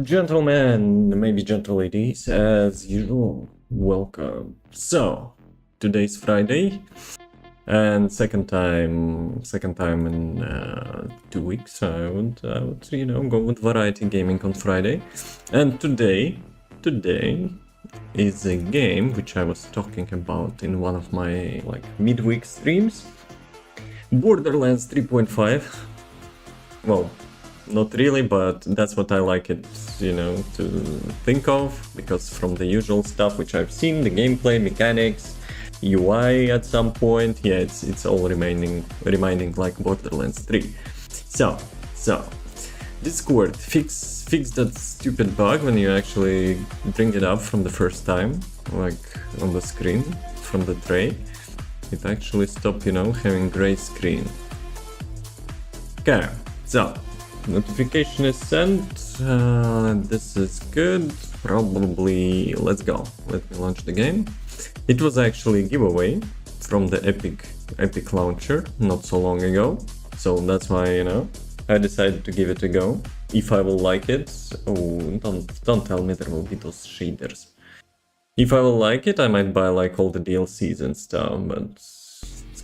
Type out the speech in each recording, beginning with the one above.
Gentlemen, maybe gentle ladies, as usual, welcome. So, today's Friday, and second time in 2 weeks. I would go with variety gaming on Friday. And today is a game which I was talking about in one of my midweek streams. Borderlands 3.5. Well, not really, but that's what I like it, to think of, because from the usual stuff which I've seen, the gameplay, mechanics, UI at some point, yeah, it's all reminding like Borderlands 3. So Discord, fix that stupid bug when you actually bring it up from the first time, like on the screen from the tray. It actually stopped, having gray screen. Okay, so notification is sent. This is good. Probably, let's go. Let me launch the game. It was actually a giveaway from the Epic launcher not so long ago, so that's why I decided to give it a go. If I will like it. Oh, don't tell me there will be those shaders. If I will like it, I might buy like all the DLCs and stuff. But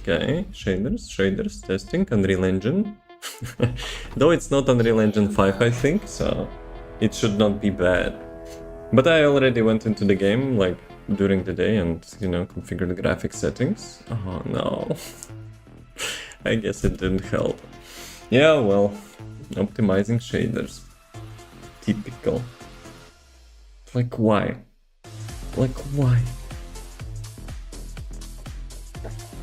okay, shaders, testing, Unreal Engine. Though it's not Unreal Engine 5, I think, so it should not be bad. But I already went into the game like during the day and configured the graphic settings. Oh no. I guess it didn't help. Yeah, well, optimizing shaders. Typical. Like why?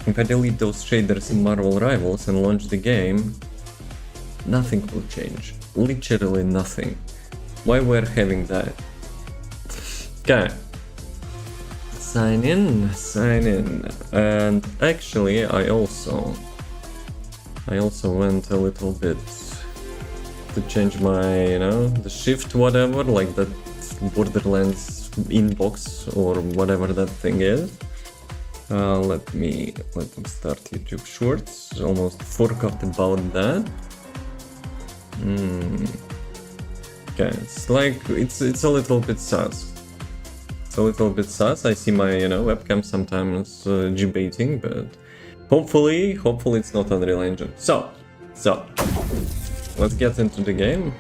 If I delete those shaders in Marvel Rivals and launch the game, nothing will change. Literally nothing. Why we're having that? Okay. Sign in. And actually I also went a little bit to change my, the shift whatever, like that Borderlands inbox or whatever that thing is. Let me start YouTube Shorts. Almost forgot about that. Okay, it's like it's a little bit sus. I see my webcam sometimes debating, but hopefully it's not Unreal Engine. So let's get into the game.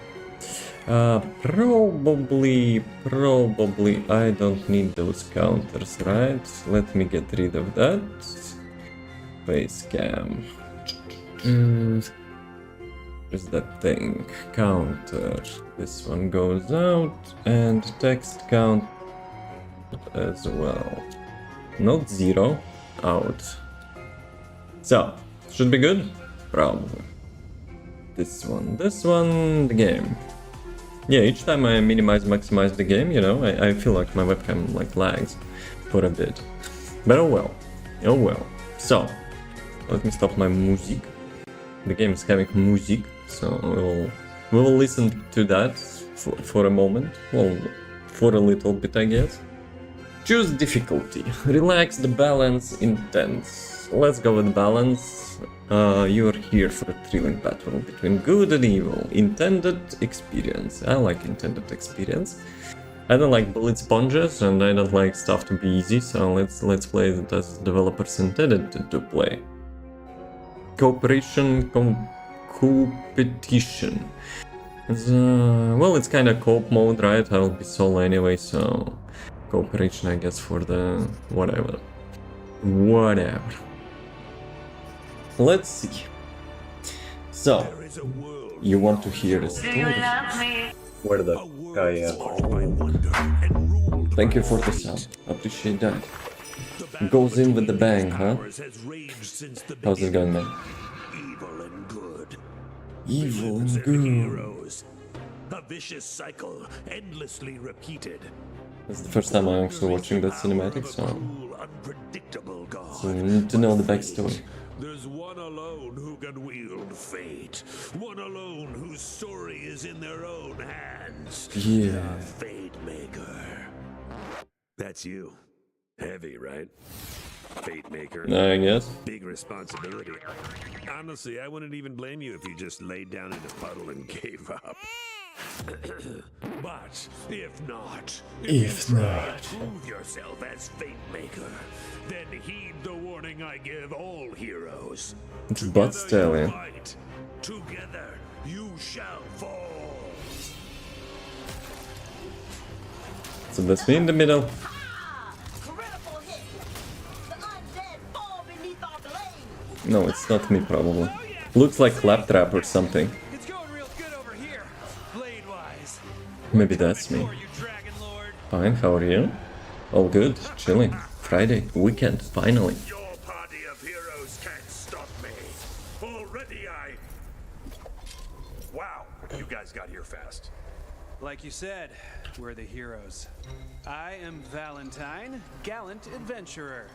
Probably I don't need those counters, right? Let me get rid of that. Face cam. Is that thing? Counter. This one goes out, and text count as well. Not 0. Out. So, should be good? Probably. This one, the game. Yeah, each time I maximize the game, I feel like my webcam lags for a bit. But oh well. So, let me stop my music. The game is having music, so we will listen to that for a moment. Well, for a little bit, I guess. Choose difficulty. Relax, the balance, intense. Let's go with balance. You're here for a thrilling battle between good and evil. Intended experience. I like intended experience. I don't like bullet sponges and I don't like stuff to be easy, so let's play it as developers intended to play. Cooperation, competition. It's kind of co-op mode, right? I will be solo anyway, so cooperation, I guess, for the whatever. Let's see. So, you want to hear a story? Where the guy at? Thank you for the sub. Appreciate that. Goes in with the bang, huh? How's it going, man? Evil and good. A vicious cycle, endlessly repeated. It's the first time I'm actually watching that cinematic, so you need to know the backstory. There's one alone who can wield fate. One alone whose story is in their own hands. Yeah. The Fate Maker. That's you. Heavy, right? Fate Maker. I guess. Big responsibility. Honestly, I wouldn't even blame you if you just laid down in a puddle and gave up. But if not, If you try not. to prove yourself as Fate Maker, then heed the warning I give all heroes. It's Together 𝑮𝑮 you 𝒊𝒏. fight. Together you shall fall. So that's me in the middle. Critical hit. The undead fall beneath our blade. No, it's not me probably. Looks like Claptrap or something. It's going real good over here, blade-wise. Maybe that's me. For you, Dragon Lord. Fine, how are you? All good, chilling. Friday, weekend, finally. Your party of heroes can't stop me. Already Wow, you guys got here fast. Like you said, we're the heroes. I am Valentine, gallant adventurer.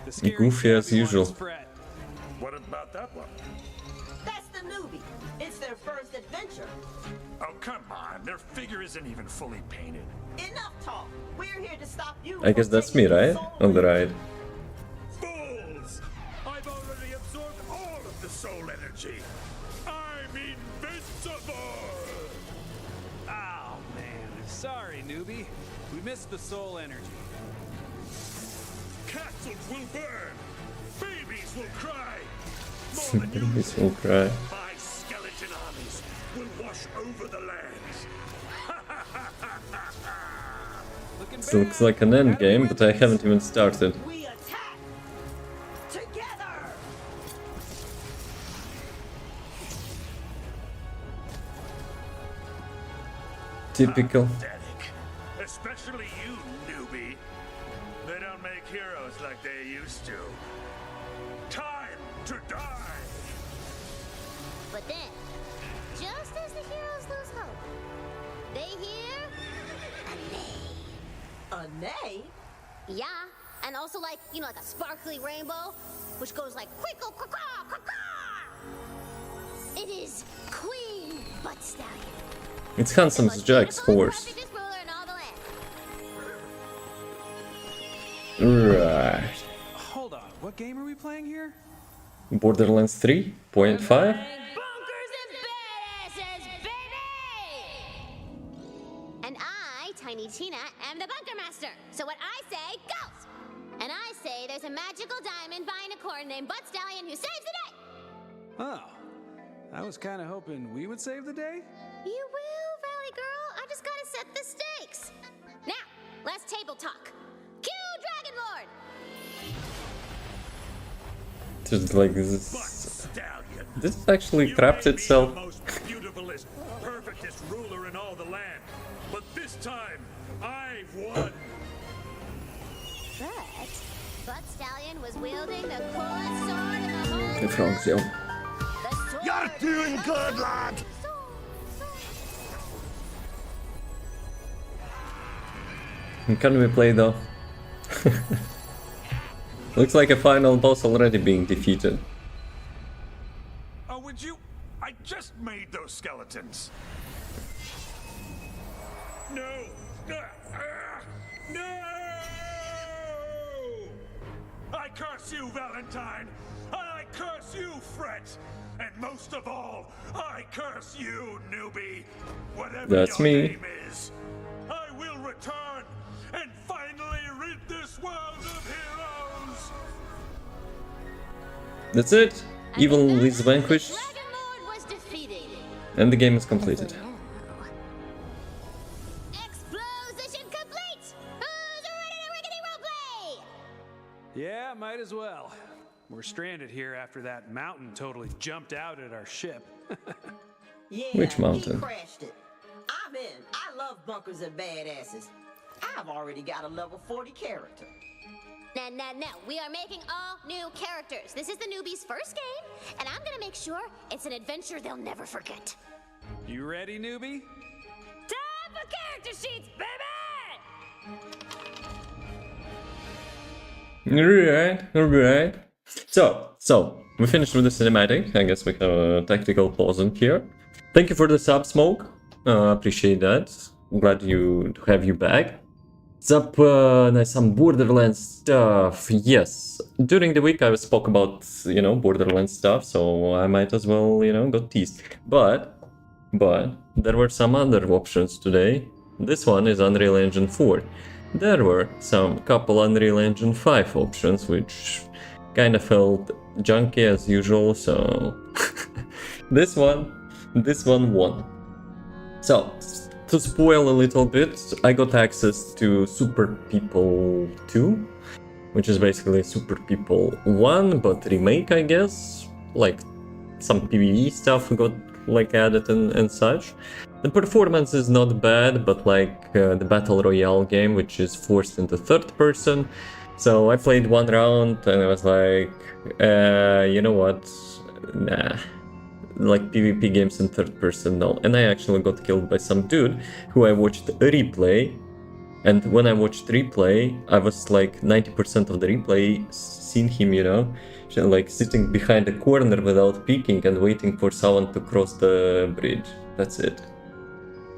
The scary Goofy as chubby one usual. is Fred. What about that one? That's the newbie. It's their first adventure. Oh, come on. Their figure isn't even fully painted. Enough talk. We're here to stop you. I guess from that's me, taking right? soul On the energy. right. Fools! I've already absorbed all of the soul energy. I'm invincible! Oh man, sorry newbie. We missed the soul energy. Castles will burn. Babies will cry. More than you, This will cry. my skeleton armies will wash over the lands. Looking This looks bad. like an end Gotta game, win but I this. haven't even started. We attack together. Typical. Pathetic. Especially you, newbie. They don't make heroes like they used to. Time to die! But then, just as the heroes lose hope, they hear a neigh. A nay? Yeah, and also like, you know, like a sparkly rainbow, which goes like quickle caw caw caw. It is Queen 𝑮𝒊𝒏. It's Handsome's Most Jack's beautiful and horse. perfectest ruler in all the land. Right. Hold on, what game are we playing here? Borderlands 3.5? Bunkers and badasses, baby! And I, Tiny Tina, am the bunker master. So what I say goes. And I say there's a magical diamond by a corn named 𝑮𝒊𝒏 who saves the day. Oh, I was kind of hoping we would save the day. You will, Valley Girl. I just gotta set the stakes. Now, let's table talk. Cue Dragon Lord. Just like this. Stallion. This actually You trapped may be itself. the most beautifulest, perfectest ruler in all the land. But this time, I've won. But 𝑮𝒊𝒏 was wielding the coolest sword in the whole The frogs, yo. The sword You're doing of good, the lad. sword. Can we play though? Looks like a final boss already being defeated. Oh, would you? I just made those skeletons. No! No! I curse you, Valentine! And I curse you, Fret! And most of all, I curse you, newbie! Whatever That's your me. name is, I will return and finally rid this world of heroes! That's it. Evil is vanquished, Dragon Lord was defeated. and the game is completed. Explosion complete! Who's ready to rickety roleplay? Yeah, might as well. We're stranded here after that mountain totally jumped out at our ship. Yeah, Which mountain? He crashed it. I'm in. I love bunkers and badasses. I've already got a level 40 character. No. We are making all new characters. This is the newbie's first game, and I'm gonna make sure it's an adventure they'll never forget. You ready, newbie? Time for character sheets, baby! Alright. So, we finished with the cinematic. I guess we have a tactical pause in here. Thank you for the sub, Smoke. Appreciate that. Glad to have you back. What's up, some Borderlands stuff. Yes, during the week I spoke about, Borderlands stuff, so I might as well, got teased. But But there were some other options today. This one is Unreal Engine 4. There were some couple Unreal Engine 5 options, which kind of felt junky as usual, so this one won. So, to spoil a little bit, I got access to Super People 2, which is basically Super People 1, but remake, I guess. Like, some PvE stuff got like added and such. The performance is not bad, but like the Battle Royale game, which is forced into third person. So I played one round and I was like, you know what, nah. Like PvP games in third person, no. And I actually got killed by some dude who I watched a replay. And when I watched replay, I was like 90% of the replay seen him, you know, like sitting behind a corner without peeking and waiting for someone to cross the bridge. That's it.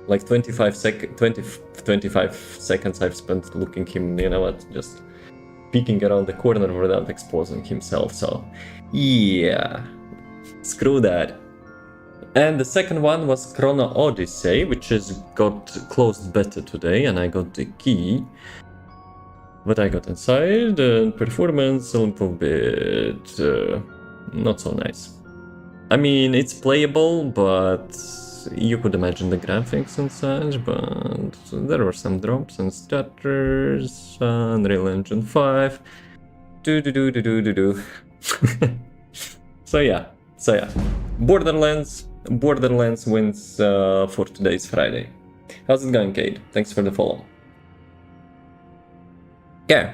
Like 25 seconds I've spent looking him, you know what, just peeking around the corner without exposing himself. So yeah, screw that. And the second one was Chrono Odyssey, which has got closed beta today, and I got the key. But I got inside, and performance a little bit not so nice. I mean, it's playable, but you could imagine the graphics and such, but there were some drops and stutters. Unreal Engine 5. So yeah. Borderlands wins for today's Friday. How's it going, Kate? Thanks for the follow. Okay.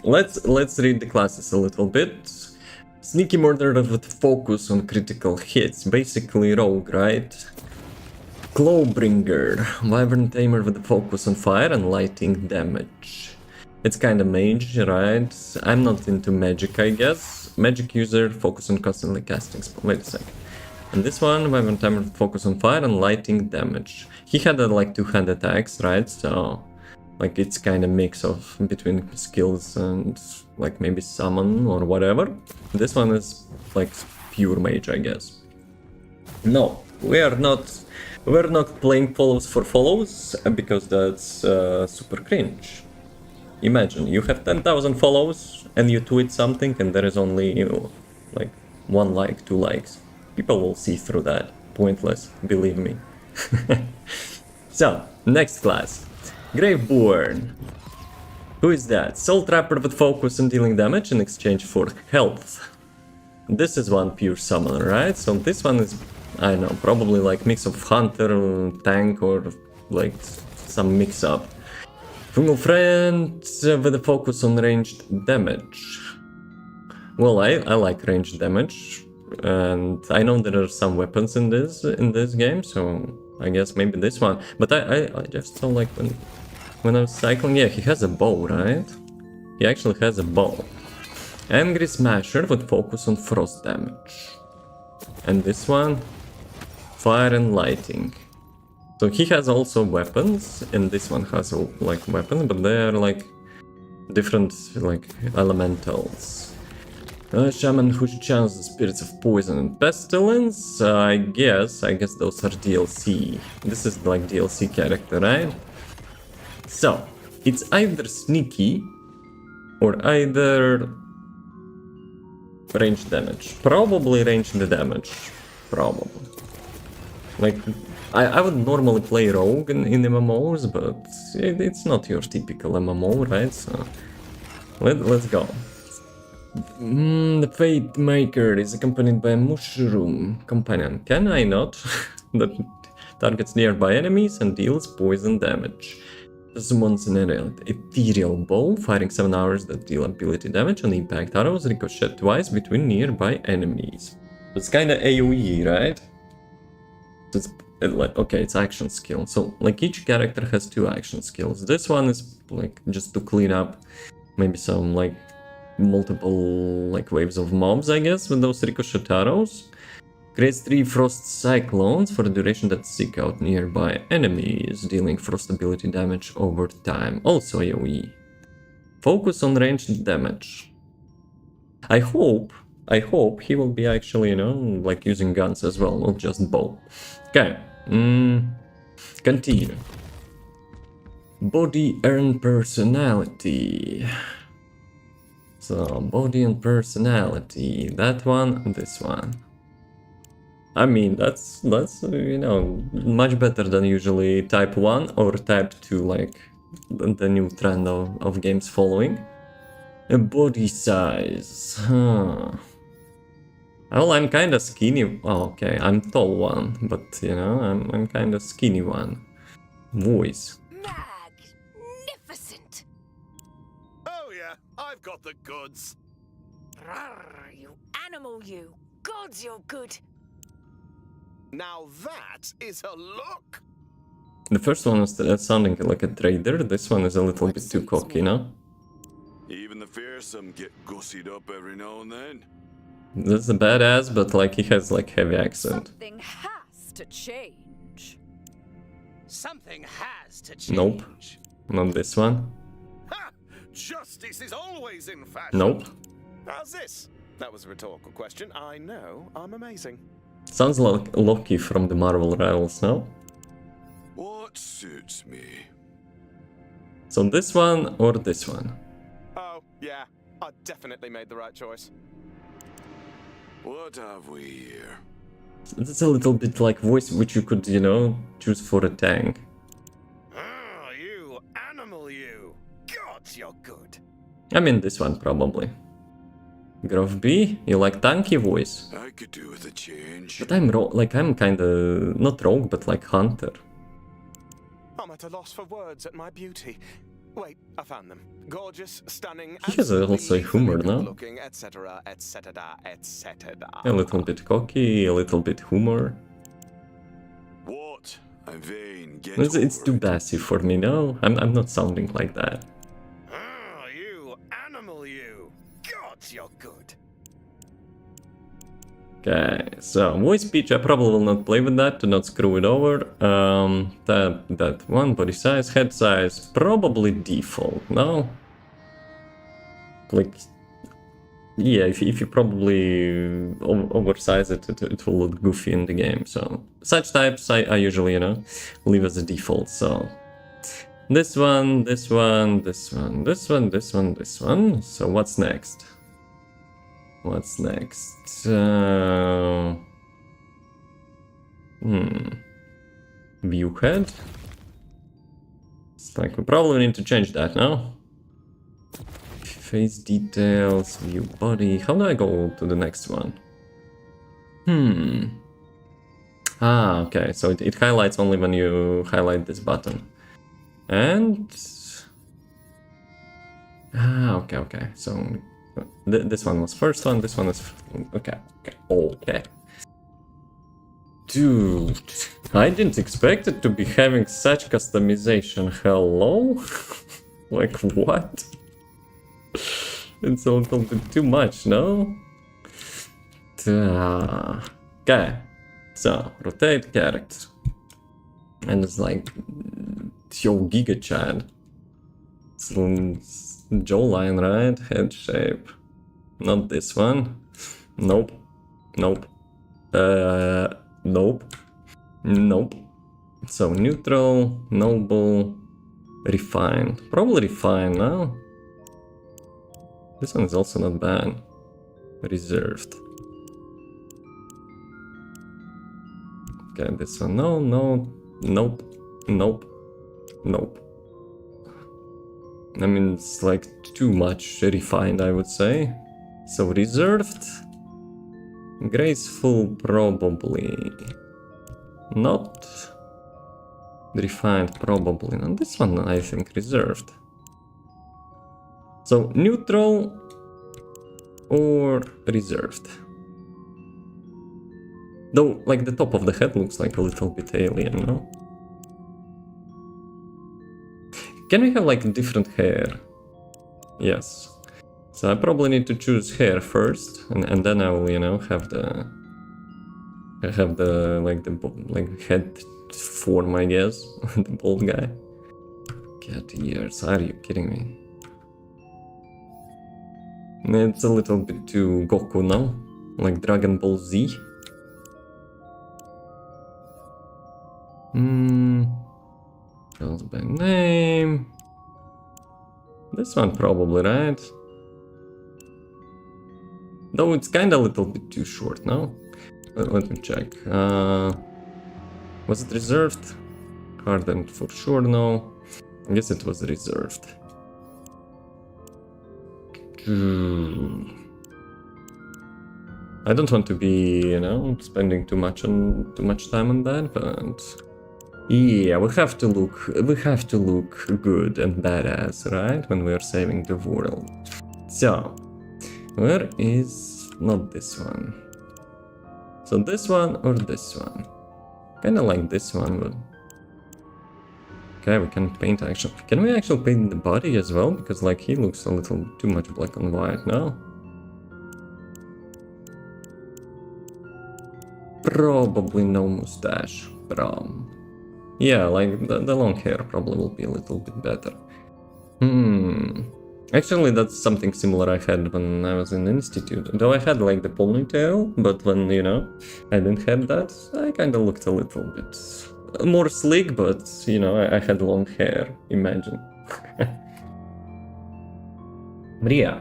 Let's read the classes a little bit. Sneaky Murderer with focus on critical hits, basically rogue, right? Clawbringer, Wyvern Tamer with focus on fire and lighting damage. It's kinda mage, right? I'm not into magic, I guess. Magic user, focus on constantly casting spell. Wait a second. And this one, Wyvern Tamer with focus on fire and lighting damage. He had a like two-hand attacks, right? So like it's kind of mix of between skills and like maybe summon or whatever. This one is like pure mage, I guess. No, we're not playing follows for follows because that's super cringe. Imagine you have 10,000 follows and you tweet something and there is only, you know, like 1 like, 2 likes. People will see through that. Pointless, believe me. So, next class. Graveborn. Who is that? Soul Trapper with focus on dealing damage in exchange for health. This is one pure summoner, right? So this one is, I don't know, probably like mix of hunter, tank, or like some mix up. Fungal Friend with a focus on ranged damage. Well, I like ranged damage, and I know there are some weapons in this game, so I guess maybe this one. But I just saw like when I was cycling, yeah, he has a bow, right? He actually has a bow. Angry Smasher with focus on frost damage. And this one, fire and lighting. So he has also weapons, and this one has like weapons, but they are like different like elementals. Shaman who channels the spirits of poison and pestilence. I guess those are DLC. This is like DLC character, right? So it's either sneaky or either ranged damage. Probably ranged damage. Probably. Like I would normally play rogue in MMOs, but it's not your typical MMO, right? So let's go. The Fate Maker is accompanied by a mushroom companion. Can I not? That targets nearby enemies and deals poison damage. Summons an ethereal bow, firing 7 arrows that deal ability damage, and impact arrows ricochet twice between nearby enemies. It's kinda AoE, right? It's like, okay, it's action skill. So like each character has 2 action skills. This one is like just to clean up maybe some like multiple like waves of mobs, I guess, with those ricochet arrows. Creates 3 frost cyclones for a duration that seek out nearby enemies, dealing frost ability damage over time. Also AoE. Focus on ranged damage. I hope I hope he will be actually, you know, like using guns as well, not just bow. Okay. Continue. Body and personality. So, body and personality. That one, this one. I mean, that's you know, much better than usually type 1 or type 2, like the new trend of games following. A body size. Huh. Well, I'm kinda skinny. Oh, okay, I'm tall one, but you know, I'm kinda skinny one. Voice. Magnificent! Oh yeah, I've got the goods. Rawr, you animal, you. Gods, you're good. Now that is a look. The first one was sounding like a trader. This one is a little bit too cocky, no? Even the fearsome get gussied up every now and then. This is a badass, but like he has like heavy accent. Something has to change. Something has to change. Nope. Not this one. Ha! Justice is always in fashion. Nope. How's this? That was a rhetorical question. I know I'm amazing. Sounds like Loki from the Marvel Rivals, no? What suits me? So this one or this one? Oh, yeah. I definitely made the right choice. What have we here? It's a little bit like voice which you could, you know, choose for a tank. Ah, you animal, you. God, you're good. I mean this one probably. 𝒐𝒊𝒏, you like tanky voice? I could do with a change. But I'm I'm kinda not rogue, but like hunter. I'm at a loss for words at my beauty. Wait, I found them. Gorgeous, stunning, He has also humor, no? looking, etc., etc., etc. A little bit cocky, a little bit humor. What? I'm vain. Get It's over too it. bassy for me, no? I'm not sounding like that. Ah, you animal, you. God, you're good. Okay, so voice speech, I probably will not play with that to not screw it over. That one, body size, head size, probably default, no? Like, yeah, if you probably oversize it, it will look goofy in the game. So such types I usually, you know, leave as a default. So this one, this one, this one, this one, this one, this one. So what's next? What's next? View head. It's like we probably need to change that now. Face details, view body. How do I go to the next one? Ah, okay. So it highlights only when you highlight this button. And okay. So this one was first one. This one is okay. Dude, I didn't expect it to be having such customization. Hello? Like what? It's a little bit too much, no? Okay, so rotate character. And it's like, yo, Giga Chad. Jawline, right? Head shape. Not this one. Nope. Nope. Nope. So neutral, noble, refined. Probably refined now. This one is also not bad. Reserved. Okay, this one, nope. I mean, it's like too much refined, I would say. So reserved. Graceful, probably. Not. Refined, probably. And this one, I think, reserved. So neutral or reserved. Though, like, the top of the head looks like a little bit alien, no? Can we have, like, different hair? Yes. So I probably need to choose hair first, and then I will, you know, have the head form, I guess. The bald guy. Cat ears, are you kidding me? It's a little bit too Goku now, like Dragon Ball Z. Tells by name. This one probably, right? Though it's kinda a little bit too short now. Let me check. Was it reserved? Hardened for sure, no. I guess it was reserved. I don't want to be, you know, spending too much time on that, but yeah, we have to look good and badass, right? When we are saving the world. So, where is not this one? So this one or this one? Kinda like this one, but okay, we can paint actually. Can we actually paint the body as well? Because like he looks a little too much black and white now. Probably no mustache. Yeah, like the long hair probably will be a little bit better. Actually, that's something similar I had when I was in institute. Though I had like the ponytail, but when, you know, I didn't have that, I kind of looked a little bit more sleek, but, you know, I had long hair, imagine. But yeah,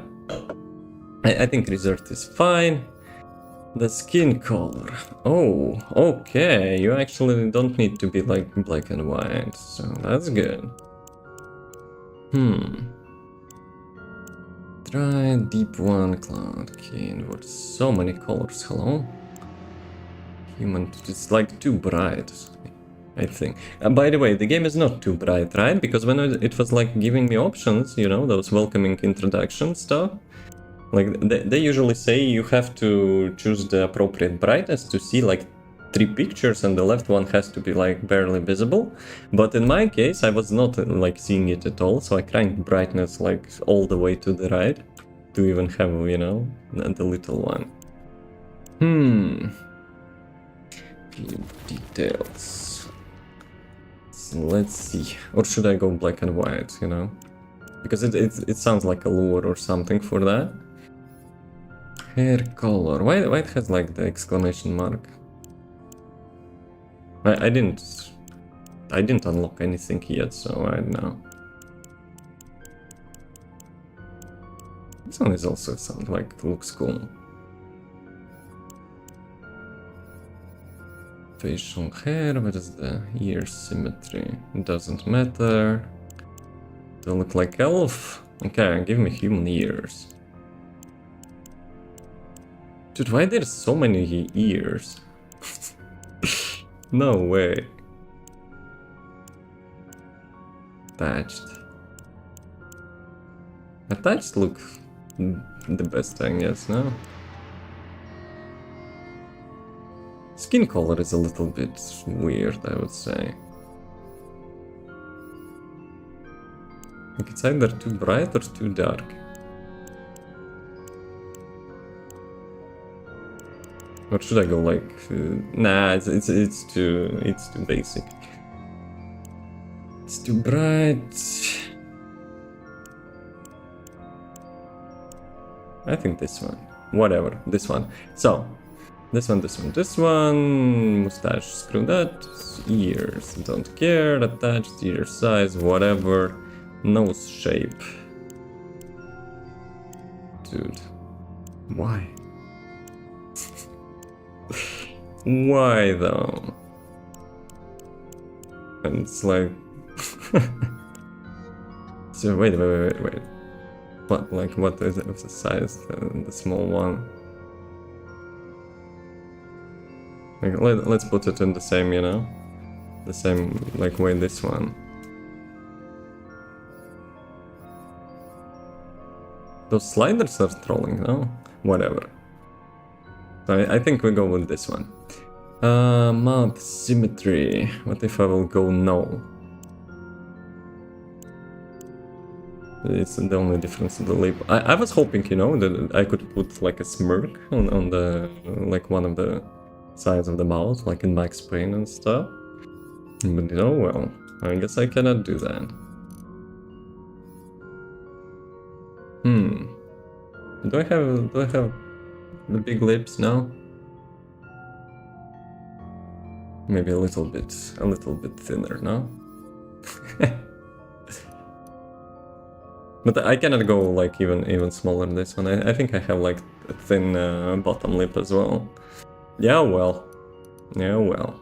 I think reserved is fine. The skin color. Oh, okay, you actually don't need to be like black and white, so that's good. Try deep one, cloud, king, what so many colors, hello? Human, it's like too bright, I think. By the way, the game is not too bright, right? Because when it was like giving me options, you know, those welcoming introduction stuff, like they usually say you have to choose the appropriate brightness to see like 3 pictures and the left one has to be like barely visible. But in my case, I was not like seeing it at all, so I cranked brightness like all the way to the right to even have, you know, the little one. Few details. So let's see. Or should I go black and white, you know? Because it sounds like a lure or something for that. Hair color. Why it has like the exclamation mark? I didn't unlock anything yet, so I don't know. This one is also something like looks cool. Facial hair, what is the ear symmetry? It doesn't matter. Do I look like elf? Okay, give me human ears. Dude, why there's so many ears? No way. Attached. Attached look the best, I guess, no? Skin color is a little bit weird, I would say. Like it's either too bright or too dark. Or should I go like... nah, it's too basic. It's too bright. I think this one. Whatever, this one. So, this one. Mustache, screw that. Ears, don't care. Attached, ear size, whatever. Nose shape. Dude. Why? Why though? And it's like... So wait. What is it of the size? The small one? Like, let's put it in the same, you know? The same, like, way this one. Those sliders are trolling, no? Whatever. So I think we go with this one. Mouth symmetry. What if I will go no? It's the only difference in the lip. I was hoping, you know, that I could put like a smirk on the, like one of the sides of the mouth, like in Max Payne and stuff. But you know, well, I guess I cannot do that. Do I have the big lips now? Maybe a little bit thinner now. But I cannot go like even smaller than this one. I think I have like a thin bottom lip as well. Yeah, well. Yeah, well.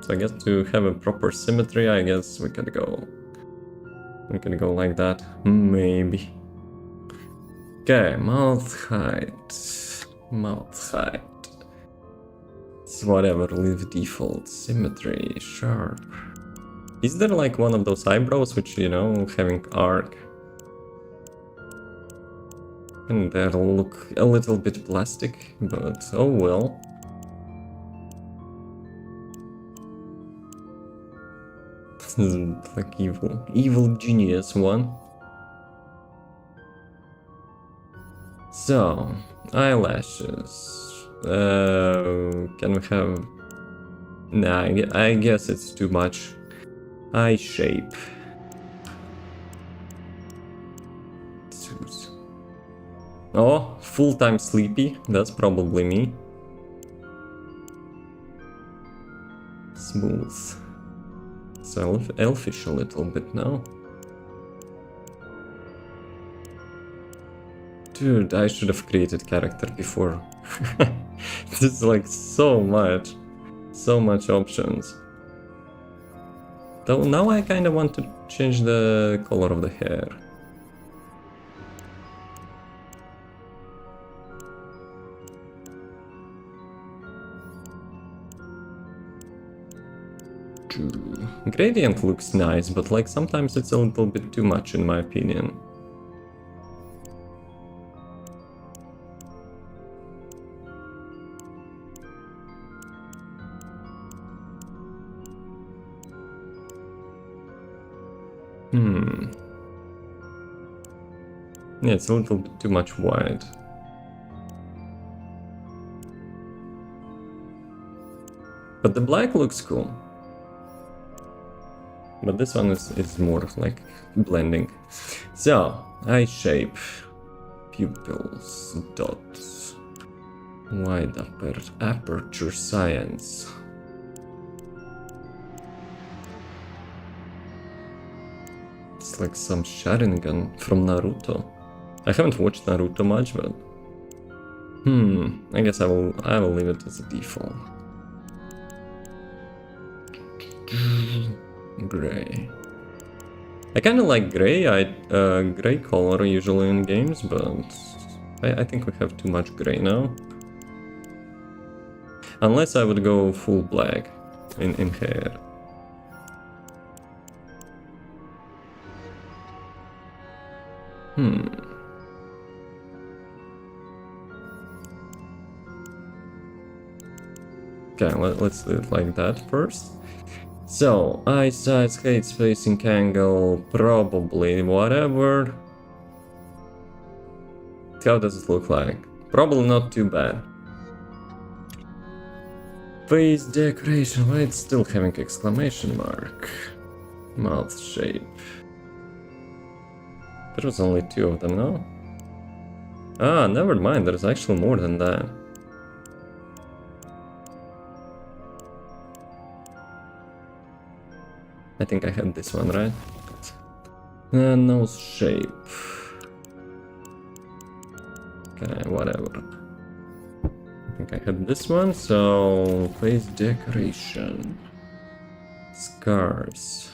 So I guess to have a proper symmetry, I guess we could go like that. Maybe. Okay, mouth height. Mouth height. It's whatever, leave default. Symmetry, sharp. Is there like one of those eyebrows which, you know, having arc? And that'll look a little bit plastic, but oh well. This is like evil genius one. So, eyelashes. Can we have... Nah, I guess it's too much. Eye shape. Oh, full-time sleepy. That's probably me. Smooth. So elfish a little bit now. Dude, I should have created character before. This is like so much options. Though now I kind of want to change the color of the hair. Gradient looks nice, but like sometimes it's a little bit too much in my opinion. Yeah, it's a little bit too much white. But the black looks cool. But this one is more like blending. So, eye shape, pupils, dots, wide aperture science. It's like some Sharingan from Naruto. I haven't watched Naruto much, but I guess I will leave it as a default. Gray. I kind of like gray. Gray color usually in games, but I think we have too much gray now. Unless I would go full black in hair. Okay, let's do it like that first. So, eye size, height, spacing, angle, probably whatever. How does it look like? Probably not too bad. Face decoration, why it's still having exclamation mark? Mouth shape. There was only 2 of them, no? Ah, never mind, there's actually more than that. I think I had this one, right? Nose shape. Okay, whatever. I think I had this one, so face decoration. Scars.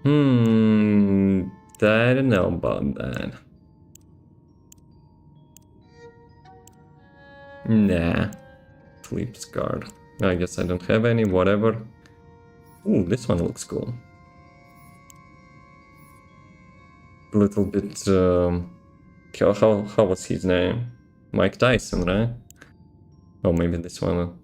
I don't know about that. Nah. Sleep scar. I guess I don't have any, whatever. Ooh, this one looks cool. A little bit, how was his name? Mike Tyson, right? Oh, maybe this one.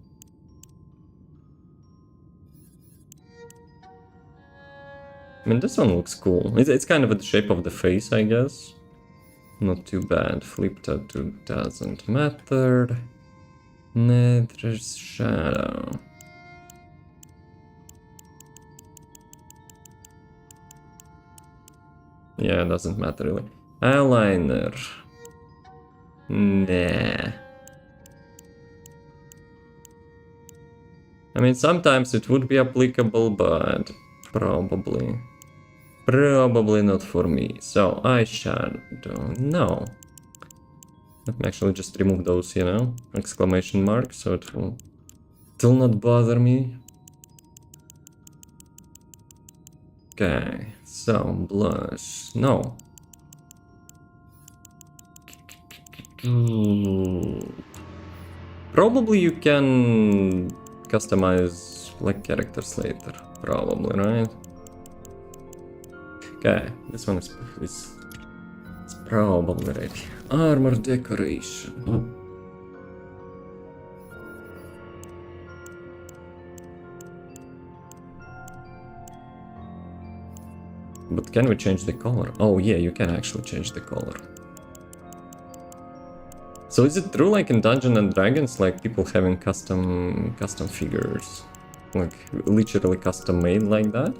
I mean, this one looks cool. It's kind of the shape of the face, I guess. Not too bad. Flip tattoo doesn't matter. Nether's shadow. Yeah, it doesn't matter really. Eyeliner. Nah. I mean, sometimes it would be applicable, but probably not for me. So I don't know. Let me actually just remove those, you know, exclamation marks, so it will not bother me. Okay, so blush, no. Probably you can customize like characters later, probably, right? Okay, this one is probably ready. Armor decoration. But can we change the color? Oh yeah, you can actually change the color. So is it true, like in Dungeons and Dragons, like people having custom figures, like literally custom made like that?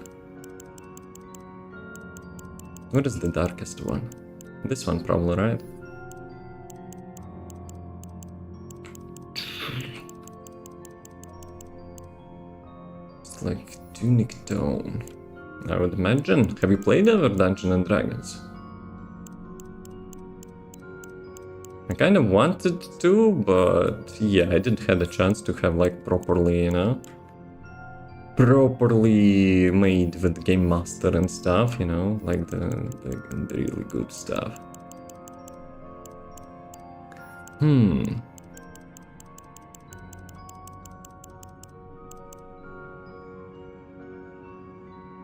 What is the darkest one? This one probably, right? It's like tunic tone, I would imagine. Have you played ever Dungeons and Dragons? I kind of wanted to, but yeah, I didn't have the chance to have like properly, you know, properly made with Game Master and stuff, you know, like the really good stuff.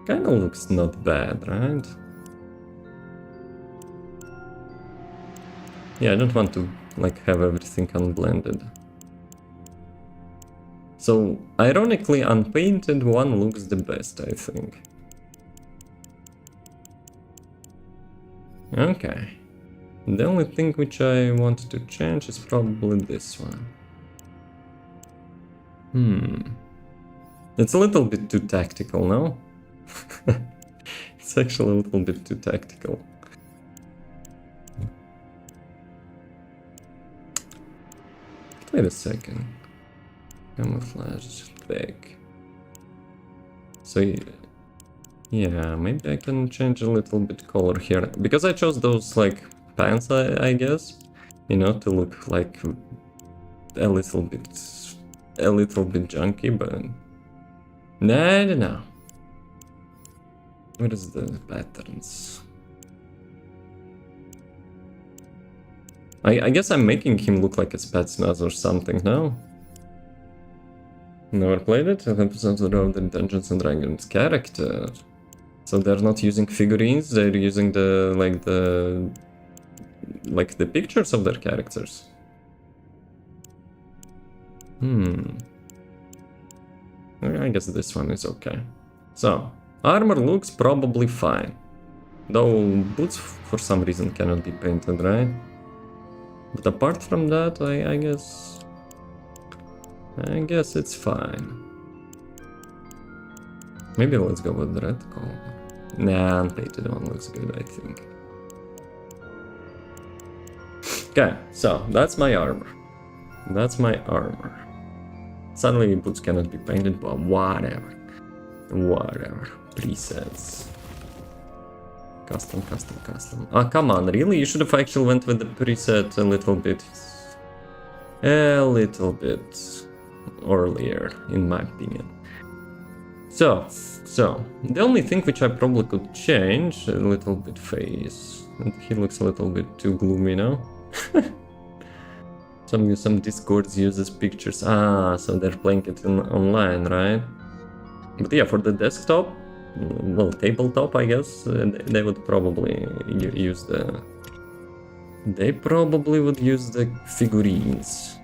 Kinda looks not bad, right? Yeah, I don't want to like have everything unblended. So, ironically, unpainted one looks the best, I think. Okay. The only thing which I want to change is probably this one. It's a little bit too tactical, no? It's actually a little bit too tactical. Wait a second. Camouflage thick. So yeah, maybe I can change a little bit color here, because I chose those like pants, I guess, you know, to look like a little bit junky, but I don't know. What is the patterns? I guess I'm making him look like a Spetsnaz or something, no? Never played it? Episodes of the Dungeons and Dragons character. So they're not using figurines, they're using the pictures of their characters. I guess this one is okay. So, armor looks probably fine. Though boots for some reason cannot be painted, right? But apart from that, I guess it's fine. Maybe let's go with red color. Nah, unpainted one looks good, I think. Okay, so that's my armor. That's my armor. Sadly, boots cannot be painted, but whatever. Whatever. Presets. Custom. Ah, come on, really? You should have actually went with the preset a little bit earlier, in my opinion. So, the only thing which I probably could change, a little bit face. He looks a little bit too gloomy now. Some Discords uses pictures. Ah, so they're playing it online, right? But yeah, for the desktop, well, tabletop, I guess, they would probably use the... They probably would use the figurines.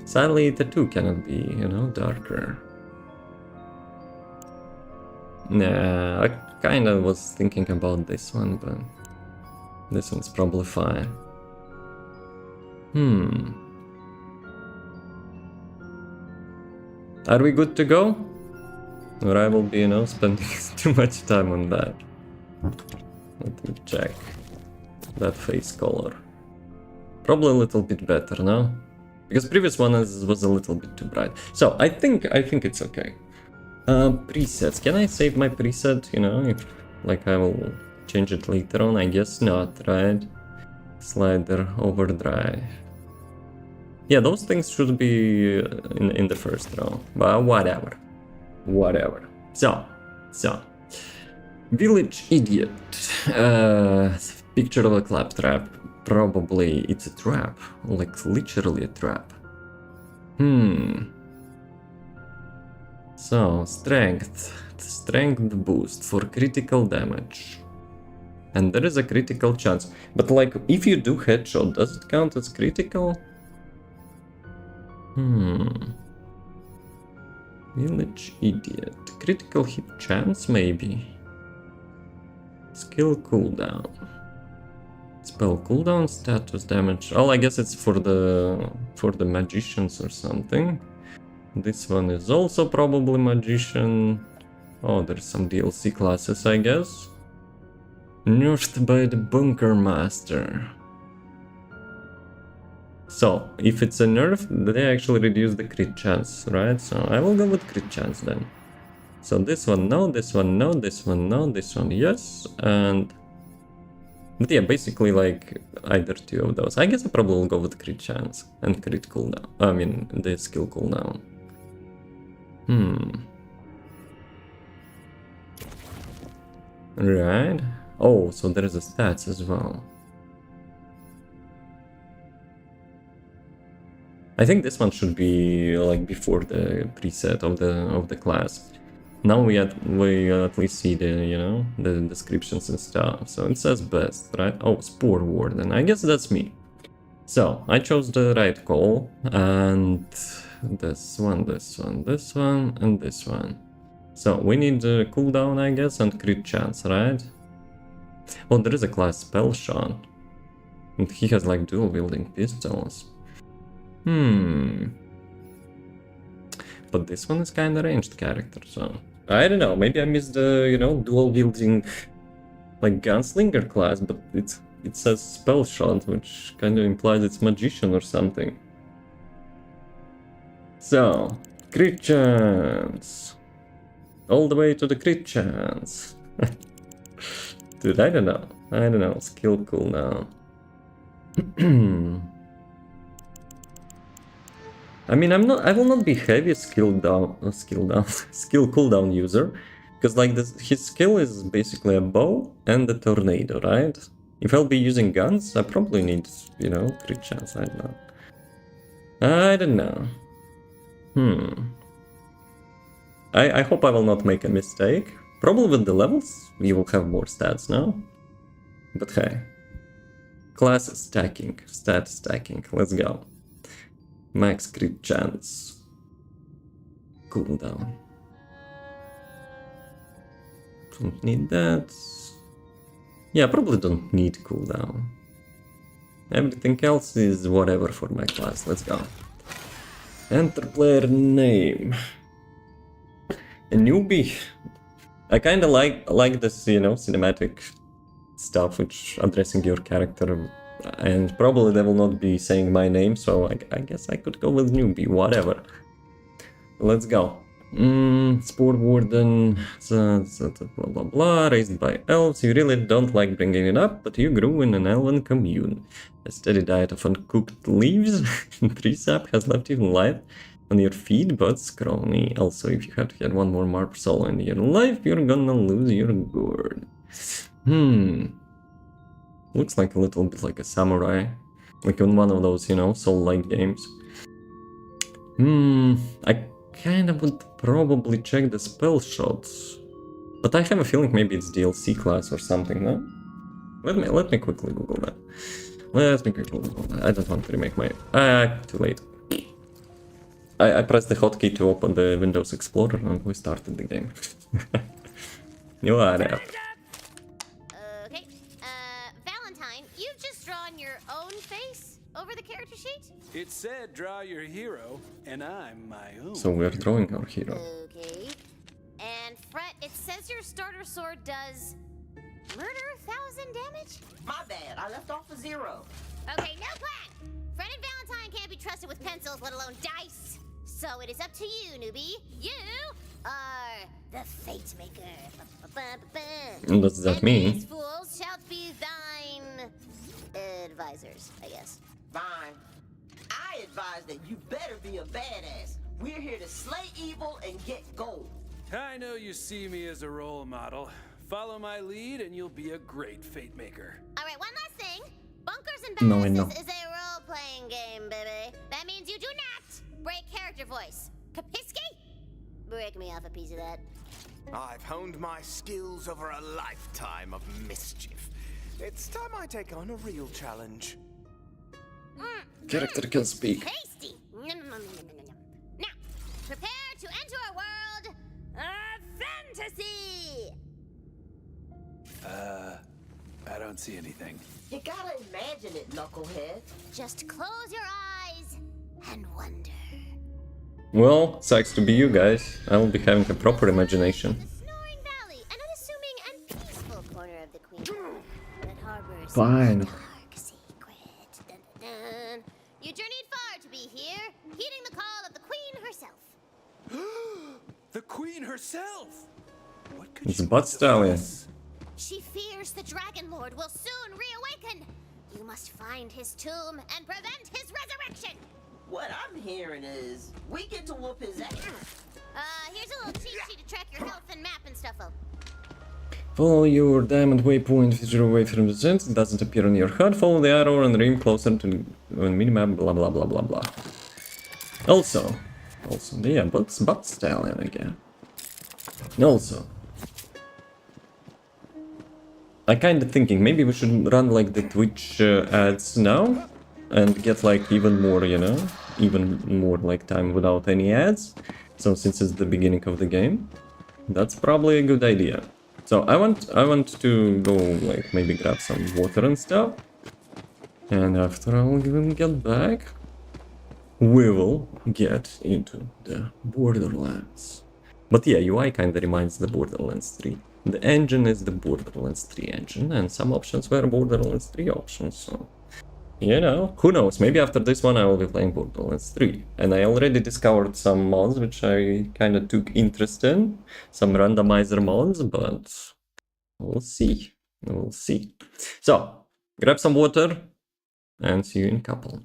Sadly, the two cannot be, you know, darker. Nah, I kind of was thinking about this one, but this one's probably fine. Are we good to go? Or I will be, you know, spending too much time on that. Let me check that face color. Probably a little bit better, no? Because previous one was a little bit too bright. So I think it's okay. Presets. Can I save my preset? You know, if like I will change it later on. I guess not, right? Slider, overdrive. Yeah, those things should be in the first row. But whatever. So. Village idiot. Picture of a claptrap. Probably it's a trap. Like literally a trap. So, strength boost for critical damage. And there is a critical chance. But like, if you do headshot, does it count as critical? Village idiot. Critical hit chance, maybe? Skill cooldown. Spell cooldown, status damage. Oh, I guess it's for the magicians or something. This one is also probably magician. Oh, there's some DLC classes, I guess. Nerfed by the bunker master. So, if it's a nerf, they actually reduce the crit chance, right? So I will go with crit chance then. So this one no, this one no, this one no, this one yes, and... But yeah, basically like either two of those. I guess I probably will go with crit chance and crit cooldown. I mean, the skill cooldown. Right. Oh, so there is a stats as well. I think this one should be like before the preset of the class. Now we at least see the, you know, the descriptions and stuff. So it says best, right? Oh, Spore Warden. I guess that's me. So I chose the right call, and this one, and this one. So we need the cooldown, I guess, and crit chance, right? Oh, there is a class Spell Shot. And he has like dual wielding pistols. But this one is kinda ranged character, so... I don't know, maybe I missed the, you know, dual wielding like gunslinger class, but it says Spell Shot, which kinda implies it's magician or something. So, crit chance. All the way to the crit chance. Dude, I don't know. Skill cooldown. I mean, I will not be heavy skill cooldown user, because like his skill is basically a bow and a tornado, right? If I'll be using guns, I probably need, you know, crit chance. I don't know. I hope I will not make a mistake. Probably with the levels, you will have more stats now. But hey. Class stacking. Stat stacking. Let's go. Max crit chance. Cooldown. Don't need that. Yeah, probably don't need cooldown. Everything else is whatever for my class. Let's go. Enter player name. A newbie. I kinda like this, you know, cinematic stuff, which addressing your character, and probably they will not be saying my name, so I guess I could go with newbie, whatever. Let's go. Spore Warden, blah blah blah, raised by elves. You really don't like bringing it up, but you grew in an elven commune. A steady diet of uncooked leaves and tree sap has left you light on your feet, but scrawny. Also, if you have to get one more morsel in your life, you're gonna lose your gourd. Looks like a little bit like a samurai. Like in one of those, you know, soul-like games. I kinda would probably check the spell shots. But I have a feeling maybe it's DLC class or something, no? Let me quickly Google that. I don't want to remake my... too late. I pressed the hotkey to open the Windows Explorer and we started the game. You are up. Okay, Valentine, you've just drawn your own face over the character sheet? It said draw your hero, and I'm my own. So we're drawing our hero. Okay. And Fret, it says your starter sword does... murder 1,000 damage? My bad, I left off a 0. Okay, no plan! Fred and Valentine can't be trusted with pencils, let alone dice. So it is up to you, newbie. You are the Fate Maker. What does that and mean? These fools shall be thine advisors, I guess. Fine. I advise that you better be a badass. We're here to slay evil and get gold. I know you see me as a role model. Follow my lead and you'll be a great Fate Maker. All right, one last thing. Bunkers and No, I Badasses know. is a role-playing game, baby. That means you do not break character voice. Kapiski? Break me off a piece of that. I've honed my skills over a lifetime of mischief. It's time I take on a real challenge. Character can speak. Tasty. Nom, nom, nom, nom, nom, nom. Now, prepare to enter a world of fantasy. I don't see anything. You gotta imagine it, knucklehead. Just close your eyes and wonder. Well, sucks to be you guys. I will be having a proper imagination. The Snoring Valley, an unassuming and peaceful corner of the Queen that harbors Fine. a dark secret. Dun, dun, dun. You journeyed far to be here, heeding the call of the Queen herself. The Queen herself! What could It's she 𝑮𝑮 want of 𝑪𝒐𝒎𝒖𝒏. She fears the Dragon Lord will soon reawaken. You must find his tomb and prevent his resurrection. What I'm hearing is, we get to whoop his ass. Here's a little cheat sheet to track your health and map and stuff. Follow your diamond waypoint further away from the center. It doesn't appear on your HUD. Follow the arrow and rim closer to the minimap. Blah blah blah blah blah. Also, yeah, 𝑮𝑮 𝒊𝒏 again. Also, I kinda thinking maybe we should run like the Twitch ads now and get like even more, you know, even more like time without any ads. So since it's the beginning of the game, that's probably a good idea. So I want to go like maybe grab some water and stuff, and after I'll get back, we will get into the Borderlands. But yeah, UI kinda reminds the Borderlands 3. The engine is the Borderlands 3 engine, and some options were Borderlands 3 options, so... You know, who knows, maybe after this one I will be playing Borderlands 3. And I already discovered some mods which I kinda took interest in. Some randomizer mods, but... We'll see. We'll see. So, grab some water, and see you in a couple.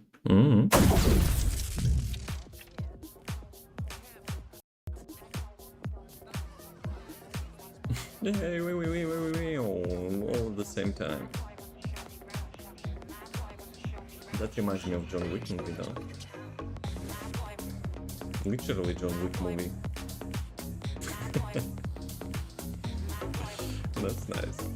Hey, wait, all at the same time. That reminds me of John Wick movie, though. Literally John Wick movie. That's nice.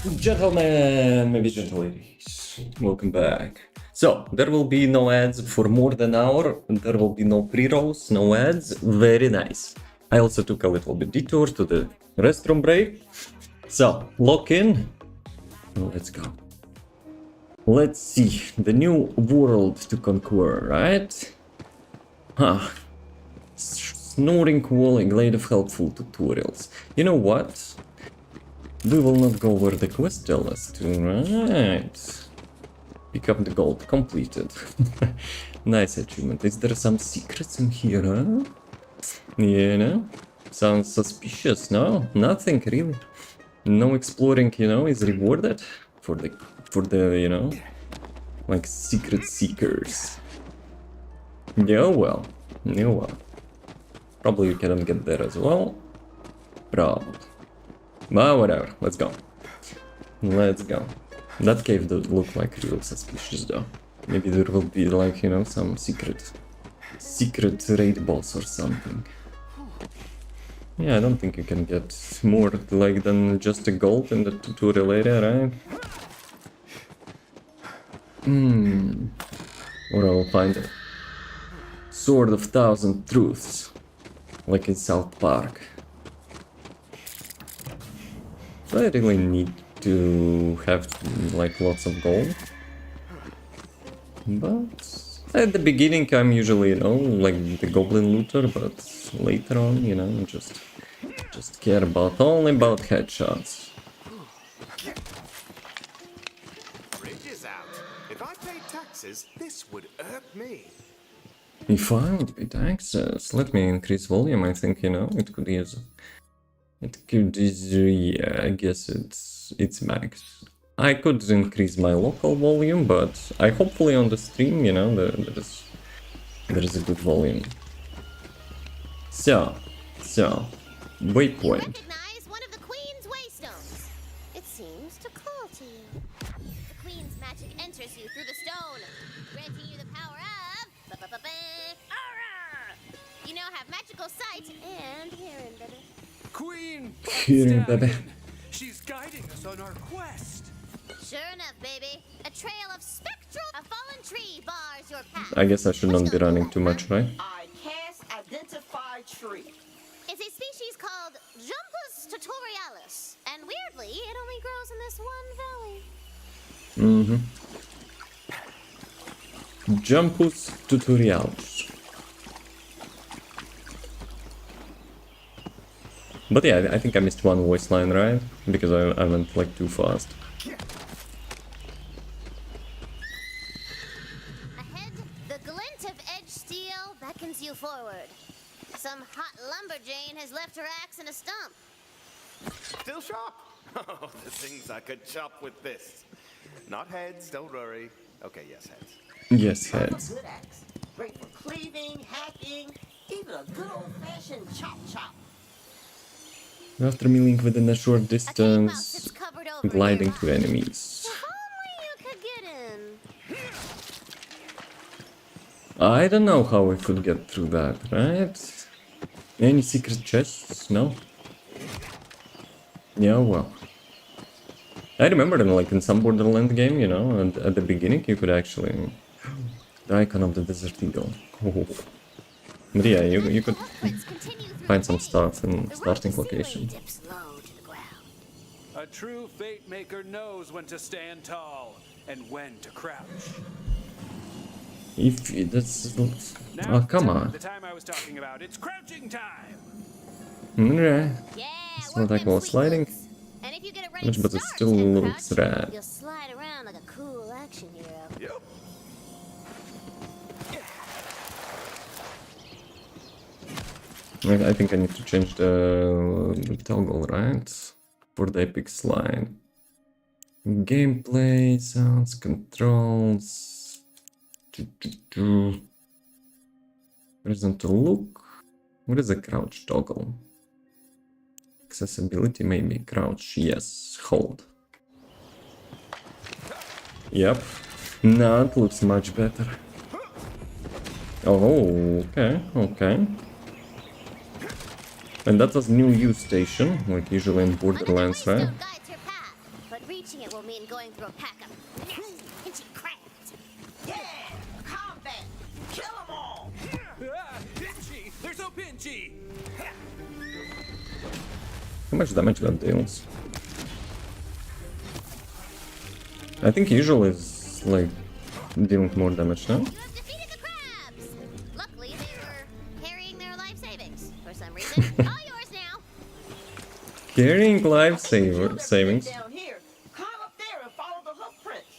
Gentlemen, maybe gentle ladies, welcome back. So, there will be no ads for more than an hour, there will be no pre-rolls, no ads, very nice. I also took a little bit detour to the restroom break. So, lock in, let's go. Let's see, the new world to conquer, right? Huh. Snoring wall, a glade of helpful tutorials. You know what? We will not go where the quest tells us to, right? Pick up the gold, completed. Nice achievement. Is there some secrets in here, huh? You know? Sounds suspicious, no? Nothing, really. No exploring, you know, is rewarded for the, you know, like secret seekers. Yeah, well. Yeah, well. Probably you cannot get there as well. Probably. But whatever, let's go. Let's go. That cave does look like real suspicious though. Maybe there will be like, you know, some secret raid boss or something. Yeah, I don't think you can get more like than just a gold in the tutorial area, right? Or I'll find a Sword of Thousand Truths, like in South Park. Do I really need to have like lots of gold? But at the beginning I'm usually, you know, like the goblin looter, but later on, you know, just care only about headshots. Bridge is out. If I paid taxes, this would irk me. If I would pay taxes, let me increase volume. I think, you know, it could use. Yeah, I guess it's max. I could increase my local volume, but I hopefully on the stream, you know, there is a good volume. So, waypoint. You recognize one of the Queen's waystones. It seems to call to you. The Queen's magic enters you through the stone, granting you the power of Aura. You now have magical sight and hearing, baby. Queen! Hearing, baby. She's guiding us on our quest. Sure enough, baby. A trail of spectral... A fallen tree bars your path. I guess I should not be running too much, right? I cast Identify Tree. It's a species called Jumpus tutorialis, and weirdly, it only grows in this one valley. Jumpus tutorials. But yeah, I think I missed one voice line, right? Because I went like too fast. Ahead, the glint of edge steel beckons you forward. Some hot lumberjane has left her axe in a stump. Still sharp? Oh, the things I could chop with this. Not heads, don't worry. Okay, yes, heads. Yes, I'm a heads. good axe. Great for cleaving, hacking, even a good old-fashioned chop. After milling within a short A cave mouse distance, that's covered over gliding nearby. to enemies. If only you could get in. I don't know how we could get through that, right? Any secret chests? No? Yeah, well. I remember in, like in some Borderlands game, you know, at the beginning you could actually... The icon of the Desert Eagle. Oh. But yeah, you could Let's continue through find the some cave. stuff in The road starting to Seaway location. dips low to the ground. A true fate maker knows when to stand tall and when to crouch. If that's... Now, Oh, come on. The time I was talking about, it's crouching time. Yeah. Yeah, It's work not like them while sweet sliding. moves. And if you get a running But it start still and looks crouch, rad. you'll slide around like a cool action hero. Yep. I think I need to change the toggle, right? For the epic slide. Gameplay, sounds, controls. Horizontal look. What is a crouch toggle? Accessibility, maybe. Crouch, yes. Hold. Yep. Now it looks much better. Oh, okay, okay. And that was new use station, like usually in Borderlands, right? Guides her path, but Reaching it will mean going through a pack of nasty, pinchy crabs. Yeah! Combat! Kill them all! Ah, pinchy! They're so pinchy! How much damage that deals? I think usual is like dealing more damage now. You have defeated the crabs! Luckily, they were carrying their life savings for some reason. All yours now! Carrying life I think you killed savings. everything down here. Climb up there and follow the hoof prints.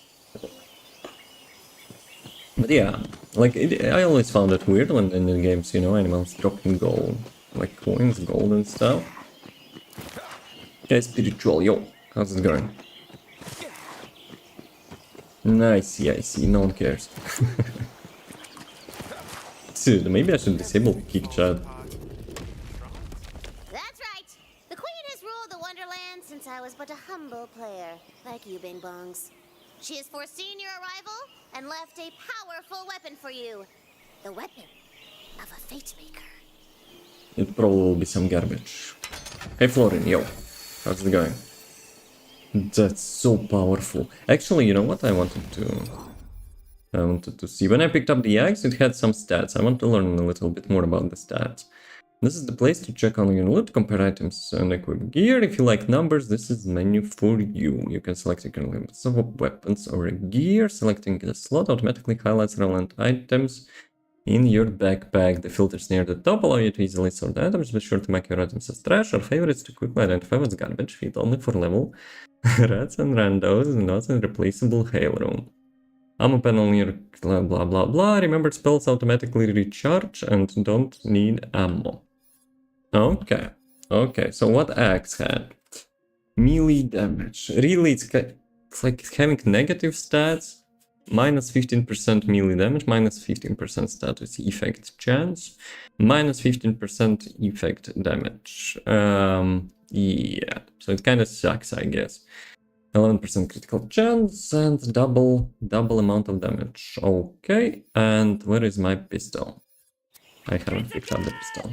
But yeah, like I always found it weird when in the games, you know, animals dropping gold, like coins, gold and stuff. Okay, spiritual, yo, how's it going? Nice, yeah, I see, no one cares. Dude, maybe I should disable kick chat. That's right! The Queen has ruled the Wonderlands since I was but a humble player, like you, Bing Bongs. She has foreseen your arrival and left a powerful weapon for you. The weapon of a fate maker. It probably will be some garbage. Hey Florin, yo, how's it going? That's so powerful. Actually, you know what I wanted to see? When I picked up the axe, it had some stats. I want to learn a little bit more about the stats. This is the place to check on your loot, compare items and equip gear. If you like numbers, this is the menu for you. You can select your current limits of weapons or gear. Selecting the slot automatically highlights relevant items in your backpack. The filters near the top allow you to easily sort the items. Be sure to mark your items as trash or favorites to quickly identify what's garbage. Fit only for level rats and randos, not in replaceable hail room. Ammo panel near blah blah blah. Remember, spells automatically recharge and don't need ammo. Okay, okay, so what axe had? Melee damage. Really, it's like having negative stats. Minus 15% melee damage, minus 15% status effect chance, minus 15% effect damage. Yeah, so it kind of sucks, I guess. 11% critical chance and double amount of damage. Okay, and where is my pistol? I haven't picked up the pistol.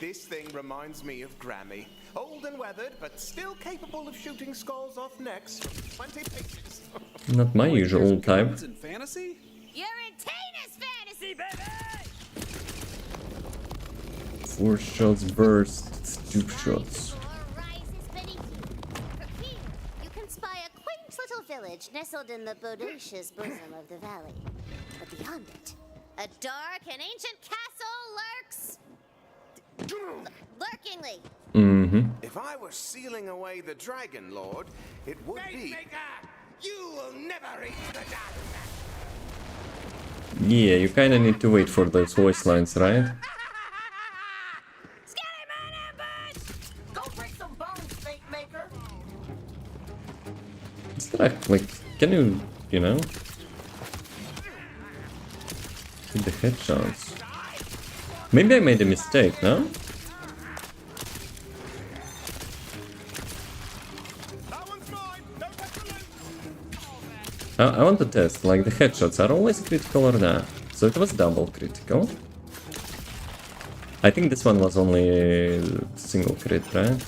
This thing reminds me of Grammy. Old and weathered, but still capable of shooting skulls off necks from 20 paces. Not my usual type. It's in fantasy? You're in Tina's fantasy, baby! 4 shots burst, 2 shots. Rises beneath you. From here, you can spy a quaint little village nestled in the bodacious bosom of the valley. But beyond it, a dark and ancient castle lurks. Lurkingly. If I were sealing away the Dragon Lord, it would be... You will never reach the dark. Yeah, you kinda need to wait for those voice lines, right? Skeleton ambush! Go break some bones, fate maker! Is that like, can you know? Hit the headshots. Maybe I made a mistake, no? I want to test, like the headshots are always critical or not. So it was double critical. I think this one was only a single crit, right?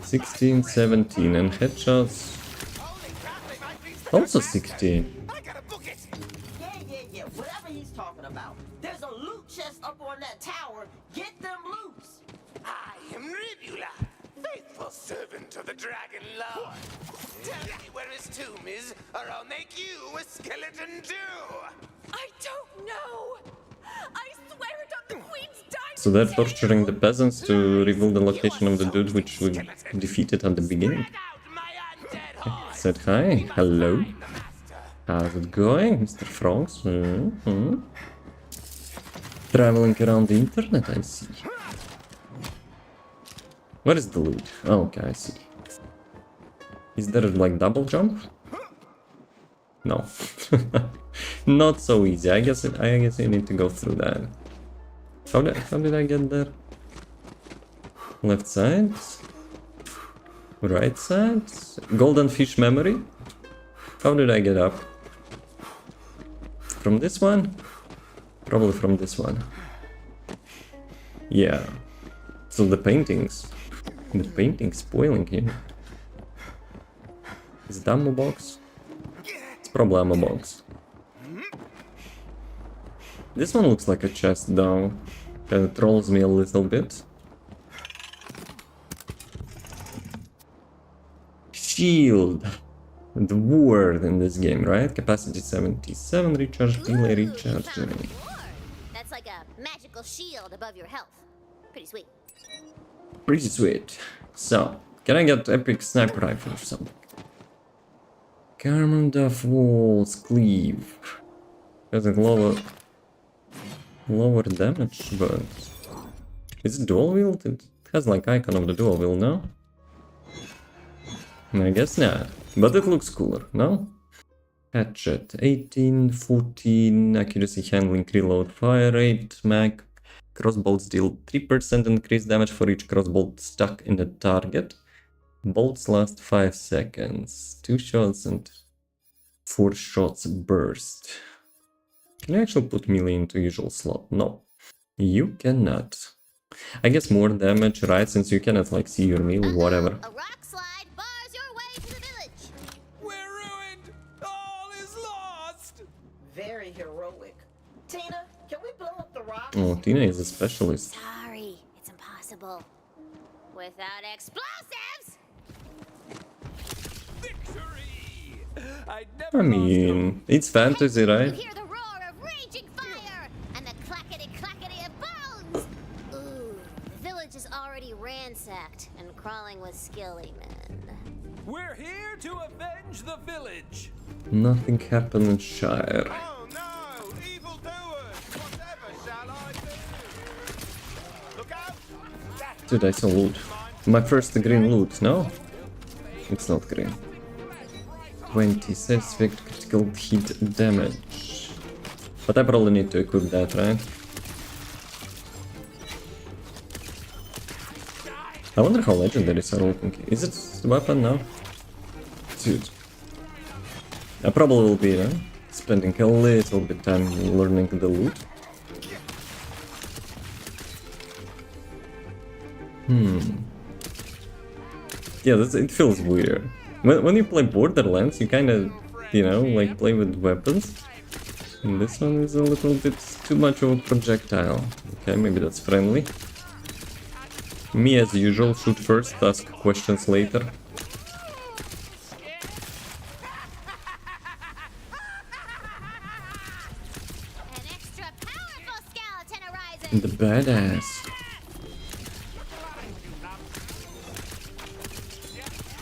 16, 17 and headshots. Also 16. I gotta book it. Yeah, whatever he's talking about. There's a loot chest up on that tower. Get them loose! I am Rivula, faithful servant of the Dragon Lord. Tell me where his tomb is, or I'll make you a skeleton too. I don't know. I swear it on the Queen's diamond. So they're torturing the peasants to reveal the location of the dude which we defeated at the beginning. Said hi, hello. How's it going, Mr. Franks? Traveling around the internet, I see. Where is the loot? Oh, okay, I see. Is there like double jump? No. Not so easy. I guess you need to go through that. How did I get there? Left side? Right side? Golden fish memory? How did I get up? From this one? Probably from this one. Yeah. So the paintings. The painting spoiling here. Is it ammo box? It's probably ammo box. This one looks like a chest though. Kinda trolls me a little bit. Shield. The word in this game, right? Capacity 77, recharge, delay, recharge. Found a reward. That's like a magical shield above your health. Pretty sweet. Pretty sweet. So, can I get epic sniper rifle or something? Garment Walls Cleave. Has a lower damage, but is it dual wield? It has like icon of the dual wield, no? I guess not, but it looks cooler, no? Hatchet 18, 14, accuracy, handling, reload, fire rate, mag. Crossbolts deal 3% increased damage for each crossbolt stuck in the target. Bolts last 5 seconds. 2 shots and 4 shots burst. Can I actually put melee into usual slot? No. You cannot. I guess more damage, right? Since you cannot like see your melee, whatever. A rock slide bars your way to the village. We're ruined! All is lost! Very heroic. Tina, can we blow up the rocks? Oh, Tina is a specialist. Sorry, it's impossible. Without explosives! Victory! I'd I never mean, it's fantasy, You right? hear the roar of raging fire and the clackety-clackety of bones! Ooh, the village is already ransacked and crawling with skilly men. We're here to avenge the village! Nothing happened in Shire. Oh no! Evildoers! Whatever shall I do? Look out! That Dude, I saw loot. My first green loot, no? It's not green. 20 satisfied critical hit damage. But I probably need to equip that, right? I wonder how legendaries are looking. Is it weapon now? Dude. I probably will be spending a little bit time learning the loot. Yeah, it feels weird. When you play Borderlands, you kind of, you know, like play with weapons. And this one is a little bit too much of a projectile. Okay, maybe that's friendly. Me, as usual, shoot first, ask questions later. An extra powerful skeleton arises! The badass.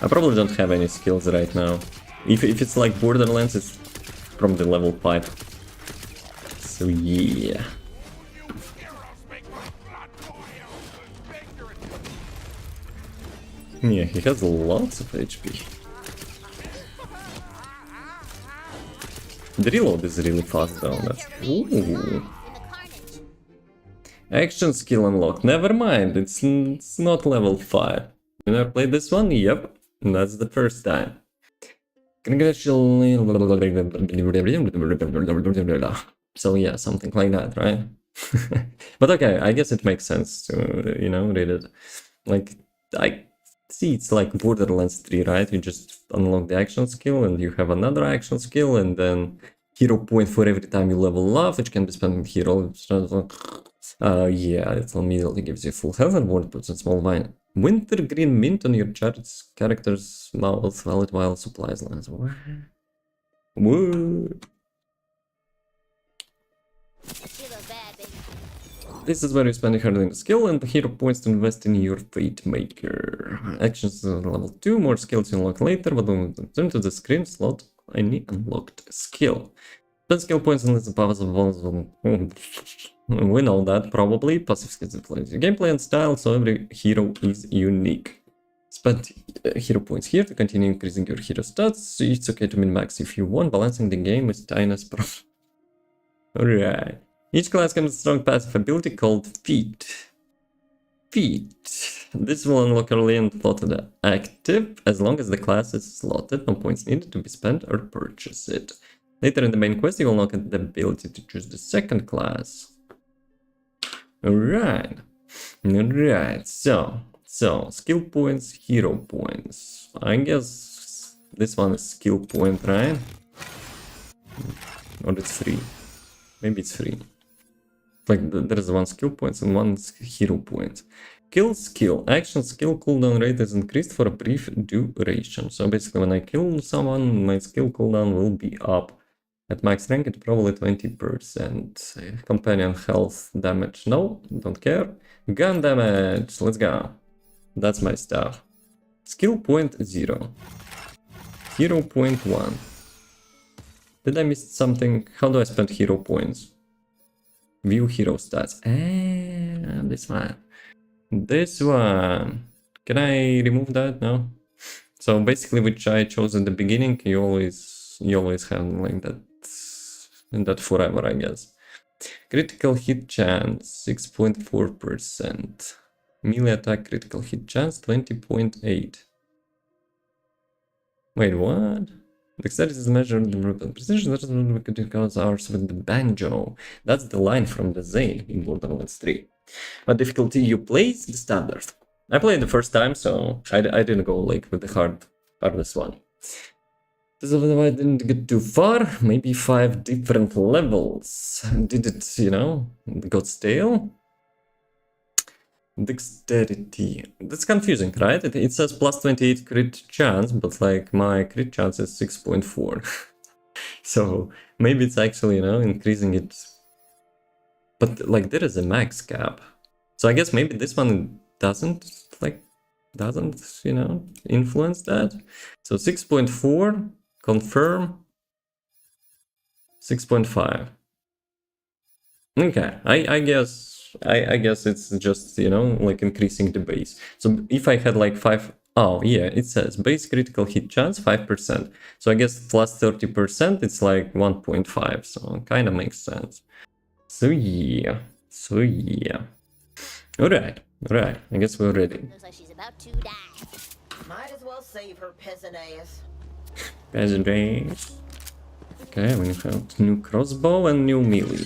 I probably don't have any skills right now. If it's like Borderlands, it's from the level 5. So yeah. Yeah, he has lots of HP. The reload is really fast though. That's... Ooh. In the carnage. Action skill unlocked. Never mind, it's not level 5. You never played this one? Yep. And that's the first time. Congratulations. So yeah, something like that, right? But okay, I guess it makes sense to, you know, read it. Like, I see it's like Borderlands 3, right? You just unlock the action skill and you have another action skill and then hero point for every time you level up, which can be spent on hero. Yeah, it immediately gives you full health and 1% small mine. Winter green mint on your character's mouth valid while supplies last. What? She looks bad, baby. This is where you spend your the skill and the hero points to invest in your Fate Maker. Actions are level 2, more skills you unlock later, but when you turn to the screen slot, any unlocked skill. Spend skill points unless the powers of walls. We know that, probably. Passive skills influence your gameplay and style, so every hero is unique. Spend hero points here to continue increasing your hero stats. It's okay to min-max if you want, balancing the game is tiniest problem. Alright. Each class comes with a strong passive ability called Feat. Feat. This will unlock early and slotted active. As long as the class is slotted, no points needed to be spent or purchase it. Later in the main quest, you will unlock the ability to choose the second class. Alright. Alright, so So, skill points, hero points. I guess this one is skill point, right? Or it's free. Maybe it's free. Like there is one skill points and one hero point. Kill skill. Action skill cooldown rate is increased for a brief duration. So basically when I kill someone, my skill cooldown will be up. At max rank it's probably 20%. Companion health damage. No, don't care. Gun damage. Let's go. That's my stuff. Skill point 0. Hero point 1. Did I miss something? How do I spend hero points? View hero stats. This one. This one. Can I remove that? No. So basically, which I chose at the beginning, you always have like that, and that forever, I guess. Critical hit chance 6.4%. Melee attack critical hit chance 20.8. Wait, what? Dexterity is measured in precision. That is when we could cause ours with the banjo. That's the line from the Zane in Borderlands 3. What difficulty you play is the standard. I played the first time, so I didn't go like with the hardest one. This is why I didn't get too far. Maybe 5 different levels. Did it, you know, got stale? Dexterity. That's confusing, right? It says plus 28 crit chance, but like my crit chance is 6.4. So maybe it's actually, you know, increasing it. But like there is a max cap. So I guess maybe this one doesn't, you know, influence that. So 6.4, confirm, 6.5. Okay, I guess it's just, you know, like increasing the base. So if I had like 5, oh yeah, it says base critical hit chance 5%. So I guess plus 30%, it's like 1.5. So kind of makes sense. So yeah. All right. I guess we're ready. Looks like she's about to die. Might as well save her peasant ass. Peasant ass. Okay, we have new crossbow and new melee.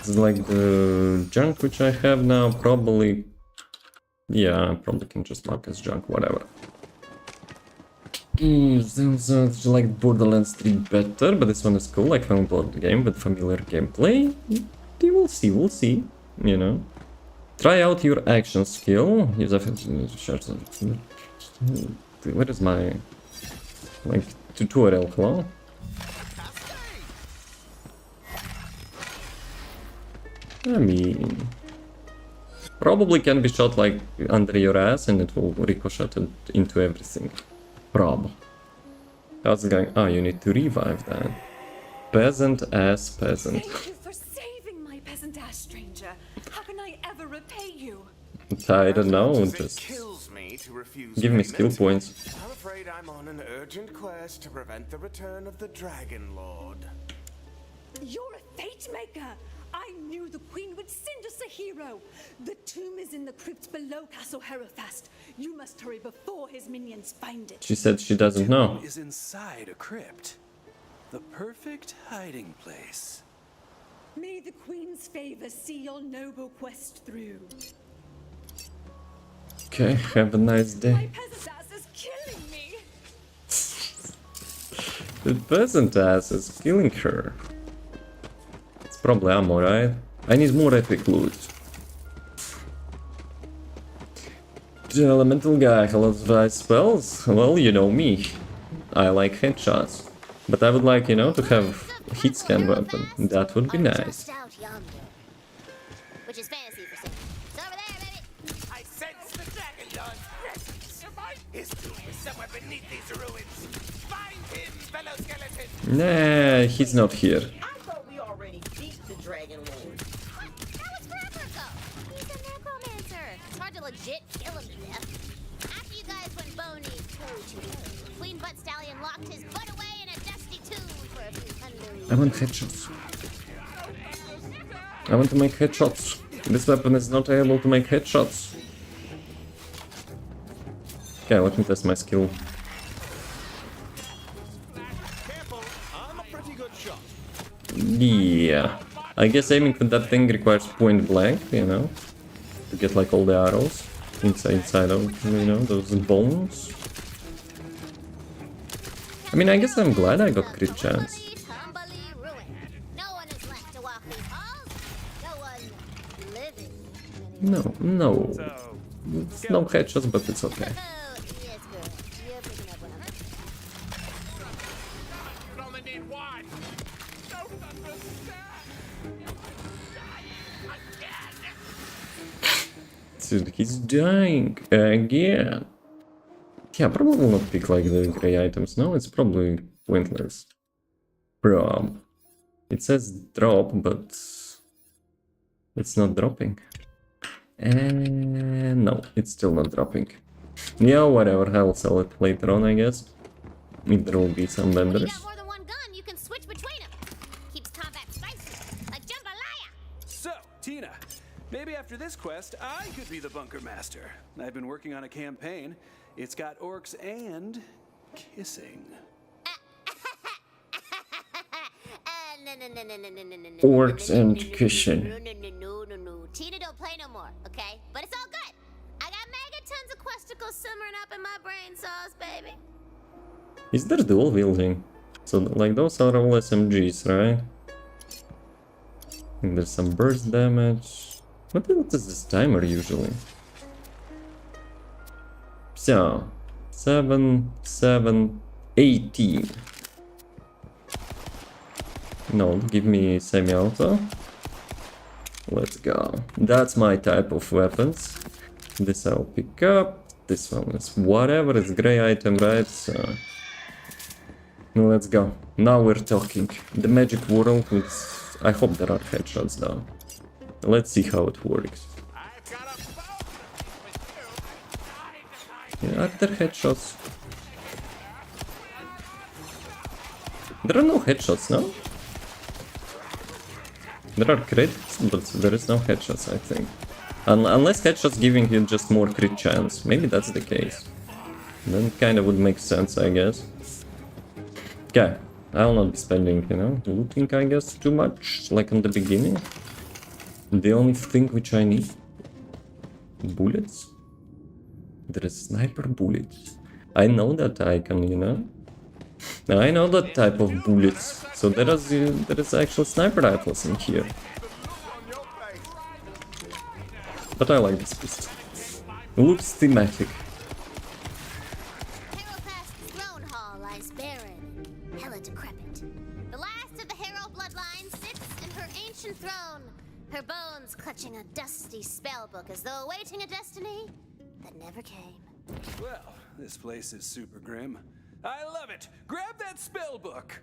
It's like the junk which I have now, probably. Yeah, I probably can just mark as junk, whatever. Sounds like Borderlands 3 better, but this one is cool, like from board game with familiar gameplay. We'll see, you know. Try out your action skill. Use where is my like tutorial? Hello? I mean, probably can be shot like under your ass and it will ricochet into everything. Prob. How's it going? Oh, you need to revive that. Peasant ass peasant. Thank you for saving my peasant ass, stranger. How can I ever repay you? I don't know, just Kills me to refuse give me payment. skill points. I'm afraid I'm on an urgent quest to prevent the return of the Dragon Lord. You're a fate maker. I knew the queen would send us a hero. The tomb is in the crypt below Castle Herofast. You must hurry before his minions find it. She said she doesn't know. Is inside a crypt. The perfect hiding place. May the queen's favor see your noble quest through. Okay, have a nice My day. peasant ass is killing me. The peasant ass is killing her. It's probably ammo, right? I need more epic loot. The elemental guy, hello advice spells? Well, you know me. I like headshots. But I would like, you know, to have a hit scan weapon. That would be nice. Just out yonder. Which is fantasy for some. It's over there, baby. I sense the Dragon Lord's presence. His tomb is somewhere beneath these ruins. Find him, fellow skeleton. Nah, he's not here. I thought we already beat the Dragon Lord. That was forever ago. He's a necromancer. It's hard to legit kill him to death. After you guys went bony toe-to-toe, Queen Butt Stallion locked his butt away in a dusty tomb for a few hundred. I want headshots. I want to make headshots. This weapon is not able to make headshots. Okay, let me test my skill. Yeah. I guess aiming with that thing requires point blank, you know, to get like all the arrows. inside of, you know, those bones. I mean, I guess I'm glad I got crit chance. No, no. It's no headshots, but it's okay. Dude, he's dying again. Yeah, probably will not pick like the grey items. No, it's probably pointless. Prob. It says drop, but it's not dropping. And no, it's still not dropping. Yeah, whatever. I'll sell it later on, I guess. If there will be some vendors. You got more than one gun, you can switch between them. Keeps combat spicy, like jambalaya. So, Tina, maybe after this quest, I could be the bunker master. I've been working on a campaign. It's got orcs and kissing. No. Orcs and kissing. No. Tina don't play no more, okay? But it's all good. I got mega tons of questicles simmering up in my brain sauce, baby. Is there dual wielding? So, like, those are all SMGs, right? I think there's some burst damage. What is this timer usually? So, 7, 7, 18. No, give me semi-auto. Let's go. That's my type of weapons. This I'll pick up. This one is whatever, it's grey item, right? So let's go. Now we're talking. The magic world with... I hope there are headshots though. Let's see how it works. Yeah, are there headshots? There are no headshots, no? There are crits, but there is no headshots, I think. Unless headshots giving you just more crit chance. Maybe that's the case. Then it kind of would make sense, I guess. Okay, I'll not be spending, you know, looting, I guess, too much, like in the beginning. The only thing which I need... bullets? There is sniper bullets. I know that icon, you know? I know that type of bullets. So there is actual sniper rifles in here. But I like this pistol. Looks thematic. Herofast's throne hall lies barren, hella decrepit. The last of the Hero bloodline sits in her ancient throne, her bones clutching a dusty spellbook as though awaiting a destiny that never came. Well, this place is super grim. I love it! Grab that spell book!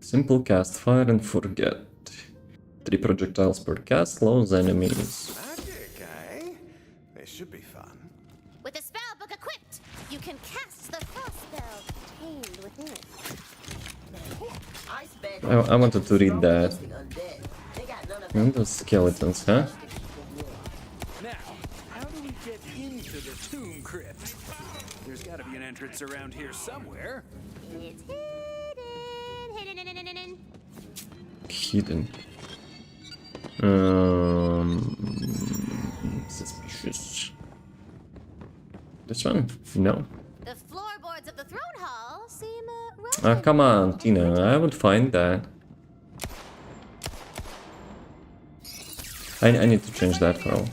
Simple cast, fire and forget. 3 projectiles per cast, lows enemies. Magic, eh? This should be fun. With the spellbook equipped, you can cast the frost spell contained within it. I wanted to read that. And those skeletons, huh? Now, how do we get into the tomb crypt? There's gotta be an entrance around here somewhere. It's Hidden. hidden. Suspicious. This one? No. The floorboards of the throne hall seem Come on, Tina, I would find that. I need to change that throw.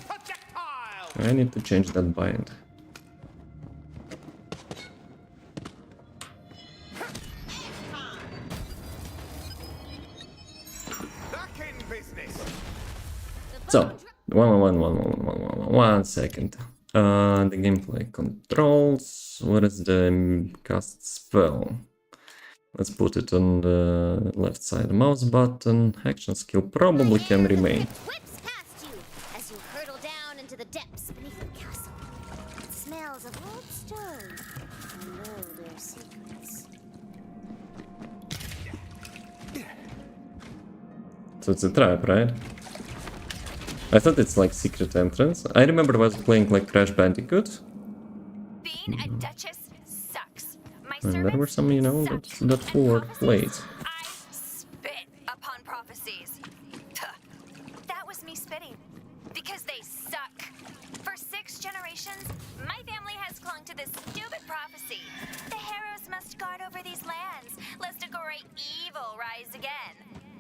I need to change that bind. So, one second. The gameplay controls. What is the cast spell? Let's put it on the left side mouse button. Action skill probably can remain. Whips past you as you hurtle down into the depths beneath the castle. It smells of old stone and older secrets. So it's a trap, right? I thought it's like secret entrance. I remember I was playing like Crash Bandicoot. Being a duchess sucks. My And there were some, you know, that forward plays. I spit upon prophecies. Tuh. That was me spitting. Because they suck. For 6 generations, my family has clung to this stupid prophecy. The heroes must guard over these lands, lest a great evil rise again.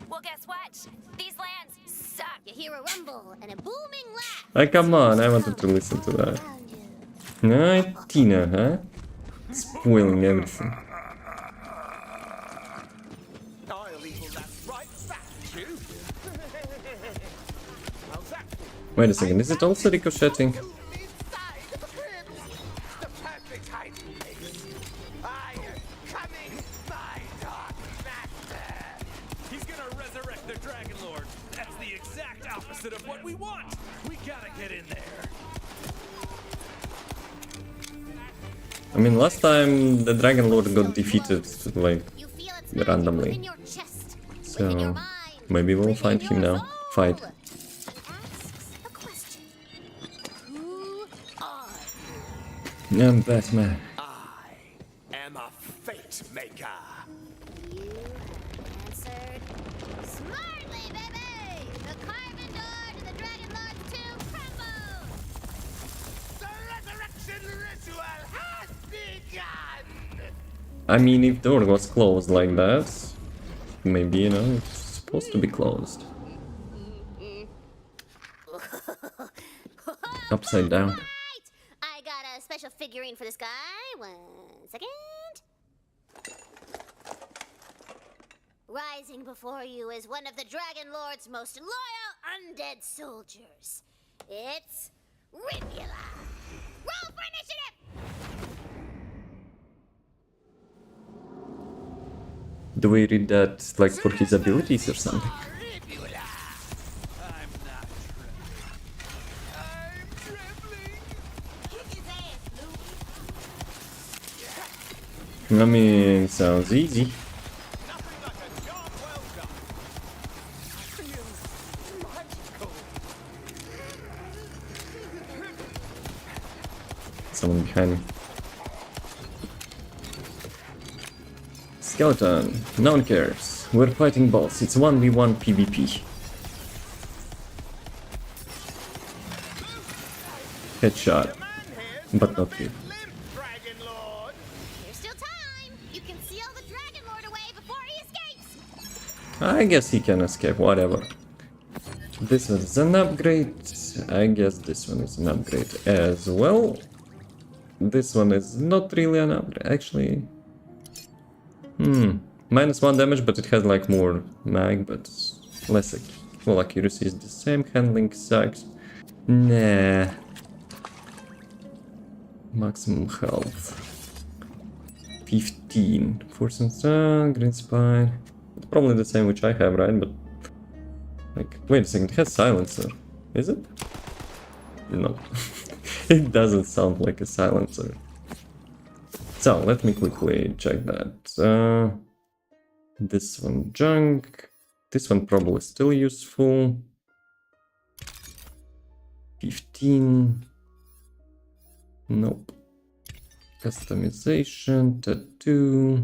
Well, guess what? These lands suck. You hear a rumble and a booming laugh. Like, come on, I wanted to listen to that. Tina, huh? Spoiling everything. I'll equal that right back at you. How's that? Wait a second, is it also ricocheting? Inside the cribs, the perfect hiding place. I am coming, my dark master. He's gonna resurrect the Dragon Lord. That's the exact opposite of what we want. We gotta get in there. I mean, last time the Dragon Lord got defeated, like, You feel its magic randomly. within your chest, within your So, mind, maybe we'll within find him your now. Fight. soul. Asks a question. Who are you? I'm Batman. I am a fate maker. You have answered smartly, baby! The carven door to the Dragon Lord's tomb crumbles! The resurrection ritual has begun. I mean, if the door was closed like that, maybe, you know, it's supposed to be closed. Upside down. Right! I got a special figurine for this guy. 1 second. Rising before you is one of the Dragon Lord's most loyal undead soldiers. It's Rivula. Roll for initiative! Do we read that, like, for his abilities or something? Rivula. I'm not trembling. I'm trembling. Kick his ass, Luke. I mean, sounds easy. Nothing like a job well done. Feels magical. Someone behind me. Skeleton, no one cares. We're fighting boss. It's 1v1 PvP. Headshot, but not you. Limp, Dragon Lord. There's still time. You can seal the Dragon Lord away before he escapes. I guess he can escape, whatever. This one's an upgrade. I guess this one is an upgrade as well. This one is not really an upgrade, actually. -1 damage, but it has like more mag, but less well, accuracy is the same. Handling sucks. Nah. Maximum health 15. Force and Stun, Green Spine. It's probably the same which I have, right? But like, wait a second, it has silencer. Is it? No. It doesn't sound like a silencer. So let me quickly check that. This one junk. This one probably still useful. 15. Nope. Customization, tattoo.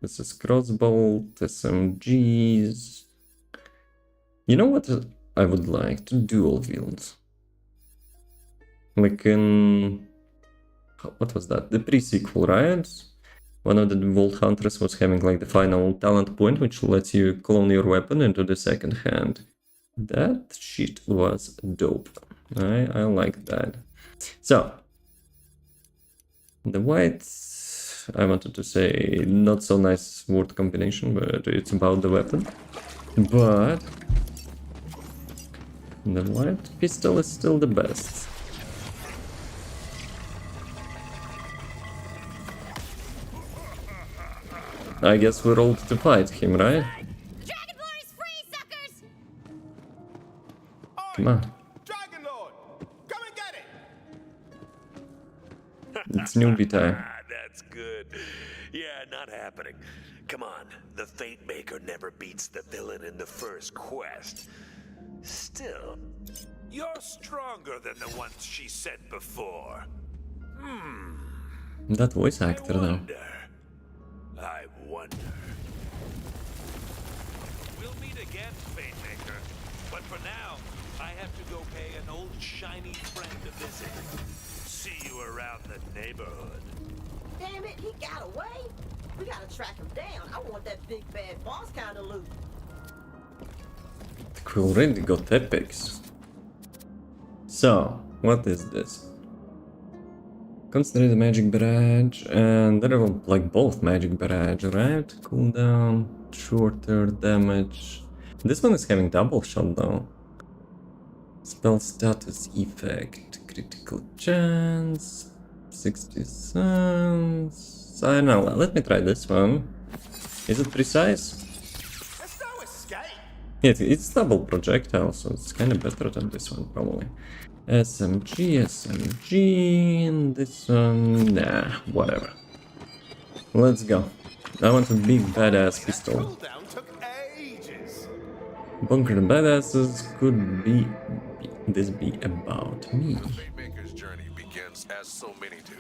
This is crossbow, SMGs. You know what I would like to dual wield? Like in... what was that? The pre-sequel, right? One of the Vault Hunters was having like the final talent point, which lets you clone your weapon into the second hand. That shit was dope. I like that. So, the white, I wanted to say not so nice word combination, but it's about the weapon. But the white pistol is still the best. I guess we're all to fight him, right? Dragon Lord is free, suckers! Come on. Dragon Lord, come and get it. It's newbie time. That's good. Yeah, not happening. Come on, the Fate Maker never beats the villain in the first quest. Still, You're stronger than the ones she sent before. That voice actor though. I wonder. We'll meet again, Fate Maker. But for now, shiny friend to visit. See you around the neighborhood. Damn it, he got away. We gotta track him down. I want that big bad boss kind of loot. We already got epics. So, what is this? Concentrate the magic barrage, and there are like both magic barrage, right? Cooldown, shorter damage. This one is having double shot though. Spell status effect, critical chance, 60 cents. I don't know, let me try this one. Is it precise? There's no escape. Yeah, it's double projectile, so it's kind of better than this one probably. SMG, and this one, nah, whatever. Let's go. I want a big badass pistol. Cooldown took ages. Bunker the badasses could be this be about me. The Fate-Maker's journey begins as so many do.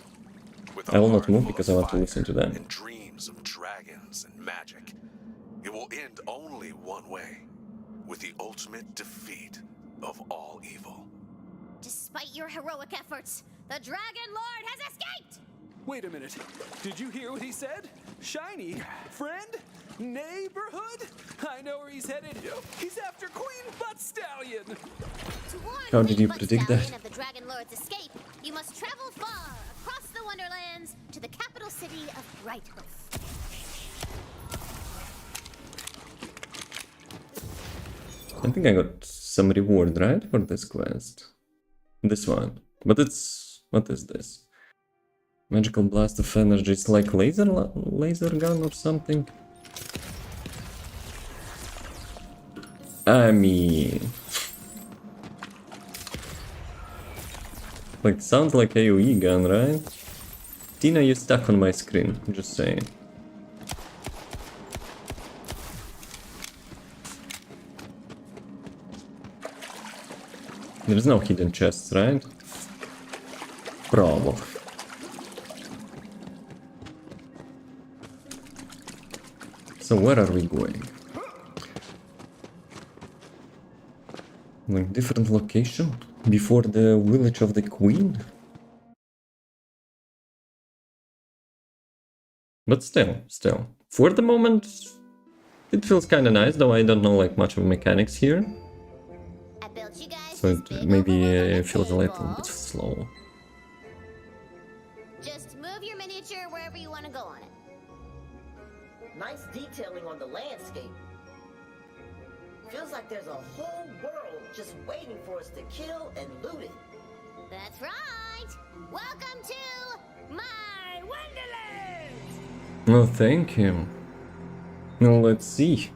With a I will not heart move full because of I want to fire listen to them. And dreams of dragons and magic. It will end only one way, with the ultimate defeat of all evil. Despite your heroic efforts, the Dragon Lord has escaped! Wait a minute. Did you hear what he said? Shiny, friend, neighborhood? I know where he's headed. He's after Queen 𝑮𝒊𝒏. To warn How did you Queen predict that? 𝑮𝒊𝒏 of the Dragon Lord's escape, you must travel far across the Wonderlands to the capital city of Brighthoof. I think I got some reward, right, for this quest. This one. But it's... what is this? Magical blast of energy. It's like laser gun or something. I mean... like, sounds like AoE gun, right? Tina, you stuck on my screen, just saying. There's no hidden chests, right? Probably. So where are we going? Like different location? Before the village of the queen? But still. For the moment, it feels kinda nice, though I don't know like much of mechanics here. I built you guys So this it big maybe overwhelming feels a little table. bit slow. Just move your miniature wherever you want to go on it. Nice detailing on the landscape. Feels like there's a whole world just waiting for us to kill and loot it. That's right! Welcome to my Wonderlands! No, thank you. Well, let's see.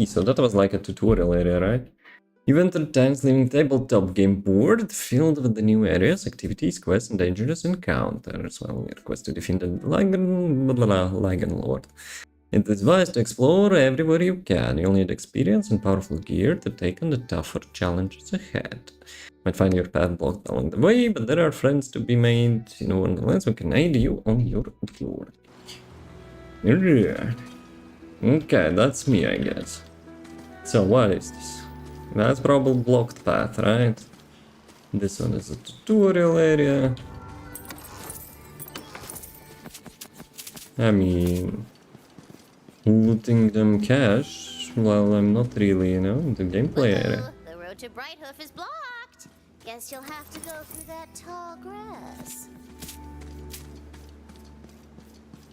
So that was like a tutorial area, right? You entered Time's Living tabletop game board filled with the new areas, activities, quests, and dangerous encounters. Well, we request to defeat the Dragon Lord. It is wise to explore everywhere you can. You'll need experience and powerful gear to take on the tougher challenges ahead. Might find your path blocked along the way, but there are friends to be made in Wonderlands who can aid you on your journey. Alright. Okay, that's me, I guess. So what is this? That's probably blocked path, right? This one is a tutorial area. I mean... looting them cash, well, I'm not really, you know, in the gameplay area. The road to Brighthoof is blocked. Guess you'll have to go through that tall grass.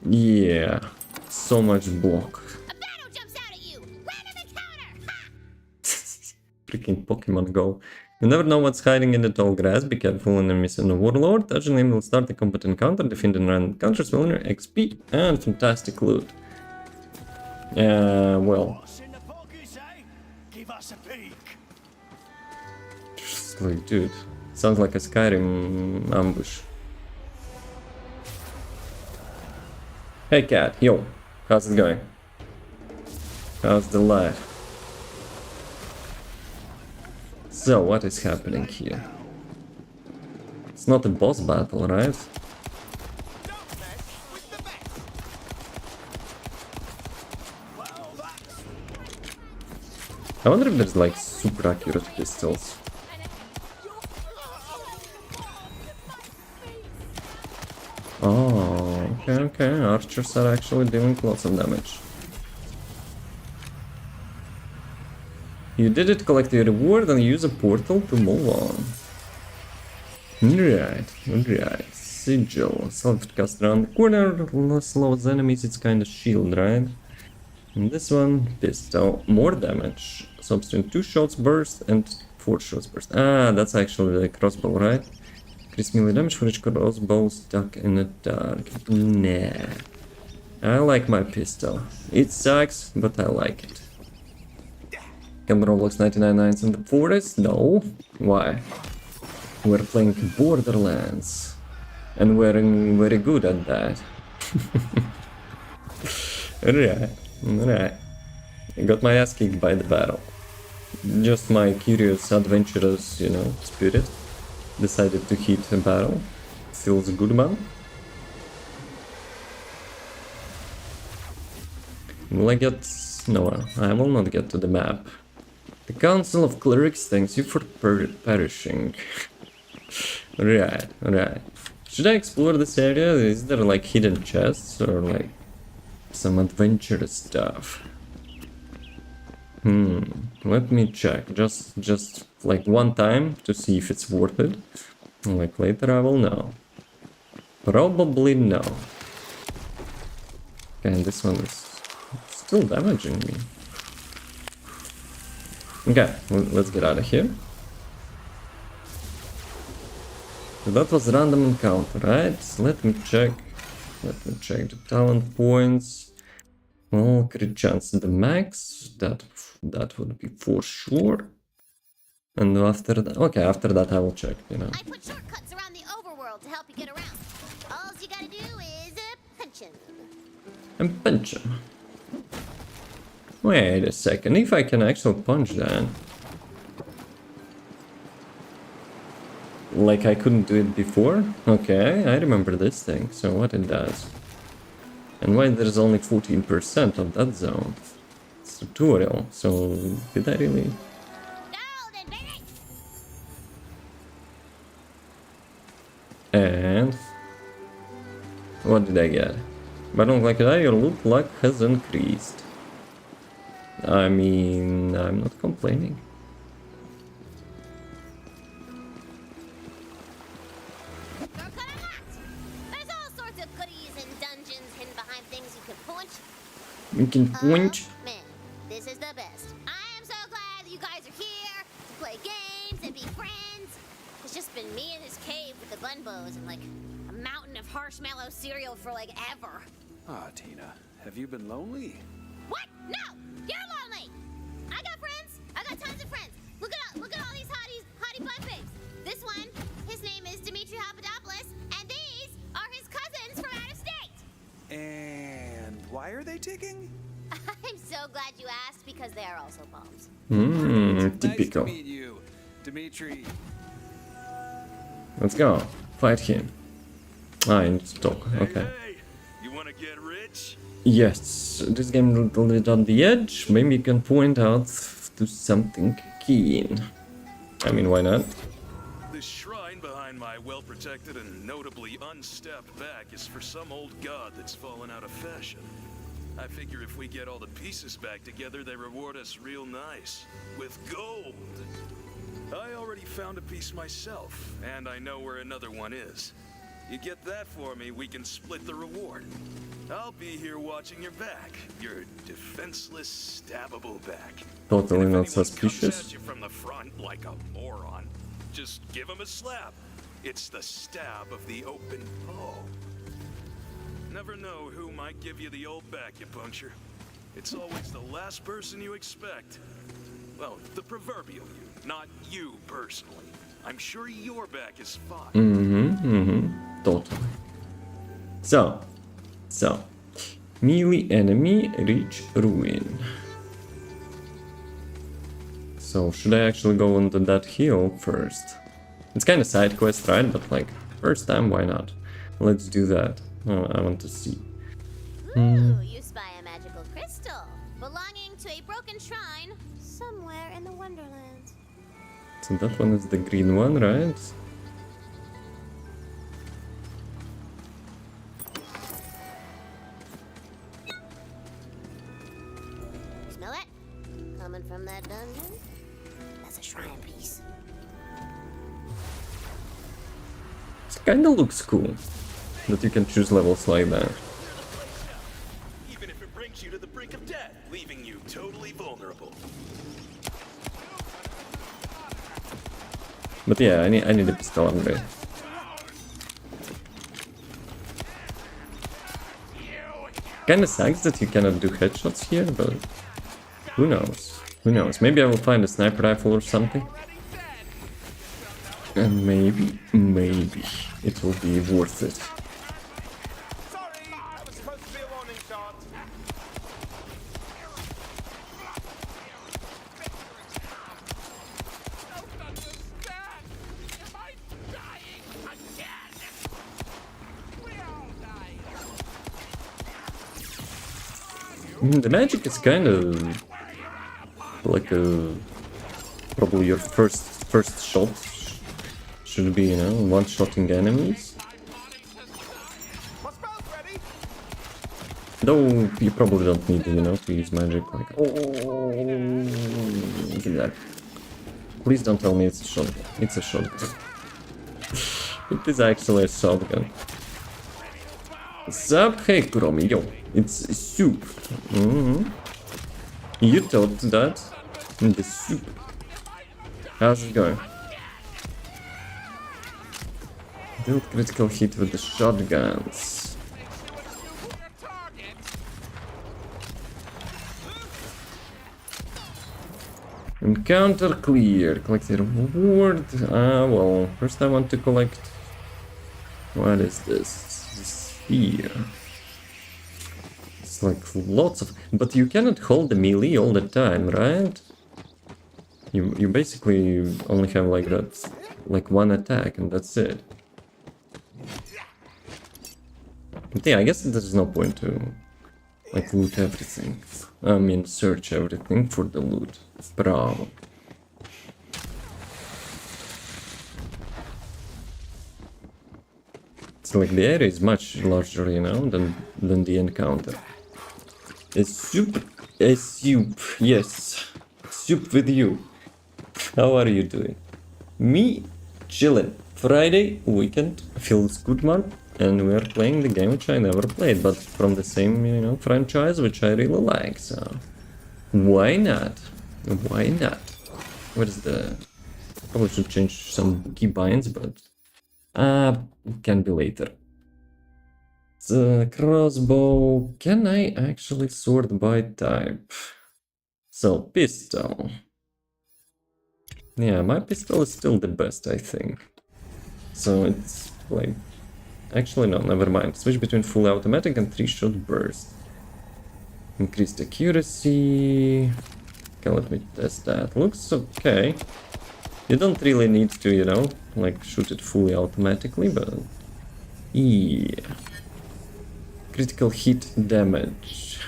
Yeah, so much block. A battle jumps out at you! Random encounter! Ha! Freaking Pokemon Go. You never know what's hiding in the tall grass, be careful when you're missing a warlord. Touching him will start a combat encounter, defeating random encounters will earn XP and fantastic loot. Well... What's in the pockets, eh? Give us a peek. just like, dude, sounds like a Skyrim ambush. Hey cat, yo, how's it going? How's the life? So, what is happening here? It's not a boss battle, right? Don't mess with the best. Well, that's I wonder if there's like super accurate pistols. Oh, okay. Archers are actually dealing lots of damage. You did it, collect your reward and use a portal to move on. Alright. Sigil. Self-cast around the corner, slows enemies, it's kind of shield, right? And this one, pistol. More damage. Substitute 2 shots burst and 4 shots burst. Ah, that's actually the crossbow, right? Increase melee damage for each crossbow stuck in the dark. Nah. I like my pistol. It sucks, but I like it. Can Roblox 99 nines in the forest? No. Why? We're playing Borderlands. And we're very good at that. Alright. I got my ass kicked by the battle. Just my curious, adventurous, spirit decided to hit the battle. Feels good, man. Will I get... No, I will not get to the map. The Council of Clerics thanks you for perishing. Right. Should I explore this area? Is there like hidden chests or like some adventurous stuff? Let me check. Just like one time to see if it's worth it. Like later I will know. Probably no. Okay, and this one is still damaging me. Okay, let's get out of here. So that was random encounter, right? Let me check the talent points. Well, crit chance the max. That would be for sure. And after that, okay, after that I will check, I put shortcuts around the overworld to help you get around. All you gotta do is punch him. And punch him. Wait a second, if I can actually punch that. Like I couldn't do it before? Okay, I remember this thing, so what it does. And why there's only 14% of that zone? It's a tutorial, so did I really? And what did I get? But I don't like that, your loot luck has increased. I mean, I'm not complaining. There's all sorts of goodies and dungeons hidden behind things you can punch. You can punch? Man, this is the best. I am so glad that you guys are here to play games and be friends. It's just been me in this cave with the bunbos and like a mountain of marshmallow cereal for like ever. Ah, Tina, have you been lonely? What? No! You're lonely! I got friends! I got tons of friends! Look at all these hottie butt babes! This one, his name is 𝑮𝒊𝒏 𝒊𝒏, and these are his cousins from out of state! And why are they ticking? I'm so glad you asked because they are also bombs. Typical. Nice to meet you, Dimitri. Let's go. Fight him. I need to talk. Okay. Hey, you wanna get rich? Yes, this game is a little bit on the edge. Maybe you can point out to something keen. I mean, why not? This shrine behind my well-protected and notably unstepped back is for some old god that's fallen out of fashion. I figure if we get all the pieces back together, they reward us real nice. With gold! I already found a piece myself, and I know where another one is. You get that for me, we can split the reward. I'll be here watching your back. Your defenseless, stabbable back. Totally not Comes suspicious. at you from the front like a moron, just give him a slap. It's the stab of the open palm. Never know who might give you the old back-acupuncture. It's always the last person you expect. Well, the proverbial you, not you personally. I'm sure your back is fine. Totally. So. Melee enemy reach ruin. So, should I actually go onto that hill first? It's kind of side quest, right? But like, first time, why not? Let's do that. Oh, I want to see. Ooh, you spy a magical crystal belonging to a broken shrine somewhere in the Wonderlands. So that one is the green one, right? It kinda looks cool that you can choose levels like that. Even if it brings you to the brink of death, leaving you totally vulnerable. But yeah, I need a pistol upgrade. Kinda sucks that you cannot do headshots here, but who knows? Who knows? Maybe I will find a sniper rifle or something. And maybe it will be worth it. Sorry, that was supposed to be a warning shot. Don't understand. Am I dying again? We all die. The magic is kind of like a probably your first shot should be, you know, one-shotting enemies. Though you probably don't need, you know, to use magic. Like, oh, look at that! Please don't tell me it's a shotgun. It's a shotgun. It is actually a shotgun. Sup? Hey, Kuromi, yo, it's soup. You thought that? The soup. How's it going? Dealt critical hit with the shotguns. Encounter clear. Collect the reward. Well, first I want to collect... What is this? This here. It's like lots of... But you cannot hold the melee all the time, right? You basically only have like that... Like one attack and that's it. But yeah, I guess there's no point to... Like loot everything. I mean, search everything for the loot. Bravo. It's like the area is much larger, you know, than the encounter. A soup, yes. Soup with you. How are you doing? Me, chillin'. Friday weekend feels good, man. And we are playing the game which I never played, but from the same, you know, franchise which I really like, so... Why not? Why not? What is the... Probably should change some keybinds, but... can be later. The crossbow... Can I actually sort by type? So, pistol. Yeah, my pistol is still the best, I think. So it's like... Actually, no, never mind. Switch between fully automatic and 3-shot burst. Increased accuracy. Okay, let me test that. Looks okay. You don't really need to, you know, like shoot it fully automatically, but... Yeah. Critical hit damage.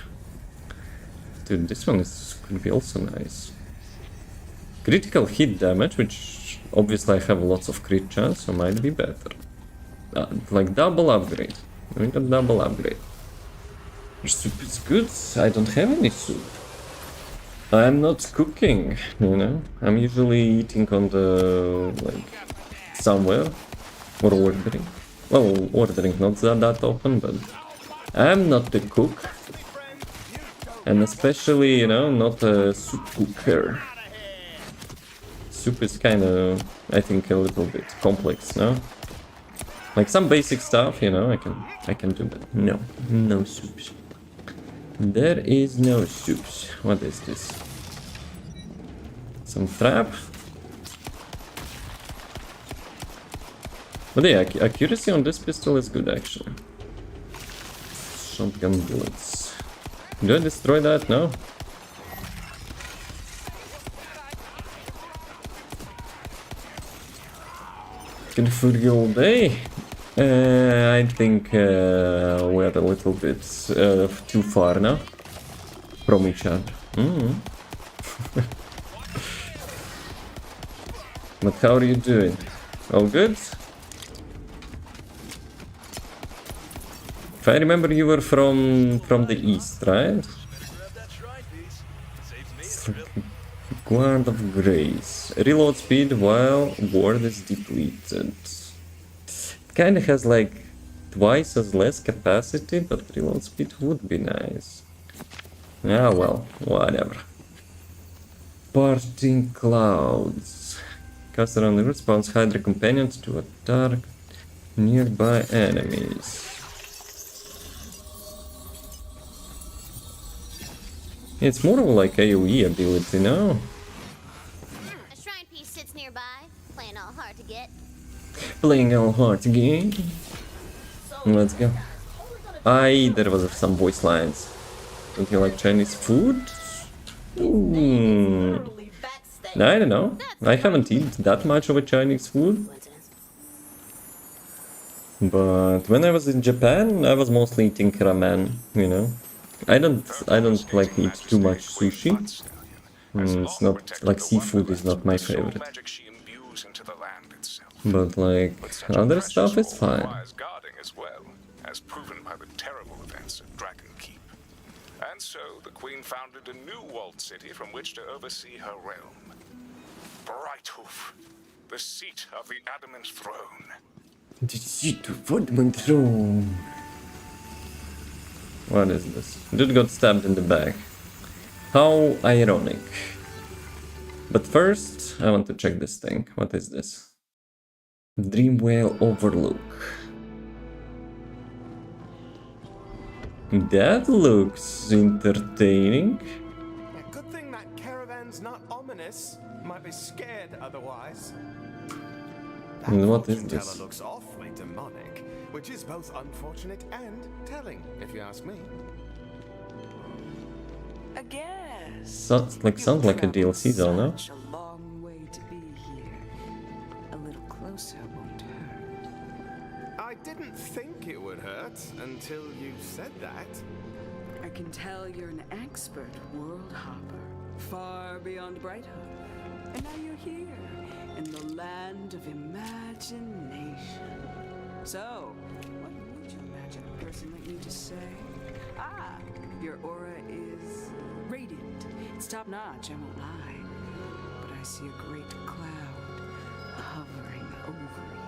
Dude, this one could be also nice. Critical hit damage, which obviously I have lots of crit chance, so might be better. Like double upgrade. We got double upgrade. Your soup is good. I don't have any soup. I'm not cooking, you know. I'm usually eating on the like somewhere or ordering. Well, ordering not that often, but I'm not the cook, and especially, you know, not a soup cooker. Soup is kind of, I think, a little bit complex, no? Like some basic stuff, you know, I can do that. No soups. There is no soups. What is this? Some trap. But yeah, accuracy on this pistol is good actually. Shotgun bullets. Do I destroy that? No? Good for you all day. I think we're a little bit too far now from each other. But how are you doing? All good? If I remember, you were from the east, right? Guard of Grace. Reload speed while ward is depleted. kinda has like twice as less capacity, but reload speed would be nice. Ah well, whatever. Parting clouds. Caster on the route spawns Hydra companions to attack nearby enemies. It's more of like AoE ability, no? A shrine piece sits nearby, playing all hard to get. Playing all hard to get. Let's go. There was some voice lines. Don't you like Chinese food? I don't know. I haven't eaten that much of a Chinese food. But when I was in Japan, I was mostly eating ramen, you know. I don't like eat too much sushi. It's not like seafood is not my favorite. But like other stuff is fine. As proven by the terrible events of Dragon Keep. And so the Queen founded a new walled city from which to oversee her realm. Brighthoof, the seat of the Adamant Throne. The seat of Adamant Throne. What is this? Dude got stabbed in the back. How ironic. But first, I want to check this thing. What is this? Dreamwell Overlook. That looks entertaining. A good thing that caravan's not ominous. Might be scared otherwise. And what is this? Looks awfully demonic, which is both unfortunate and telling, if you ask me. I guess. Sounds like a DLC zone, no? Such a long way to be here. A little closer won't hurt. I didn't think it would hurt until you said that. I can tell you're an expert world hopper, far beyond Brighthoof. And now you're here, in the land of imagination. So, what would you imagine a person like me to say? Ah, your aura is radiant. It's top-notch, I won't lie. But I see a great cloud hovering over you.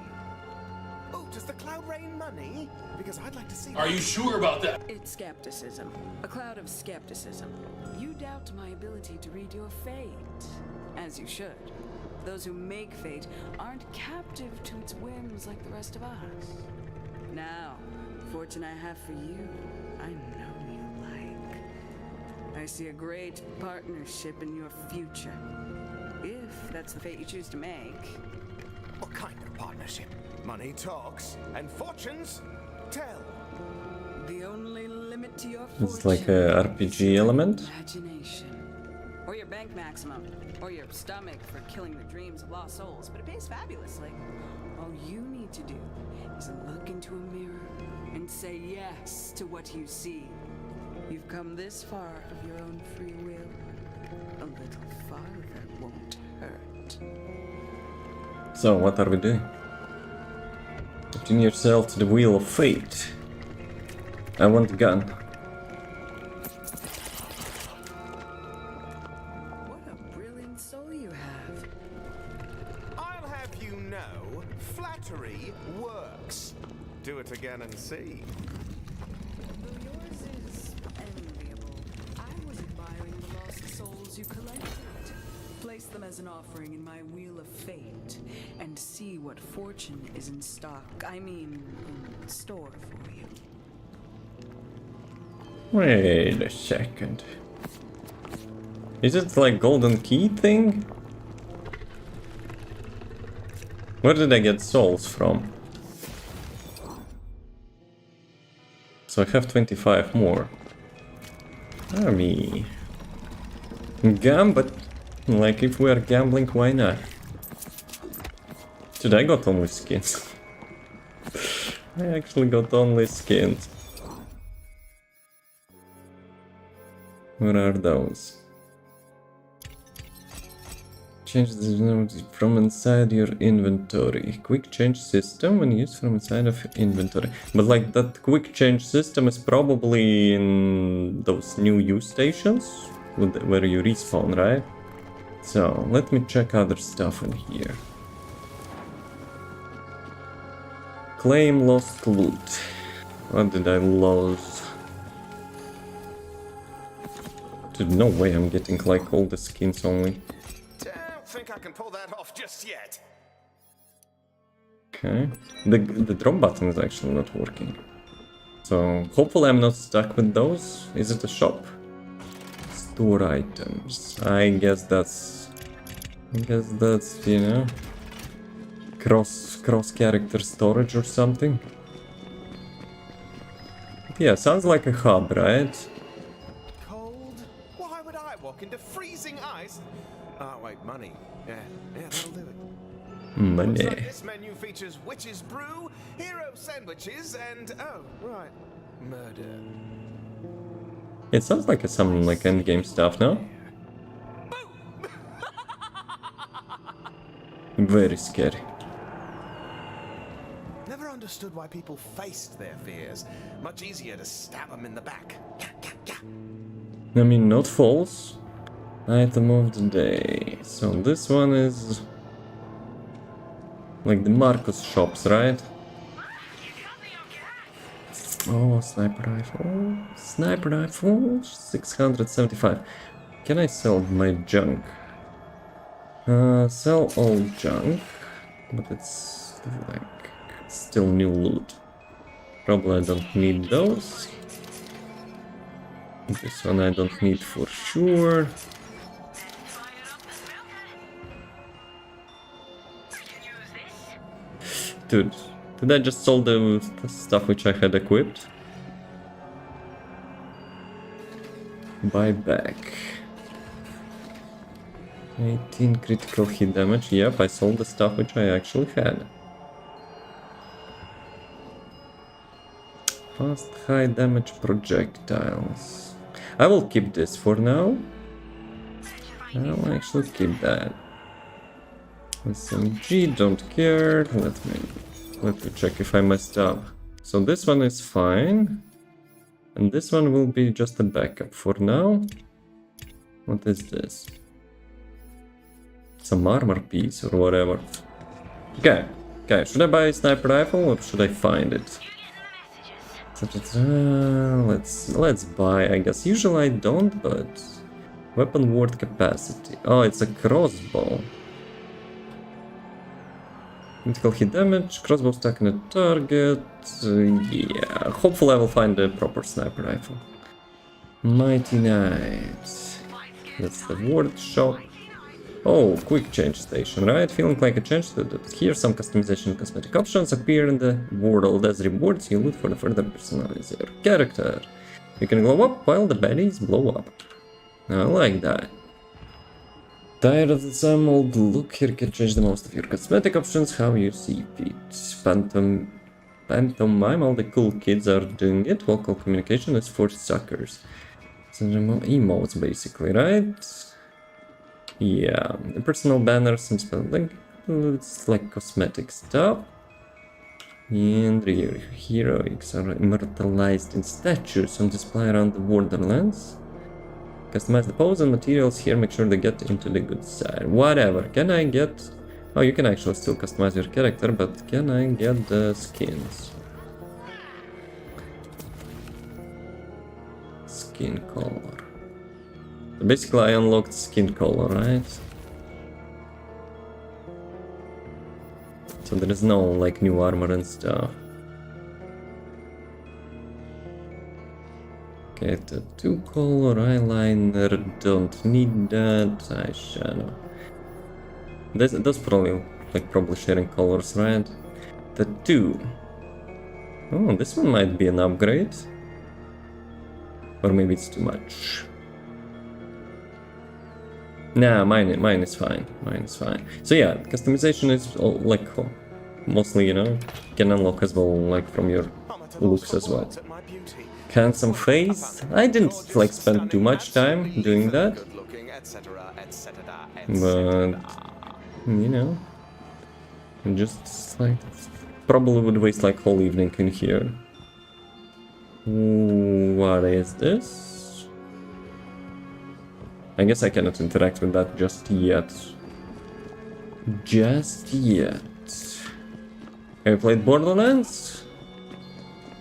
Oh, does the cloud rain money? Because I'd like to see. Are you sure about that? It's skepticism. A cloud of skepticism. You doubt my ability to read your fate. As you should. Those who make fate aren't captive to its whims like the rest of us. Now, the fortune I have for you, I know you like. I see a great partnership in your future. If that's the fate you choose to make. What kind of partnership? Money talks, and fortunes tell. The only limit to your fortune. It's like a RPG element. Imagination. Or your bank maximum. Or your stomach for killing the dreams of lost souls. But it pays fabulously. All you need to do is look into a mirror and say yes to what you see. You've come this far of your own free will. A little farther won't hurt. So, what are we doing? Putting yourself to the wheel of fate. I want a gun. What a brilliant soul you have. I'll have you know, flattery works. Do it again and see. Though yours is enviable, I was admiring the lost souls you collected. Place them as an offering in my wheel of fate, and see what fortune is in stock. I mean, in store for you. Wait a second. Is it like golden key thing? Where did I get souls from? So I have 25 more. Army. But like if we are gambling, why not? Dude, I got only skins. I actually got only skins. Where are those? Change the from inside your inventory. Quick change system when used from inside of inventory. But like that quick change system is probably in those new use stations where you respawn, right? So let me check other stuff in here. Claim lost loot. What did I lose? Dude, no way I'm getting like all the skins only. Don't think I can pull that off just yet. Okay. The drop button is actually not working. So hopefully I'm not stuck with those. Is it a shop? Store items. I guess that's you know, cross character storage or something. Yeah, sounds like a hub, right? Cold? Why would I walk into freezing ice? Oh wait, money. Yeah, that'll do it. Money. Looks like this menu features witch's brew, hero sandwiches, and oh right, murder. It sounds like some like endgame stuff, no? Very scary. Never understood why people faced their fears. Much easier to stab them in the back. I mean, not false. Item of the day. So this one is like the Marcus shops, right? Oh, sniper rifle. Sniper rifle. 675. Can I sell my junk? Sell all junk, but it's like still new loot. Probably I don't need those. This one I don't need for sure. Dude, did I just sell the stuff which I had equipped? Buy back. 18 critical hit damage. Yep, I sold the stuff which I actually had. Fast high damage projectiles. I will keep this for now. I'll actually keep that. SMG, don't care. Let me check if I messed up. So this one is fine. And this one will be just a backup for now. What is this? Some armor piece or whatever. Okay, should I buy a sniper rifle or should I find it? Let's buy, I guess. Usually I don't, but weapon ward capacity. Oh, it's a crossbow. Critical hit damage, crossbow stuck in a target. Yeah, hopefully I will find a proper sniper rifle. Mighty Knight. That's the ward shop. Oh, quick change station, right? Feeling like a change to that. Here some customization and cosmetic options appear in the world as rewards you loot for the further personalize your character. You can glow up while the baddies blow up. I like that. Tired of the same old look? Here you can change the most of your cosmetic options how you see fit. Pantomime, all the cool kids are doing it. Vocal communication is for suckers. So emotes basically, right? Yeah, the personal banners and spelling, it's like cosmetic stuff. And your heroics are immortalized in statues on display around the Borderlands. Customize the pose and materials here, make sure they get into the good side. Whatever, can I get... Oh, you can actually still customize your character, but can I get the skins? Skin color. Basically, I unlocked skin color, right? So there is no, like, new armor and stuff. Okay, tattoo color, eyeliner, don't need that, eyeshadow. That's probably, like, probably sharing colors, right? Tattoo. Oh, this one might be an upgrade. Or maybe it's too much. Nah, mine is fine. Mine is fine. So yeah, customization is all, like mostly, you know, can unlock as well, like from your looks as well. Handsome face. I didn't like spend too much time doing that, but you know, just like probably would waste like whole evening in here. What is this? I guess I cannot interact with that just yet. Just yet. Have you played Borderlands?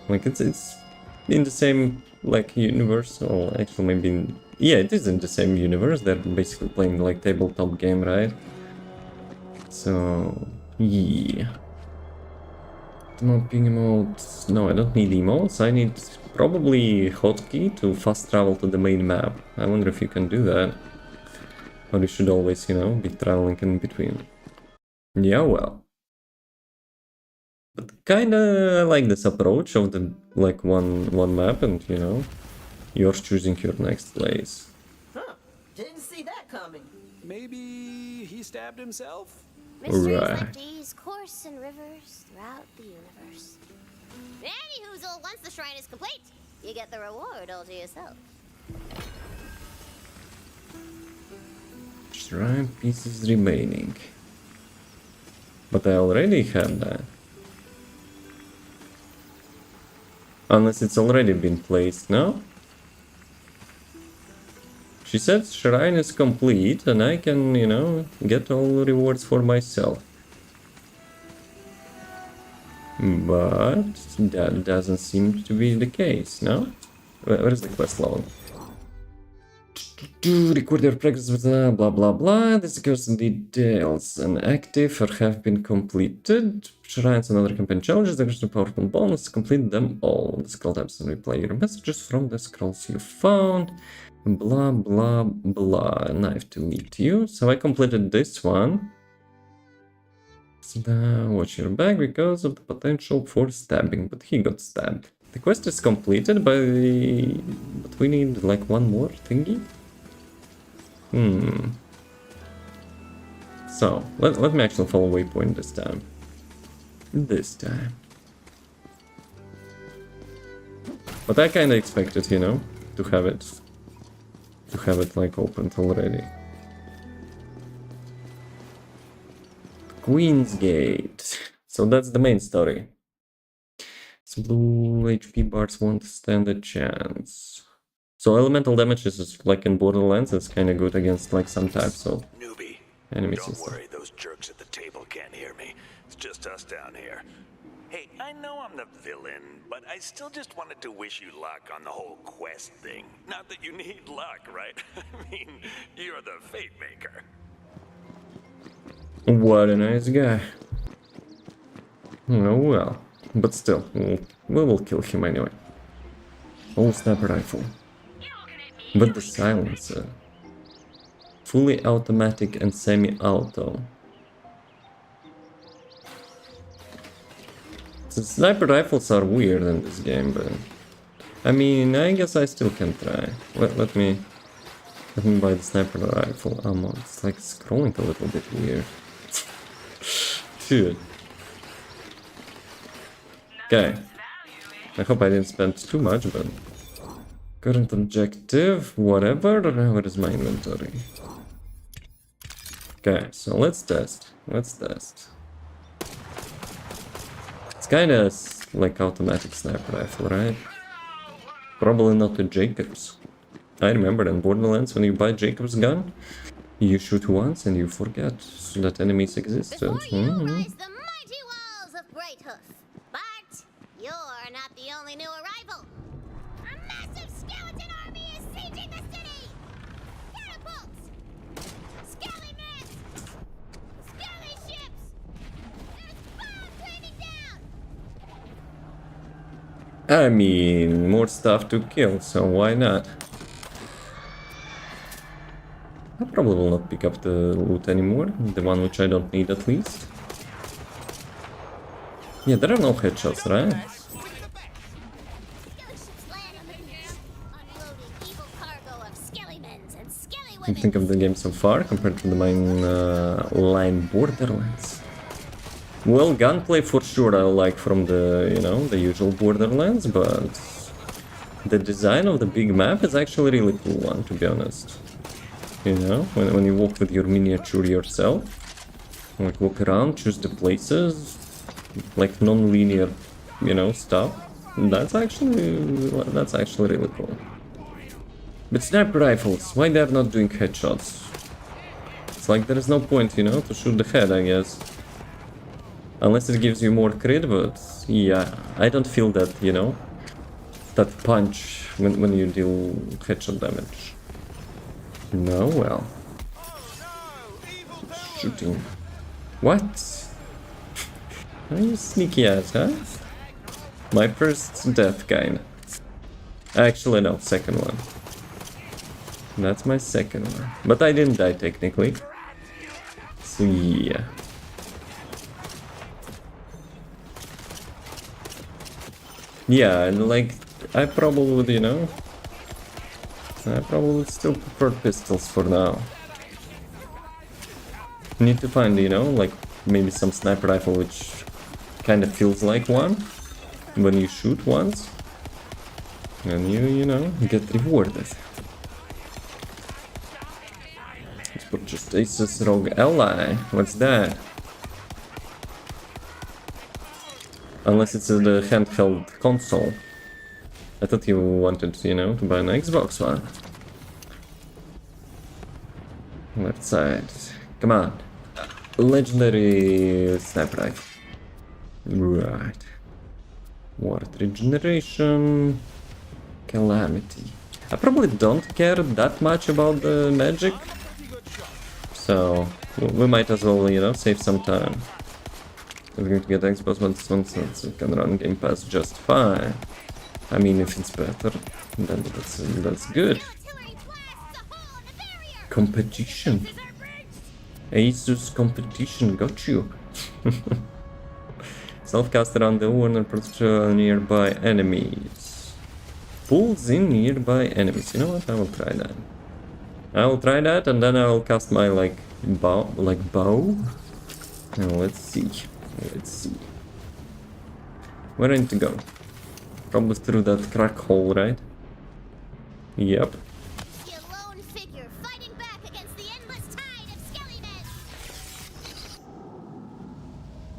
Like it's in the same like universe, or actually maybe yeah, it is in the same universe. They're basically playing like tabletop game, right? So yeah. Mapping emotes. No, I don't need emotes. I need probably hotkey to fast travel to the main map. I wonder if you can do that. Or you should always, you know, be traveling in between. Yeah, well. But kinda I like this approach of the like one map and, you know, you're choosing your next place. Huh. Didn't see that coming. Maybe he stabbed himself? Mysteries Right. like these course in rivers throughout the universe. Anyhoozle, once the shrine is complete, you get the reward all to yourself. Shrine pieces remaining. But I already had that. Unless it's already been placed, no? She said shrine is complete and I can, you know, get all the rewards for myself. But that doesn't seem to be the case, no? Where is the quest log? Record your progress with blah blah blah. This occurs in details. An active or have been completed. Shrines and other campaign challenges. There's a powerful bonus. Complete them all. The scroll tabs and replay your messages from the scrolls you found. Blah blah blah. Knife to meet you. So I completed this one. So now watch your back because of the potential for stabbing. But he got stabbed. The quest is completed but we need like one more thingy. So, let me actually follow waypoint this time. But I kinda expected, you know, to have it like opened already. Queen's Gate. So that's the main story. So blue HP bars won't stand a chance. So elemental damage is like in Borderlands, it's kind of good against like some types of Newbie, enemy don't system. worry, those jerks at the table can't hear me. It's just us down here. Hey, I know I'm the villain, but I still just wanted to wish you luck on the whole quest thing. Not that you need luck, right? I mean, you're the fate maker. What a nice guy. Oh well, but still, we will kill him anyway. Oh, sniper rifle. With the silencer. Fully automatic and semi-auto. So sniper rifles are weird in this game, but I mean, I guess I still can try. Let me buy the sniper rifle ammo. It's like scrolling a little bit weird. Dude. Okay. I hope I didn't spend too much, but current objective, whatever. Where is my inventory? Okay, so let's test. It's kinda like automatic sniper rifle, right? Probably not a Jacobs. I remember in Borderlands when you buy Jacobs gun, you shoot once and you forget that enemies exist. Before you rise the mighty walls of Brighthoof. But you're not the only new arrival. A massive skeleton army is sieging the city! Catapults! Skelly men! Skelly ships! There's bombs raining down! I mean, more stuff to kill, so why not? I probably will not pick up the loot anymore, the one which I don't need at least. Yeah, there are no headshots, right? Skelly ships land on the beach, unloading evil cargo of skelly men's and skelly I women's. think of the game so far compared to the main line Borderlands. Well, gunplay for sure I like from the, you know, the usual Borderlands, but the design of the big map is actually a really cool one, to be honest. You know, when you walk with your miniature yourself, like walk around, choose the places, like non-linear, you know, stuff. That's actually really cool. But sniper rifles, why they're not doing headshots? It's like there is no point, you know, to shoot the head, I guess. Unless it gives you more crit, but yeah, I don't feel that, you know, that punch when you deal headshot damage. No, well. Shooting. What? Are you sneaky ass, huh? My first death, kinda. Actually, no, second one. That's my second one. But I didn't die, technically. So, yeah. Yeah, and like, I probably would, you know, I probably would still prefer pistols for now. Need to find, you know, like, maybe some sniper rifle which kind of feels like one when you shoot once. And you know, get rewarded. Let's put just Ace's Rogue Ally. What's that? Unless it's the handheld console. I thought you wanted, you know, to buy an Xbox One. Left side. Come on. Legendary sniper rifle. Right. Ward regeneration. Calamity. I probably don't care that much about the magic. So, we might as well, you know, save some time. We're going to get Xbox One since we can run Game Pass just fine. I mean, if it's better, then that's good. Competition. Asus competition got you. Self-cast around the Warner Protector nearby enemies. Pulls in nearby enemies. You know what? I will try that. I will try that, and then I will cast my bow. And let's see. Let's see. Where I need to go? Probably through that crack hole, right? Yep. The lone figure fighting back against the endless tide of skellymen.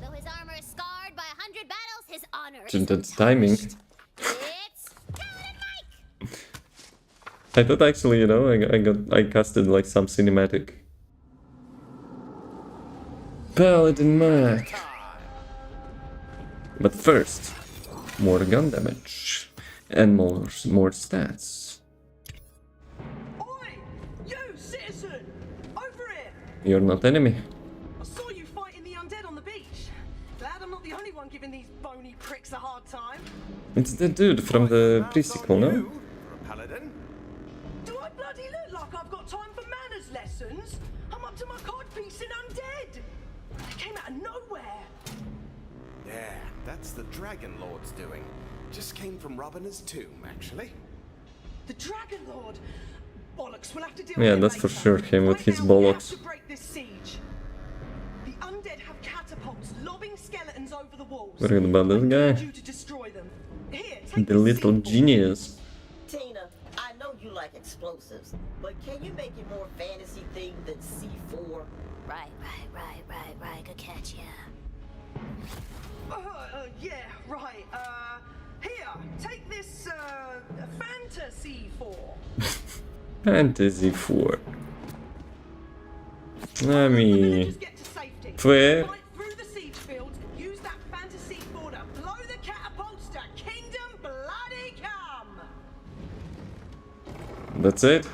Though his armor is scarred by 100 battles, his honor is That's timing. It's Skeleton Mike! I thought actually, you know, I casted like some cinematic. Paladin Mac. But first, more gun damage and more stats. Oi! You, citizen! Over here! You're not enemy. I saw you fighting the undead on the beach. Glad I'm not the only one giving these bony pricks a hard time. It's the dude from the pre-sequel, no? Paladin? Do I bloody look like I've got time for manners lessons? I'm up to my codpiece in undead. They came out of nowhere. Yeah, that's the Dragon Lord's doing. Just came from robbing his tomb, actually. The Dragon Lord? Bollocks, we'll have to deal Yeah, with that's it for later. sure him with Right his now, we have bollocks. to break this siege. The undead have catapults lobbing skeletons over the walls. What about this I guy? need you to destroy them. Here, take The this little seed. genius. Tina, I know you like explosives, but can you make it more fantasy themed than C4? Right. Good catch, yeah. Yeah, right. Here, take this, fantasy 4. Fantasy 4. I mean, Just get to safety. fair. Fight through the siege fields, use that fantasy 4 to blow the catapults to Kingdom Bloody Come! That's it.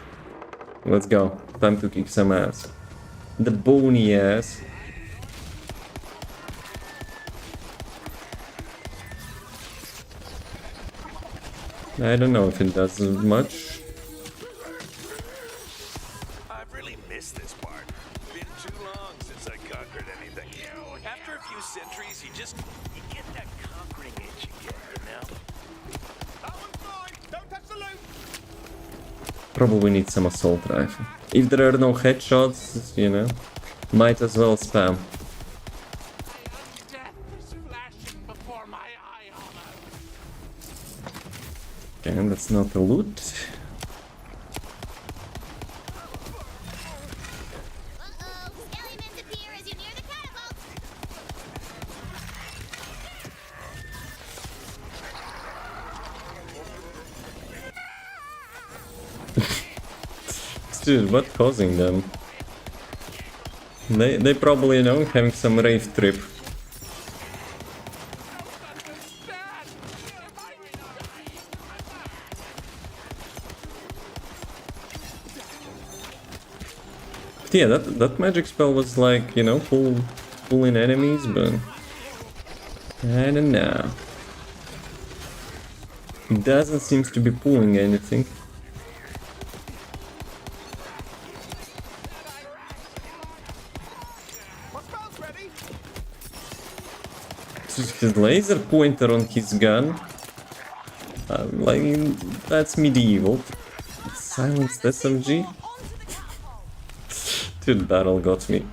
Let's go. Time to kick some ass. The bony ass. I don't know if it does much. I've really missed this part. Been too long since I conquered anything. After a few centuries, you get that conquering itch again, you know? That one's mine! Don't touch the loot! Probably need some assault rifle. If there are no headshots, you know, might as well spam. Death is flashing before my eye almost. Okay, that's not a loot. Uh-oh, skellymen appear as you near the catapult. Dude, what's causing them? They probably, you know, having some rave trip. Yeah, that magic spell was like, you know, pulling enemies, but I don't know. It doesn't seem to be pulling anything. His laser pointer on his gun, like, that's medieval. Silenced SMG? Dude, battle got me.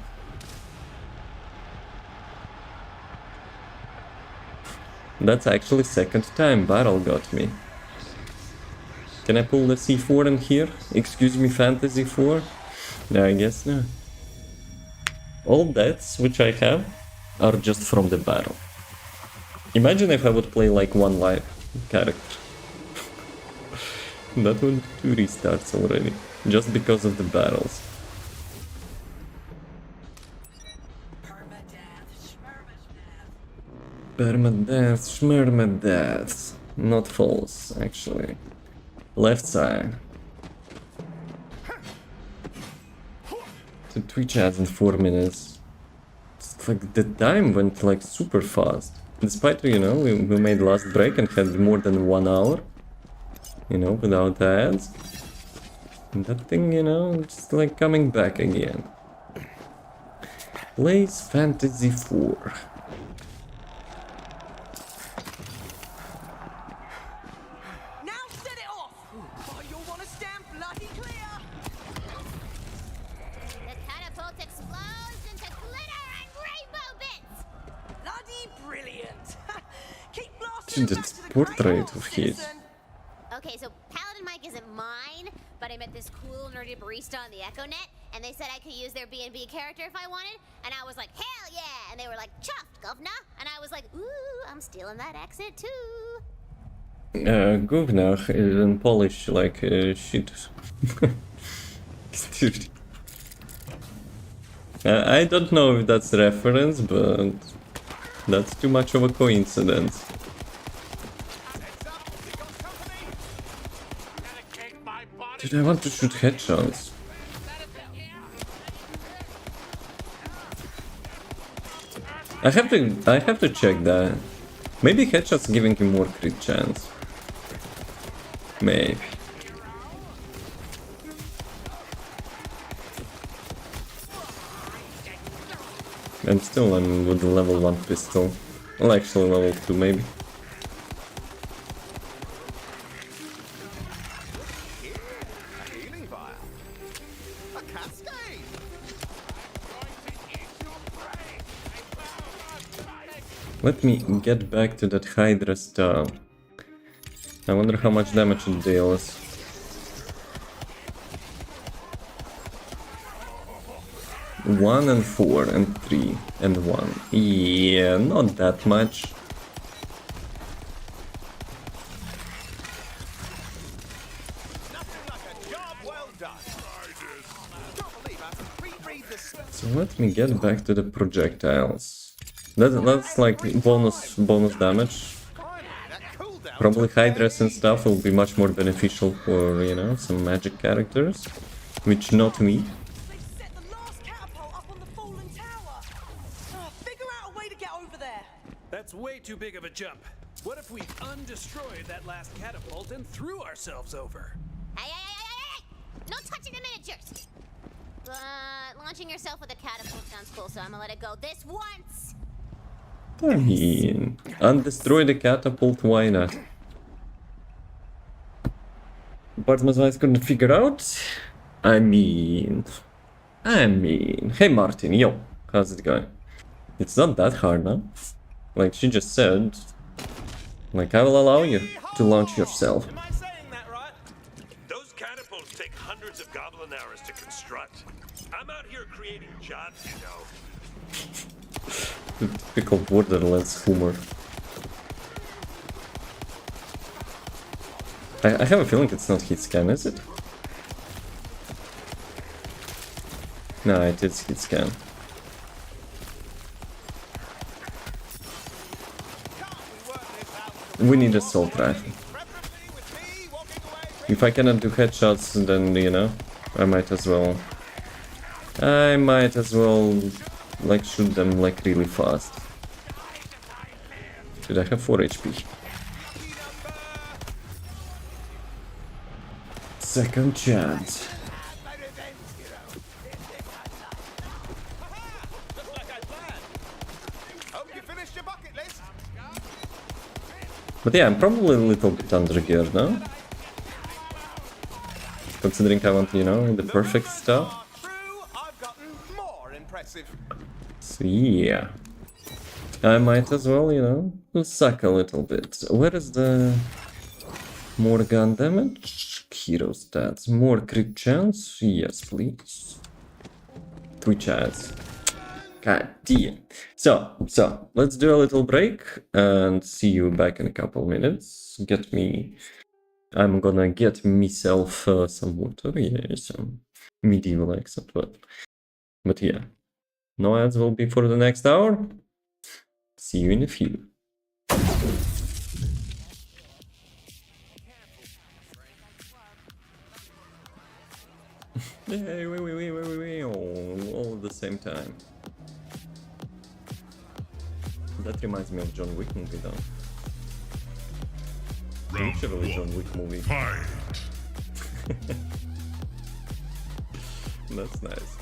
That's actually second time battle got me. Can I pull the C4 in here? Excuse me, Fantasy 4? No, I guess no. All deaths which I have are just from the battle. Imagine if I would play like one live character. That would be 2 restarts already, just because of the battles. Permadeath, schmermadeath. Not false, actually. Left side. The Twitch ads in 4 minutes. It's like the time went like super fast. Despite, you know, we made last break and had more than 1 hour, you know, without ads. And that thing, you know, just like coming back again. Plays Fantasy 4. Now set it off! Oh, you'll want to stand bloody clear! The catapult explodes into glitter and rainbow bits! Bloody brilliant! Keep blasting Dude, that's portrait of his. Okay, so Paladin Mike isn't mine, but I met this cool nerdy barista on the EchoNet, and they said I could use their bb character if I wanted, and I was like, hell yeah! And they were like, chuffed, governor! And I was like, ooh, I'm stealing that accent too! Governor is in Polish like shit. Dude. I don't know if that's a reference, but that's too much of a coincidence. Dude, I want to shoot headshots. I have to check that. Maybe headshots giving him more crit chance. Maybe. I'm still on with the level 1 pistol. Well, actually level 2 maybe. Let me get back to that Hydra star. I wonder how much damage it deals. One and 4 and 3 and 1. Yeah, not that much. So let me get back to the projectiles. That's like bonus damage. Probably Hydras and stuff will be much more beneficial for, you know, some magic characters, which not me. That's way too big of a jump. What if we undestroyed that last catapult and threw ourselves over? Hey! No touching the miniatures! But launching yourself with a catapult sounds cool, so I'm gonna let it go this once! I mean, undestroy the catapult, why not? But I couldn't figure out. I mean, hey Martin, yo, how's it going? It's not that hard, no? Like she just said, like I will allow you to launch yourself. Am I saying that right? Those catapults take hundreds of goblin hours to construct. I'm out here creating jobs, you know. Typical Borderlands humor. I have a feeling it's not hit scan, is it? No, it is hit scan. We need assault rifle. If I cannot do headshots, then, you know, I might as well I might as well like shoot them like really fast. Did I have 4 HP? Second chance. But yeah, I'm probably a little bit undergeared now. Considering I want, you know, the perfect stuff. So yeah. I might as well, you know, suck a little bit. Where is the more gun damage? Hero stats. More crit chance? Yes, please. 2 chance. God damn. So, let's do a little break and see you back in a couple minutes. I'm gonna get myself some water, yeah, some medieval accent, but yeah. No ads will be for the next hour. See you in a few. Hey, wait, all at the same time. That reminds me of John Wick movie though. Literally John Wick movie. That's nice.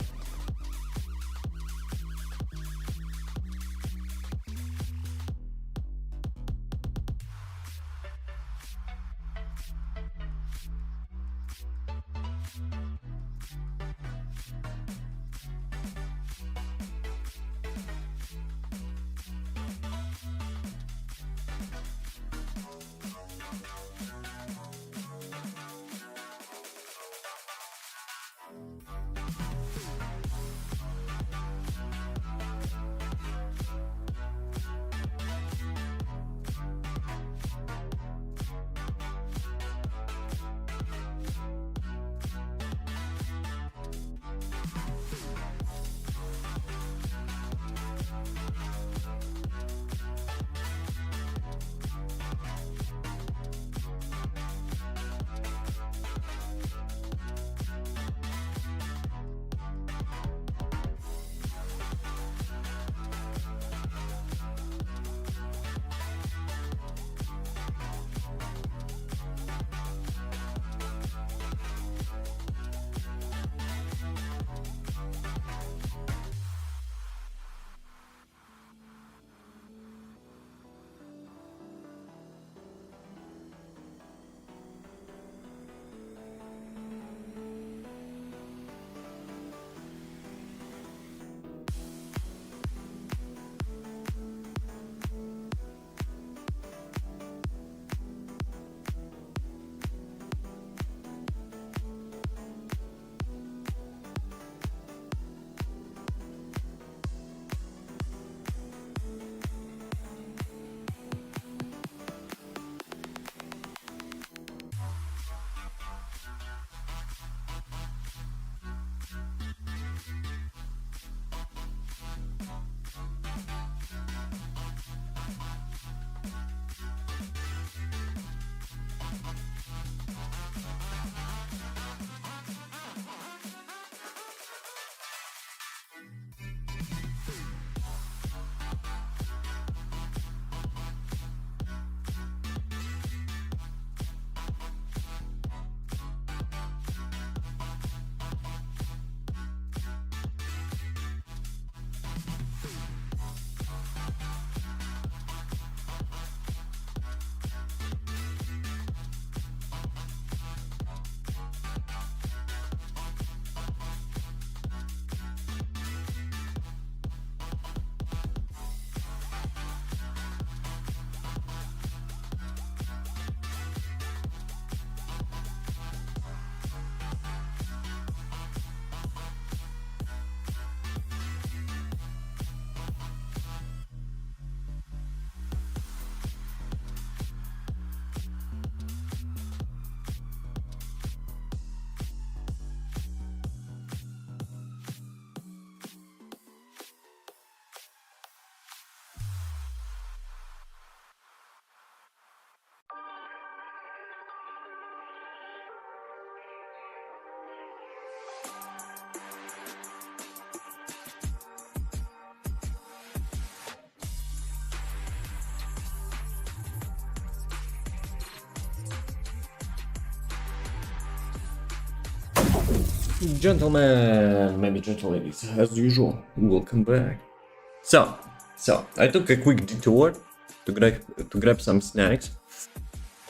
Gentlemen, maybe gentle ladies, as usual, welcome back. So I took a quick detour to grab some snacks,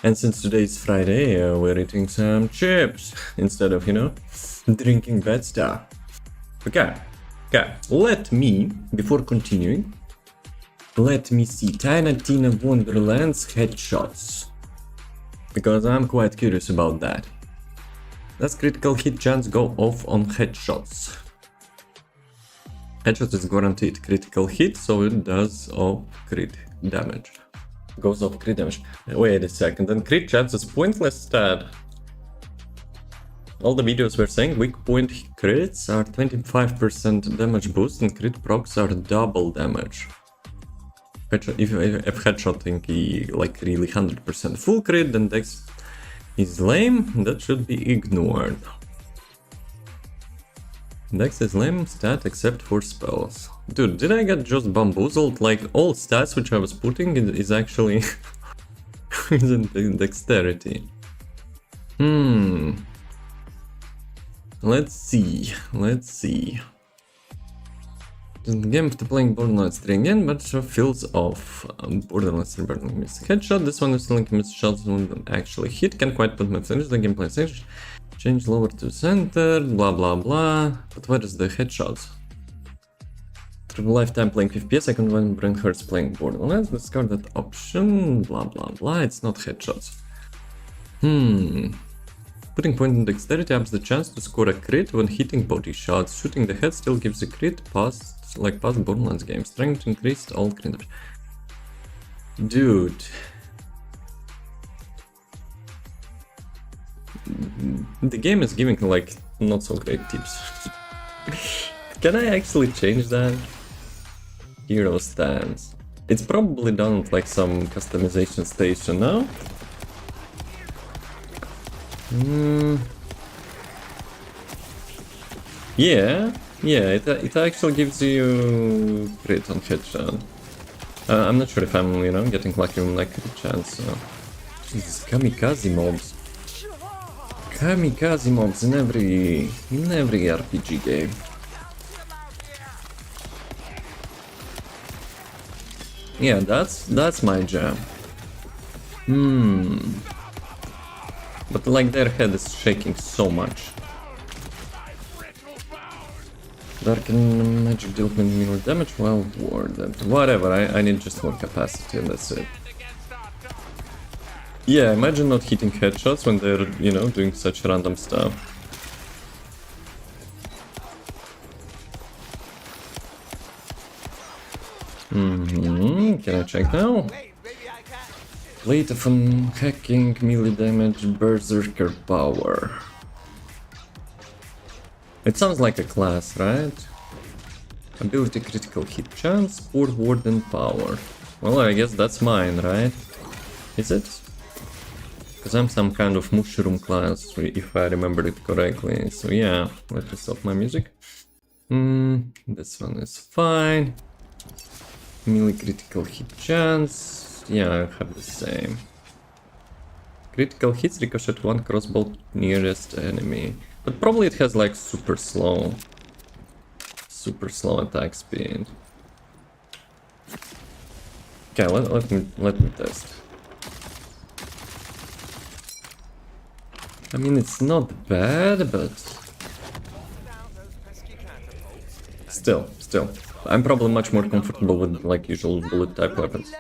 and since today is Friday, we're eating some chips instead of, you know, drinking bad stuff. Okay, let me, before continuing, let me see Tiny Tina Wonderlands headshots, because I'm quite curious about that. Does critical hit chance go off on headshots? Headshot is guaranteed critical hit, so it does off crit damage. Goes off crit damage. Wait a second, and crit chance is pointless stat. All the videos were saying weak point crits are 25% damage boost and crit procs are double damage. If headshotting like really 100% full crit, then dex is lame, that should be ignored. Dex is lame stat except for spells. Dude, did I get just bamboozled? Like all stats which I was putting is actually isn't dexterity. Let's see. The game after playing Borderlands 3 again, but feels off. Borderlands 3 miss headshot. This one is still like miss shots won't actually hit. Can't quite put my finish. The gameplay stage. Change lower to center. Blah blah blah. But where is the headshots? Through lifetime playing FPS, I can when brain hurts playing Borderlands. Discard that option. Blah blah blah. It's not headshots. Putting point in dexterity ups the chance to score a crit when hitting body shots. Shooting the head still gives a crit past Borderlands games. Strength increased all crit damage. Dude. The game is giving like not so great tips. Can I actually change that? Hero stance. It's probably done with like some customization station now. Yeah, it actually gives you crit on headshot. I'm not sure if I'm, you know, getting lucky on like crit chance. So. Jesus, kamikaze mobs. Kamikaze mobs in every RPG game. Yeah, that's my jam. But like their head is shaking so much. Dark and magic deal more damage, well worded. Whatever, I need just more capacity and that's it. Yeah, imagine not hitting headshots when they're, you know, doing such random stuff. Can I check now? Plate of hacking, melee damage, berserker power. It sounds like a class, right? Ability critical hit chance, port warden power. Well, I guess that's mine, right? Is it? Because I'm some kind of mushroom class, if I remember it correctly. So yeah, let me stop my music. This one is fine. Melee critical hit chance. Yeah, I have the same. Critical hits ricochet one crossbow nearest enemy. But probably it has like super slow attack speed. Okay, let me test. I mean, it's not bad, but still, I'm probably much more comfortable with like usual bullet type weapons.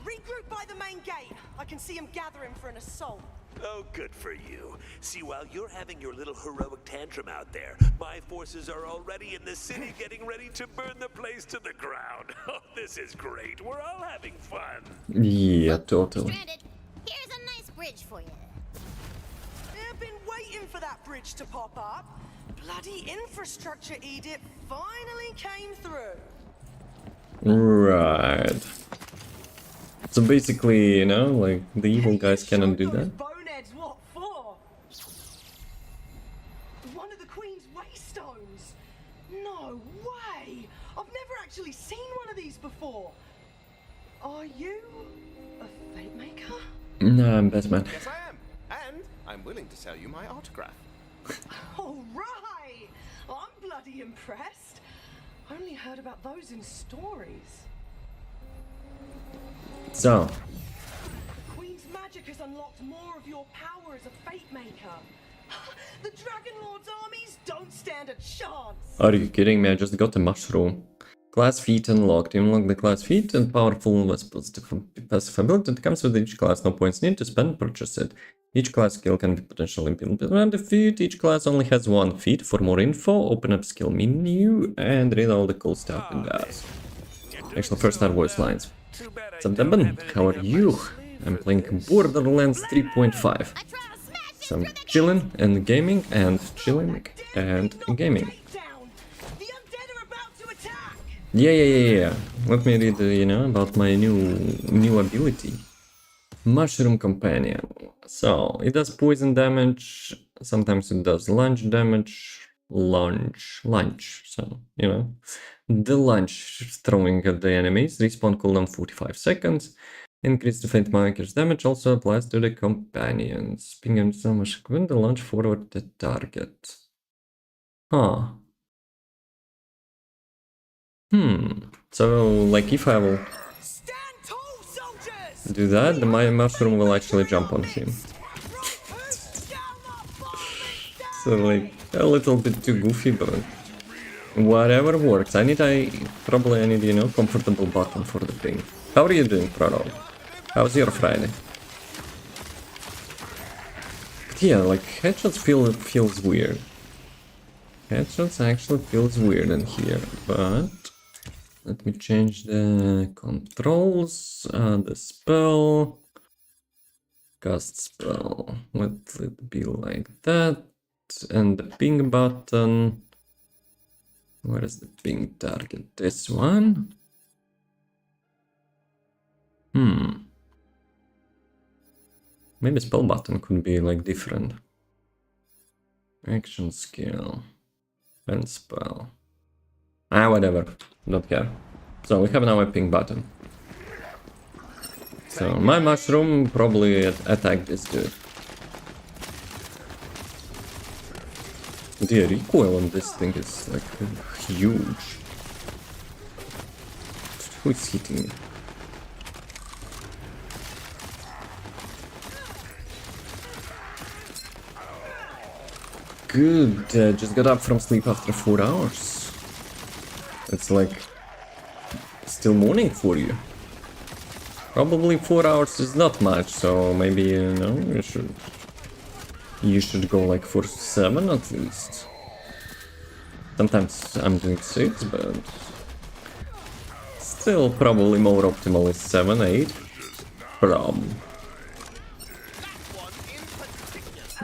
Regroup by the main gate. I can see him gathering for an assault. Oh, good for you. See, while you're having your little heroic tantrum out there, my forces are already in the city getting ready to burn the place to the ground. Oh, this is great. We're all having fun. Yeah, totally. Stranded. Here's a nice bridge for you. I've been waiting for that bridge to pop up. Bloody infrastructure edict finally came through. Right. So basically, you know, like the evil guys cannot do that. Boneheads, what for? One of the Queen's waystones. No way! I've never actually seen one of these before. Are you a fate maker? No, I'm Batman. Yes, I am. And I'm willing to sell you my autograph. All right! I'm bloody impressed. I only heard about those in stories. So, Queen's magic has unlocked more of your power as a fate maker. The Dragon Lord's armies don't stand a chance. are you kidding me? I just got a mushroom. Class feat unlocked. Unlock the class feat and powerful passive ability that comes with each class. No points needed to spend, purchase it. Each class skill can be potentially implemented around the feat. Each class only has one feat. For more info, open up skill menu and read all the cool stuff it does. Actually, first start voice lines. What's up, 𝑮𝒏? How are you? I'm playing Borderlands 3.5. So I'm chilling and gaming and chilling and gaming. Yeah. Let me read, about my new ability. Mushroom Companion. So, it does poison damage, sometimes it does lunge damage, lunge, so, the lunge throwing at the enemies, respawn cooldown 45 seconds, increase the faint marker's damage also applies to the companions, ping and so much when the launch forward the target. Huh. So, like, if I will do that, my mushroom will actually jump on him. So, like, a little bit too goofy, but whatever works. I need, comfortable button for the thing. How are you doing, Proto? How's your Friday? But yeah, like, headshots feels weird. Headshots actually feels weird in here, but let me change the controls, the spell, cast spell, let it be like that, and the ping button, where is the ping target? This one? Maybe spell button could be like different. Action skill, and spell. Whatever, don't care. So we have now a ping button. So my mushroom probably attacked this dude. The recoil on this thing is like huge. Who is hitting me? Good, just got up from sleep after 4 hours. It's like still morning for you. Probably 4 hours is not much, so maybe you should go like for 7 at least. Sometimes I'm doing 6, but still probably more optimal is 7, 8.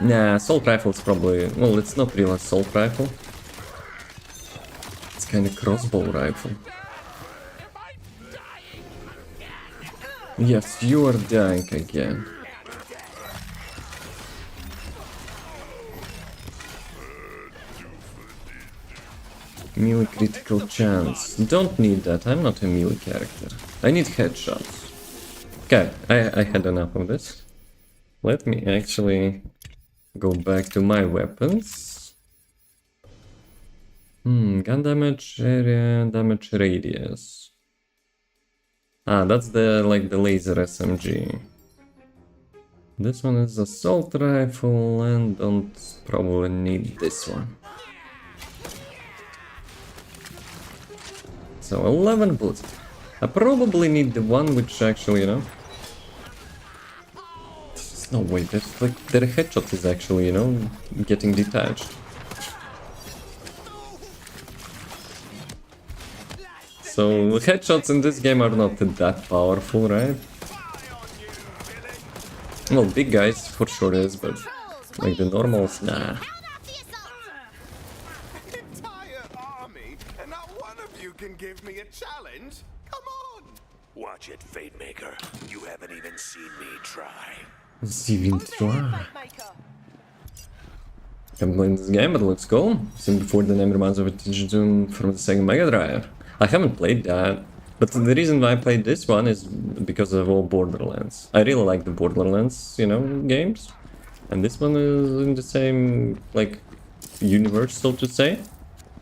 Nah, assault rifle is probably, well, it's not real assault rifle. It's kind of crossbow rifle. Yes, you are dying again. Melee critical chance. Don't need that, I'm not a melee character. I need headshots. Okay, I had enough of this. Let me actually go back to my weapons. Gun damage, area, damage radius. That's the laser SMG. This one is assault rifle and don't probably need this one. So 11 bullets. I probably need the one which actually, there's no way, there's like, their headshot is actually, getting detached. So headshots in this game are not that powerful, right? Well, big guys for sure is, but like the normals, nah. Can give me a challenge? Come on! Watch it, Fate Maker. You haven't even seen me try. I'm playing this game, but it looks cool. Seen before the name reminds of a Teacher Doom from the Sega Mega Drive. I haven't played that, but the reason why I played this one is because of all Borderlands. I really like the Borderlands, games. And this one is in the same, like, universe, so to say.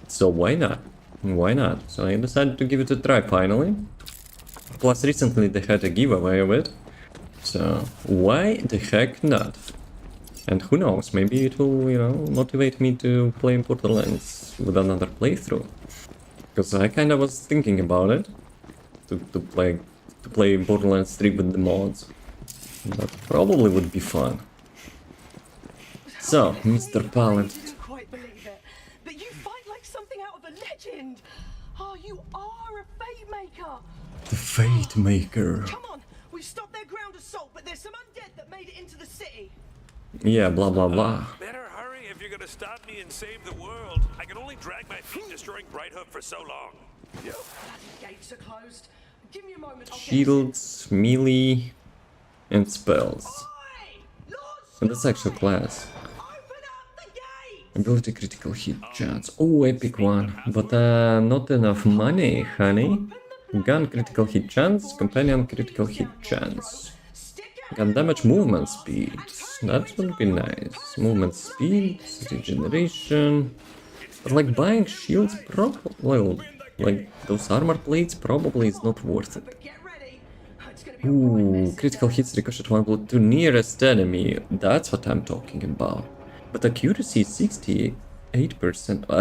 So why not? Why not? So I decided to give it a try finally. Plus recently they had a giveaway of it. So why the heck not? And who knows, maybe it will, you know, motivate me to play Borderlands with another playthrough. Because I kind of was thinking about it. To play Borderlands 3 with the mods. That probably would be fun. So, Mr. Pallet. I can't quite believe it, but you fight like something out of a legend. Oh, you are a fate maker. The Fate Maker. Come on, we've stopped their ground assault, but there's some undead that made it into the city. Yeah, blah blah blah. Better hurry if you're gonna stop me and save the world. I can only drag my feet destroying Brighthoof for so long. Bloody gates are closed. Give me a moment. I'll get Shields, melee, and spells. And that's actual class. Ability critical hit chance. Oh, epic one. But not enough money, honey. Gun critical hit chance, companion critical hit chance. Gun damage movement speed. That would be nice. Movement speed, regeneration. But like buying shields probably, well, like those armor plates probably is not worth it. Ooh, critical hits ricochet one bullet to nearest enemy. That's what I'm talking about. But accuracy is 68%. Oh,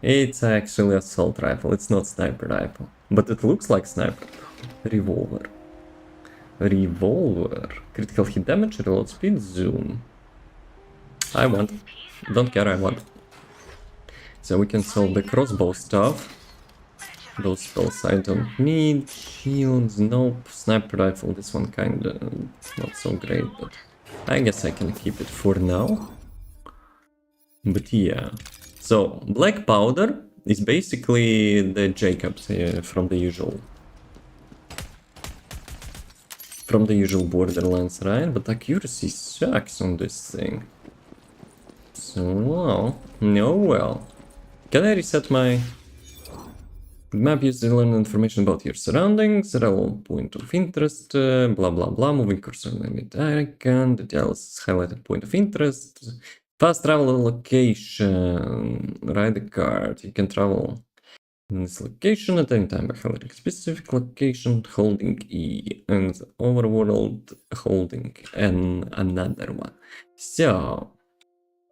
it's actually assault rifle. It's not sniper rifle, but it looks like sniper. Revolver. Critical hit damage, reload speed, zoom. I want. Don't care, I want. So we can sell the crossbow stuff. Those spells I don't need. Shields, nope. Sniper rifle, this one kinda not so great, but I guess I can keep it for now. But yeah. So, black powder is basically the Jacobs from the usual Borderlands, right? But accuracy sucks on this thing. So, well, no well. Can I reset my map used to learn information about your surroundings, relevant point of interest, blah blah blah, moving cursor limit icon, details, highlighted point of interest, fast travel location, ride the card, you can travel in this location at any time by highlighting specific location, holding E, and overworld holding another one. So,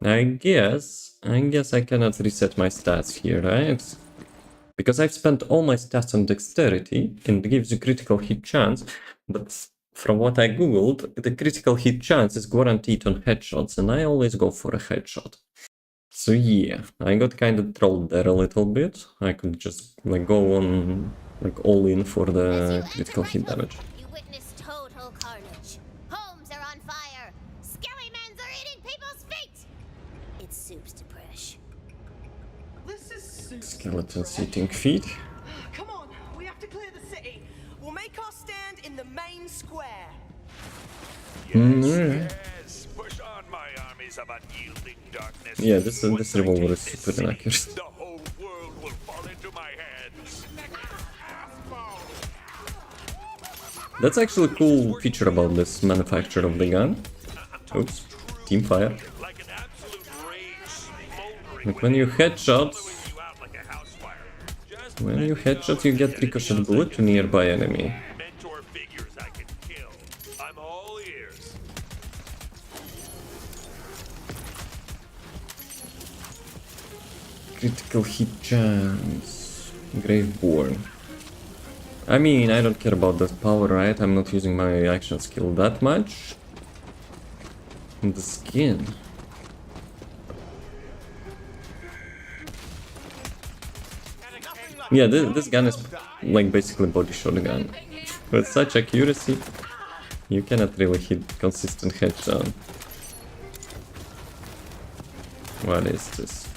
I guess I cannot reset my stats here, right? Because I've spent all my stats on dexterity, and it gives you critical hit chance, but from what I googled, the critical hit chance is guaranteed on headshots, and I always go for a headshot. So yeah, I got kind of trolled there a little bit. I could just like go on like all in for the critical hit damage. You witness total carnage. Homes are on fire. Skelly-mens are eating people's feet. It's Soup's to Presh. This is Soup's Skeletons eating feet. Come on, we have to clear the city. We'll make our stand in the main square. Yes, push on, my armies of unyielding darkness. Yeah, this revolver is super inaccurate. The whole world will fall into my hands. That's actually a cool feature about this manufacturer of the gun. Oops, team fire. Like when you headshot, you get ricochet bullet to nearby enemy. Mentor figures I can kill. I'm all ears. Critical hit chance. Graveborn. I mean, I don't care about that power, right? I'm not using my action skill that much. And the skin. Yeah, this gun is like basically body shotgun. With such accuracy, you cannot really hit consistent headshot. What is this?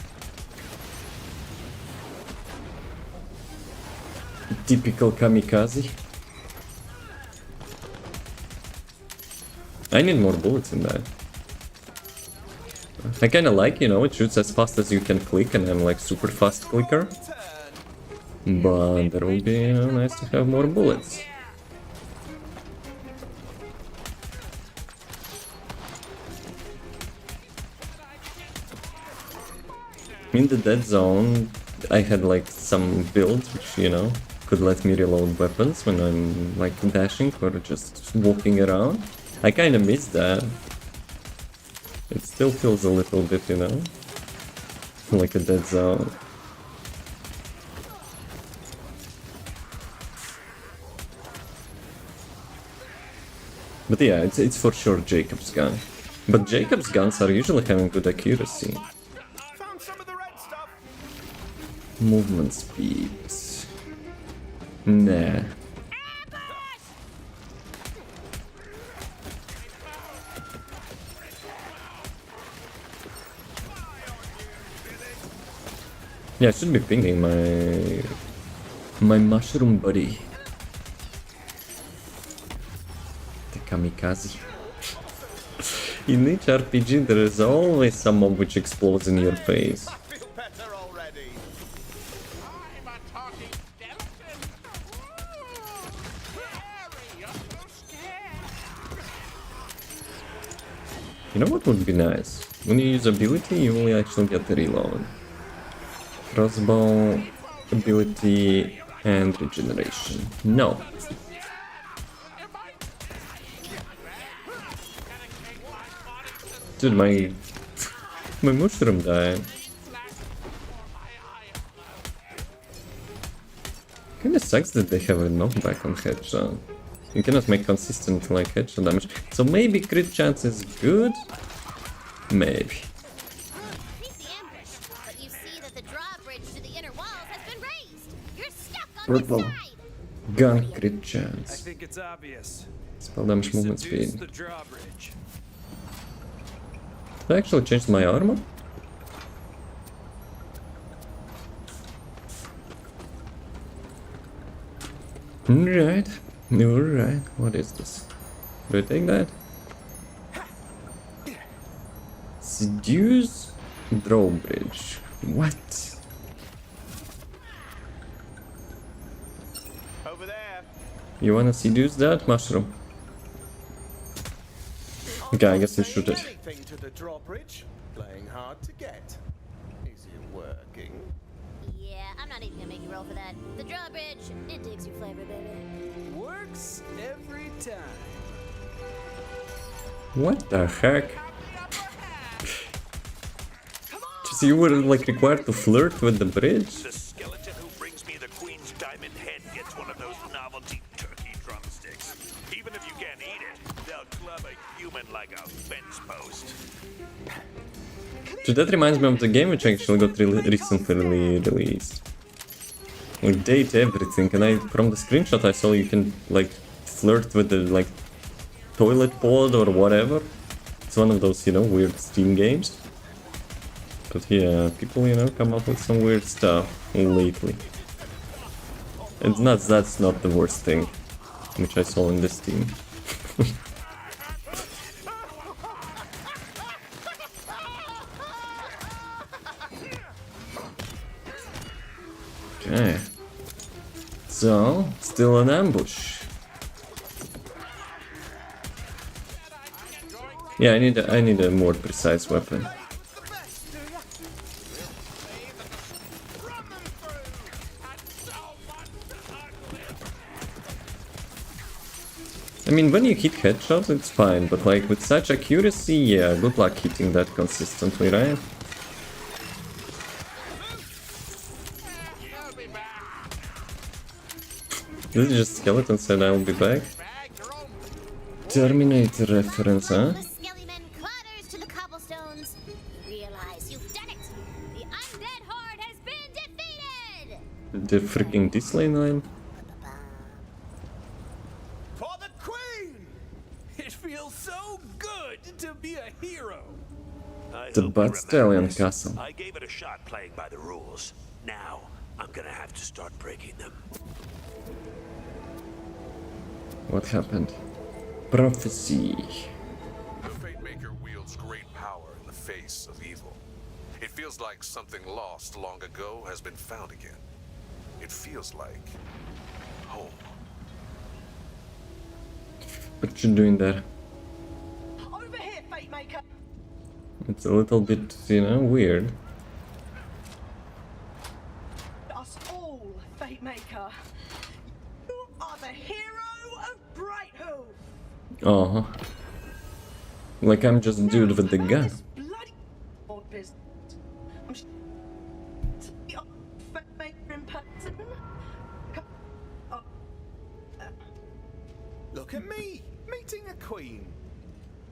Typical kamikaze. I need more bullets in that. I kinda like, you know, it shoots as fast as you can click and I'm like super fast clicker. But there will be, you know, nice to have more bullets. In the dead zone, I had like some builds which, you know, could let me reload weapons when I'm like dashing or just walking around. I kind of miss that. It still feels a little bit, you know, like a dead zone. But yeah, it's for sure Jacob's gun. But Jacob's guns are usually having good accuracy. Movement speed. Nah. Yeah, I should be pinging my mushroom buddy. The kamikaze. In each RPG there is always some mob which explodes in your face. You know what would be nice? When you use ability, you will actually get the reload. Crossbow, ability, and regeneration. No. Dude, my mushroom died. Kinda sucks that they have a knockback on headshot. You cannot make consistent like headshot damage. So maybe crit chance is good? Maybe. Purple. Gun crit chance. I think it's obvious. Spell damage, movement speed. Did I actually change my armor? Alright. Alright. What is this? Do I take that? Seduce drawbridge. What? Over there. You wanna seduce that mushroom? Okay, I guess you shoot it. Anything to the drawbridge? Playing hard to get. Is it working? Yeah, I'm not even gonna make you roll for that. The drawbridge, it digs your flavor, baby. Works every time. What the heck? So you were like required to flirt with the bridge? The skeleton who brings me the Queen's diamond head gets one of those novelty turkey drumsticks. Even if you can't eat it, they'll club a human like a fence post. So that reminds me of the game which actually got recently released. Like date everything, and from the screenshot I saw you can like flirt with the like toilet pod or whatever. It's one of those, you know, weird Steam games. But yeah, people, you know, come up with some weird stuff lately. And that's not the worst thing which I saw in this Steam. Okay. So, still an ambush. Yeah, I need a more precise weapon. I mean, when you hit headshots, it's fine, but like with such accuracy, yeah, good luck hitting that consistently, right? This is just skeleton said I'll be back. Terminator reference, huh? The skelly man clatters to the cobblestones. Realize you've done it. The undead horde has been defeated. The freaking dislane line. For the Queen! It feels so good to be a hero. The 𝑮𝑮 Castle. I gave it a shot playing by the rules. Now, I'm gonna have to start breaking them. What happened? Prophecy. The Fate Maker wields great power in the face of evil. It feels like something lost long ago has been found again. It feels like home. What you doing there? Over here, Fate Maker. It's a little bit, you know, weird. You are the hero of Brighthoof. Uh-huh. Like I'm just dude with the gun. Bloody old business. I'm to be a maker in person. Look at me, meeting a queen.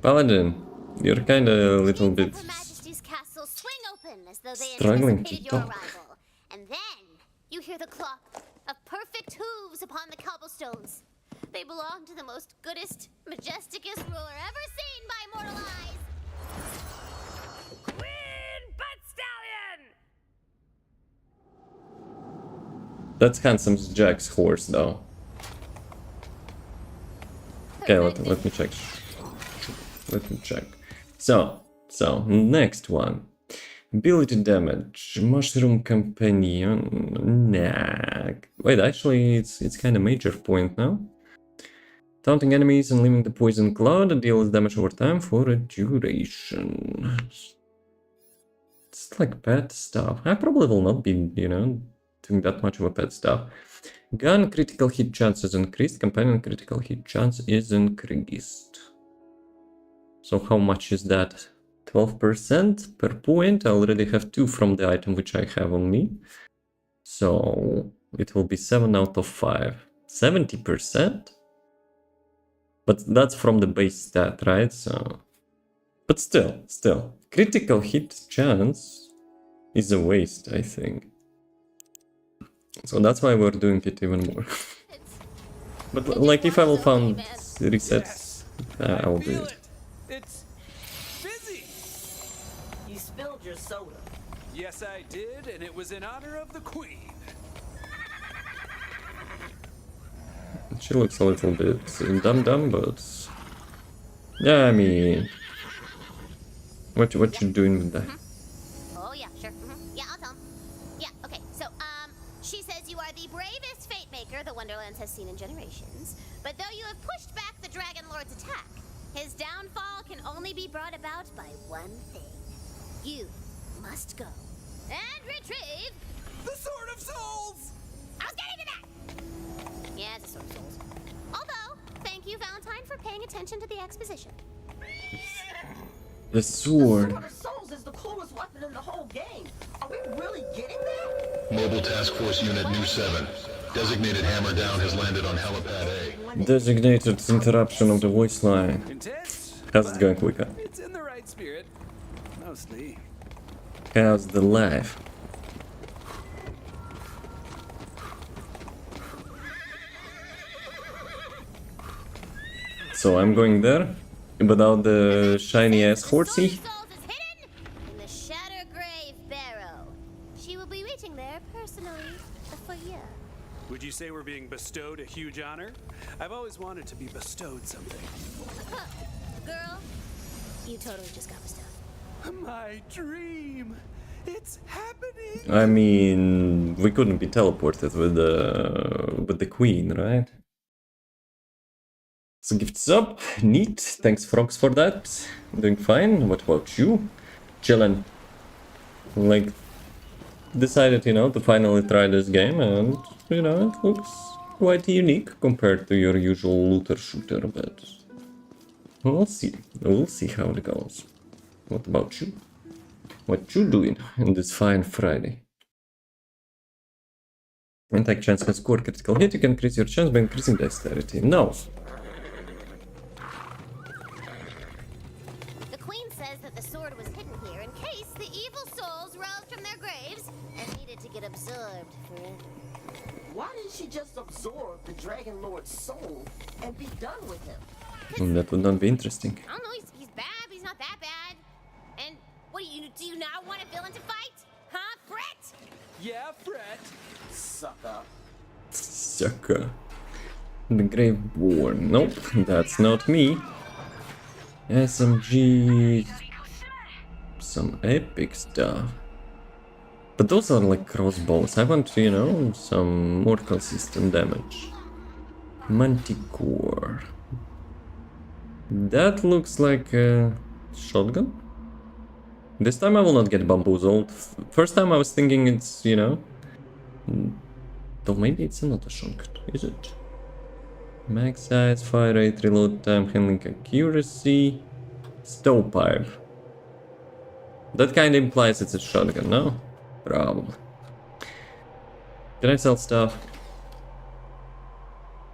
Paladin, you're kinda a little bit Her Majesty's castle swing open as though they struggling to anticipated your talk. arrival. And then you hear the clock of perfect hooves upon the cobblestones. They belong to the most goodest, majesticest ruler ever seen by mortal eyes. Queen 𝑮𝒊𝒏 That's Handsome Jack's horse, though. Okay, let me check. Let me check. So, next one. Ability damage. Mushroom Companion. Nah. Wait, actually, it's kind of major point now. Taunting enemies and leaving the poison cloud deals damage over time for a duration. It's like pet stuff. I probably will not be, you know, doing that much of a pet stuff. Gun critical hit chance is increased. Companion critical hit chance is increased. So how much is that? 12% per point. I already have 2 from the item which I have on me. So it will be 7 out of 5. 70%? But that's from the base stat, right? So, but still, critical hit chance is a waste, I think. So that's why we're doing it even more. But like, if I will find resets, I will do it. It's busy. You spilled your soda. Yes, I did, and it was in honor of the queen. She looks a little bit dumb, but yeah, I mean, what you doing with that? Oh yeah, sure. Yeah, I'll tell him. Yeah, okay. So, she says you are the bravest fate maker the Wonderlands has seen in generations. But though you have pushed back the Dragon Lord's attack, his downfall can only be brought about by one thing. You must go and retrieve The Sword of Souls! I was getting to that! Yeah, it's a Sword of Souls. Although, thank you, Valentine, for paying attention to the exposition. The sword. The Sword of Souls is the coolest weapon in the whole game. Are we really getting that? Mobile Task Force Unit New 7. Designated Hammer Down has landed on Helipad A. Designated interruption of the voice line. Intense. How's it going, quicker? It's in the right spirit. Mostly. How's the life? So I'm going there without the shiny ass horsey. In the Shatter Grave Barrow. She will be waiting there personally for you. Would you say we're being bestowed a huge honor? I've always wanted to be bestowed something. Girl, you totally just got bestowed. My dream! It's happening! I mean, we couldn't be teleported with the queen, right? So gifts up, neat. Thanks Frogs for that. Doing fine. What about you? Chillin'. Like, decided, you know, to finally try this game, and you know, it looks quite unique compared to your usual looter shooter, but we'll see. We'll see how it goes. What about you? What you doing in this fine Friday? Attack chance can score critical hit. You can increase your chance by increasing dexterity. No. The queen says that the sword was hidden here in case the evil souls rose from their graves and needed to get absorbed forever. Why didn't she just absorb the Dragon Lord's soul and be done with him? That would not be interesting. I don't know, he's bad, but he's not that bad. And what do you not want a villain to fight? Huh, Fret? Yeah, Fret. Sucker. Sucker. The Graveborn. Nope, that's not me. SMG. Some epic stuff. But those are like crossbows. I want, you know, some more consistent damage. Manticore. That looks like a shotgun. This time I will not get bamboozled. First time I was thinking it's, you know, Though maybe it's not a shotgun, is it? Max size, fire rate, reload time, handling accuracy, stovepipe. That kind of implies it's a shotgun, no? Probably. Can I sell stuff?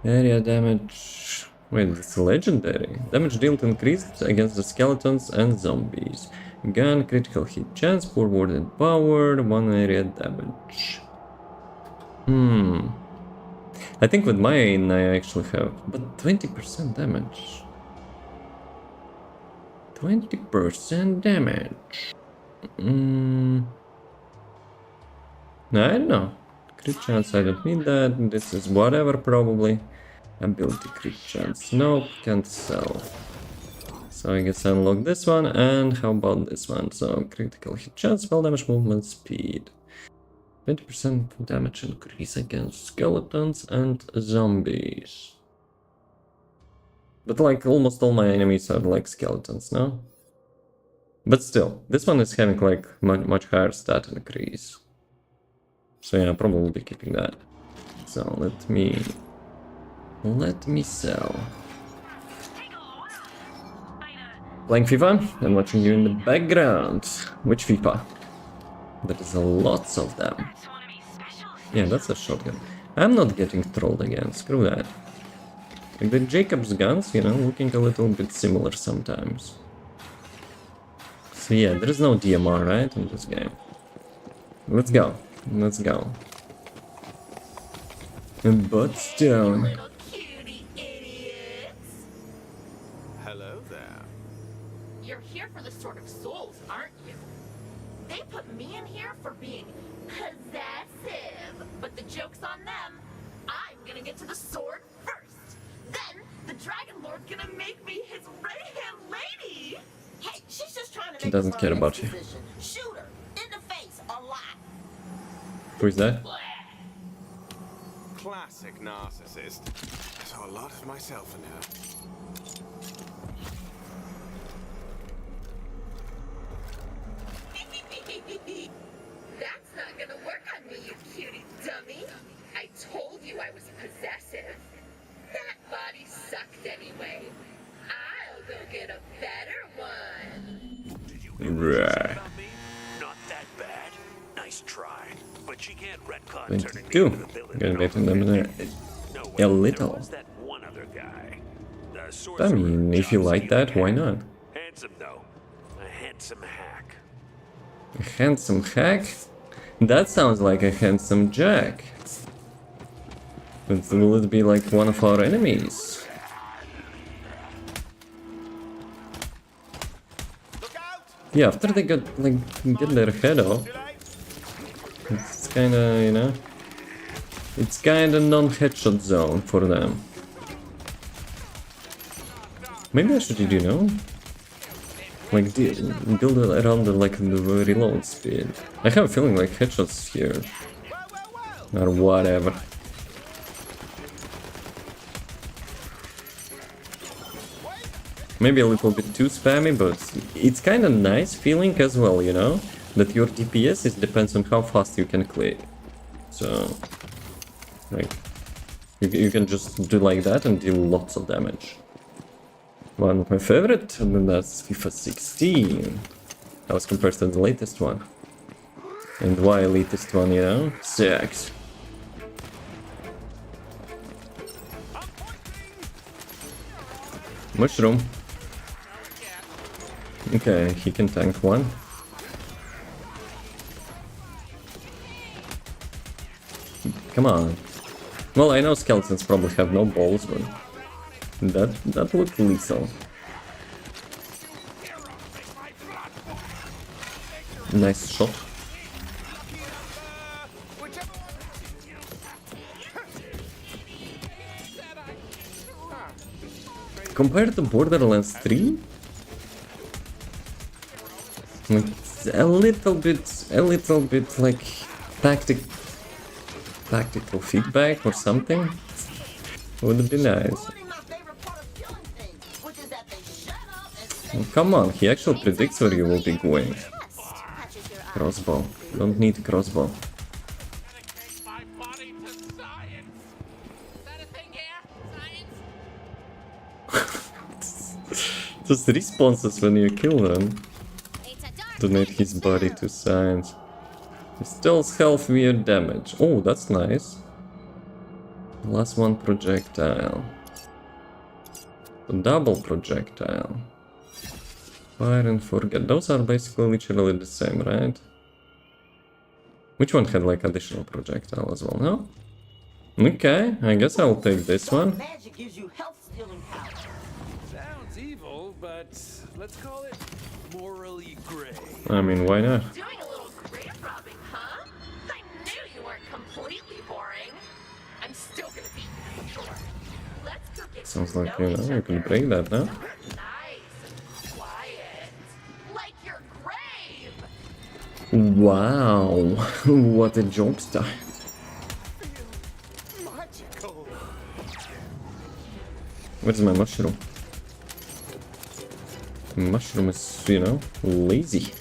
Area damage. Wait, it's legendary. Damage dealt increased against the skeletons and zombies. Gun, critical hit chance, forward and power, 1 area damage. I think with mine I actually have, but 20% damage. 20% damage. No, I don't know. Crit chance, I don't need that. This is whatever, probably. Ability crit chance. Nope, can't sell. So I guess I unlock this one, and how about this one? So critical hit chance, spell damage, movement speed. 20% damage increase against skeletons and zombies. But like almost all my enemies are like skeletons, no? But still, this one is having like much higher stat increase. So yeah, I'll probably be keeping that. So let me sell. Playing FIFA and watching you in the background. Which FIFA? There is lots of them. Yeah, that's a shotgun. I'm not getting trolled again, screw that. Like the Jacob's guns, you know, looking a little bit similar sometimes. So yeah, there is no DMR, right, in this game. Let's go. Let's go. But still. Hello there. You're here for the Sword of Souls, aren't you? They put me in here for being possessive, but the joke's on them. I'm gonna get to the sword first. Then the Dragon Lord's gonna make me his right-hand lady. Hey, she's just trying to She doesn't care about you. Shoot her in the face a lot. Who is that? Classic narcissist. I saw a lot of myself in her. That's not gonna work on me, you cutie dummy. I told you I was possessive. That body sucked anyway. I'll go get a better one. Right. Not that bad. Nice try. But she can't retcon 22. Gonna make them a little. one other guy. I mean, if you like that, why not? Handsome though. A handsome hack. A handsome hack? That sounds like a handsome Jack. But will it be like one of our enemies? Yeah, after they get their head off, it's kinda, you know, it's kinda non-headshot zone for them. Maybe I should, you know, like build around the reload speed. I have a feeling like headshots here, or whatever. Maybe a little bit too spammy, but it's kind of nice feeling as well, you know, that your DPS depends on how fast you can click. So, like, you can just do like that and deal lots of damage. One of my favorite, and that's FIFA 16. That was compared to the latest one. And why latest one, you know? Sucks. Mushroom. Okay, he can tank one. Come on. Well, I know skeletons probably have no balls, but that looked lethal. Nice shot. Compared to Borderlands 3, like a little bit like tactical feedback or something would be nice. Oh, come on, he actually predicts where you will be going. Crossbow. Don't need crossbow. Just responses when you kill them. Donate his body to science. Restores health via damage. Oh, that's nice. Plus one projectile. A double projectile. Fire and forget. Those are basically literally the same, right? Which one had like additional projectile as well, no? Okay, I guess I'll take this one. Magic gives you health-stealing power. Sounds evil, but let's call it morally gray. I mean, why not? Doing a little grave robbing, huh? I knew you weren't completely boring. I'm still gonna beat you, sure. Let's go get Sounds to like, know you each know, you can other. break that, no? Nice and quiet. Like your grave. Wow, what a jokester. Magical. Where's my mushroom? Mushroom is, you know, lazy.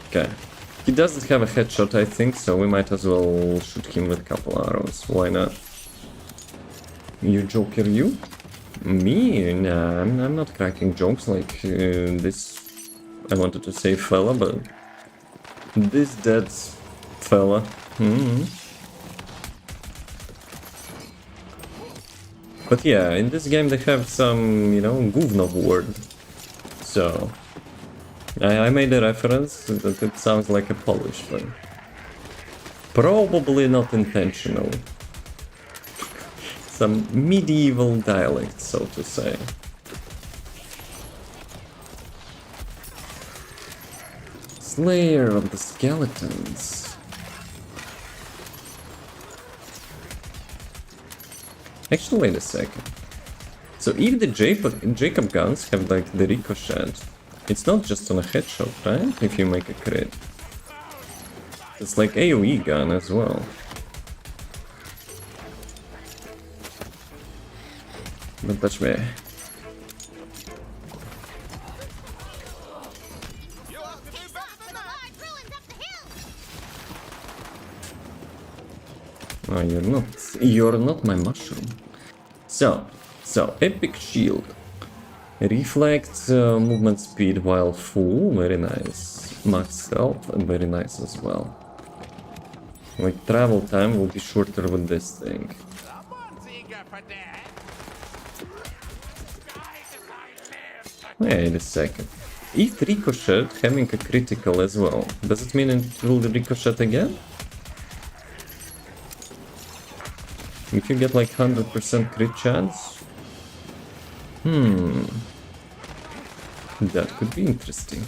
Okay. He doesn't have a headshot, I think, so we might as well shoot him with a couple arrows. Why not? You Joker, you? Me? Nah, I'm not cracking jokes like this. I wanted to say fella, but this dead fella. But yeah, in this game they have some, you know, Guvnov word. So I made a reference that it sounds like a Polish thing. Probably not intentional. Some medieval dialect, so to say. Slayer of the Skeletons. Actually, wait a second. So if the Jacob guns have like the ricochet, it's not just on a headshot, right? If you make a crit. It's like AoE gun as well. Don't touch me. Oh, you're not my mushroom. So epic shield. Reflect movement speed while full, very nice. Max health, very nice as well. Like travel time will be shorter with this thing. Wait a second. If ricochet having a critical as well, does it mean it will ricochet again? If you get like 100% crit chance? That could be interesting.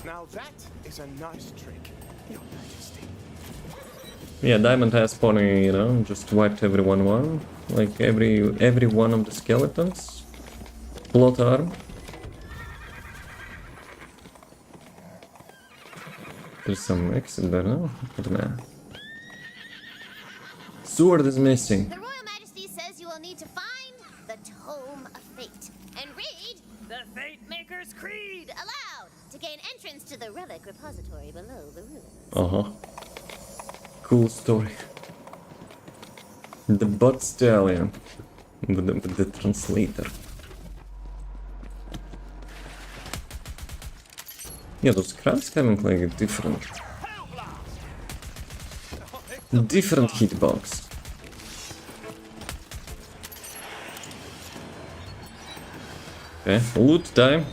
Now that is a nice trick, Your Majesty. Yeah, Diamond has spawning, you know, just wiped everyone one. Like every one of the skeletons. Plot arm. There's some exit there, no? What man? Sword is missing. The Royal Majesty says you will need to find the Tome of Fate and read the Fate Maker's Creed aloud to gain entrance to the relic repository below the ruins. Cool story. The butt stallion with the translator. Yeah, those crabs having like a different hitbox. Okay, loot time.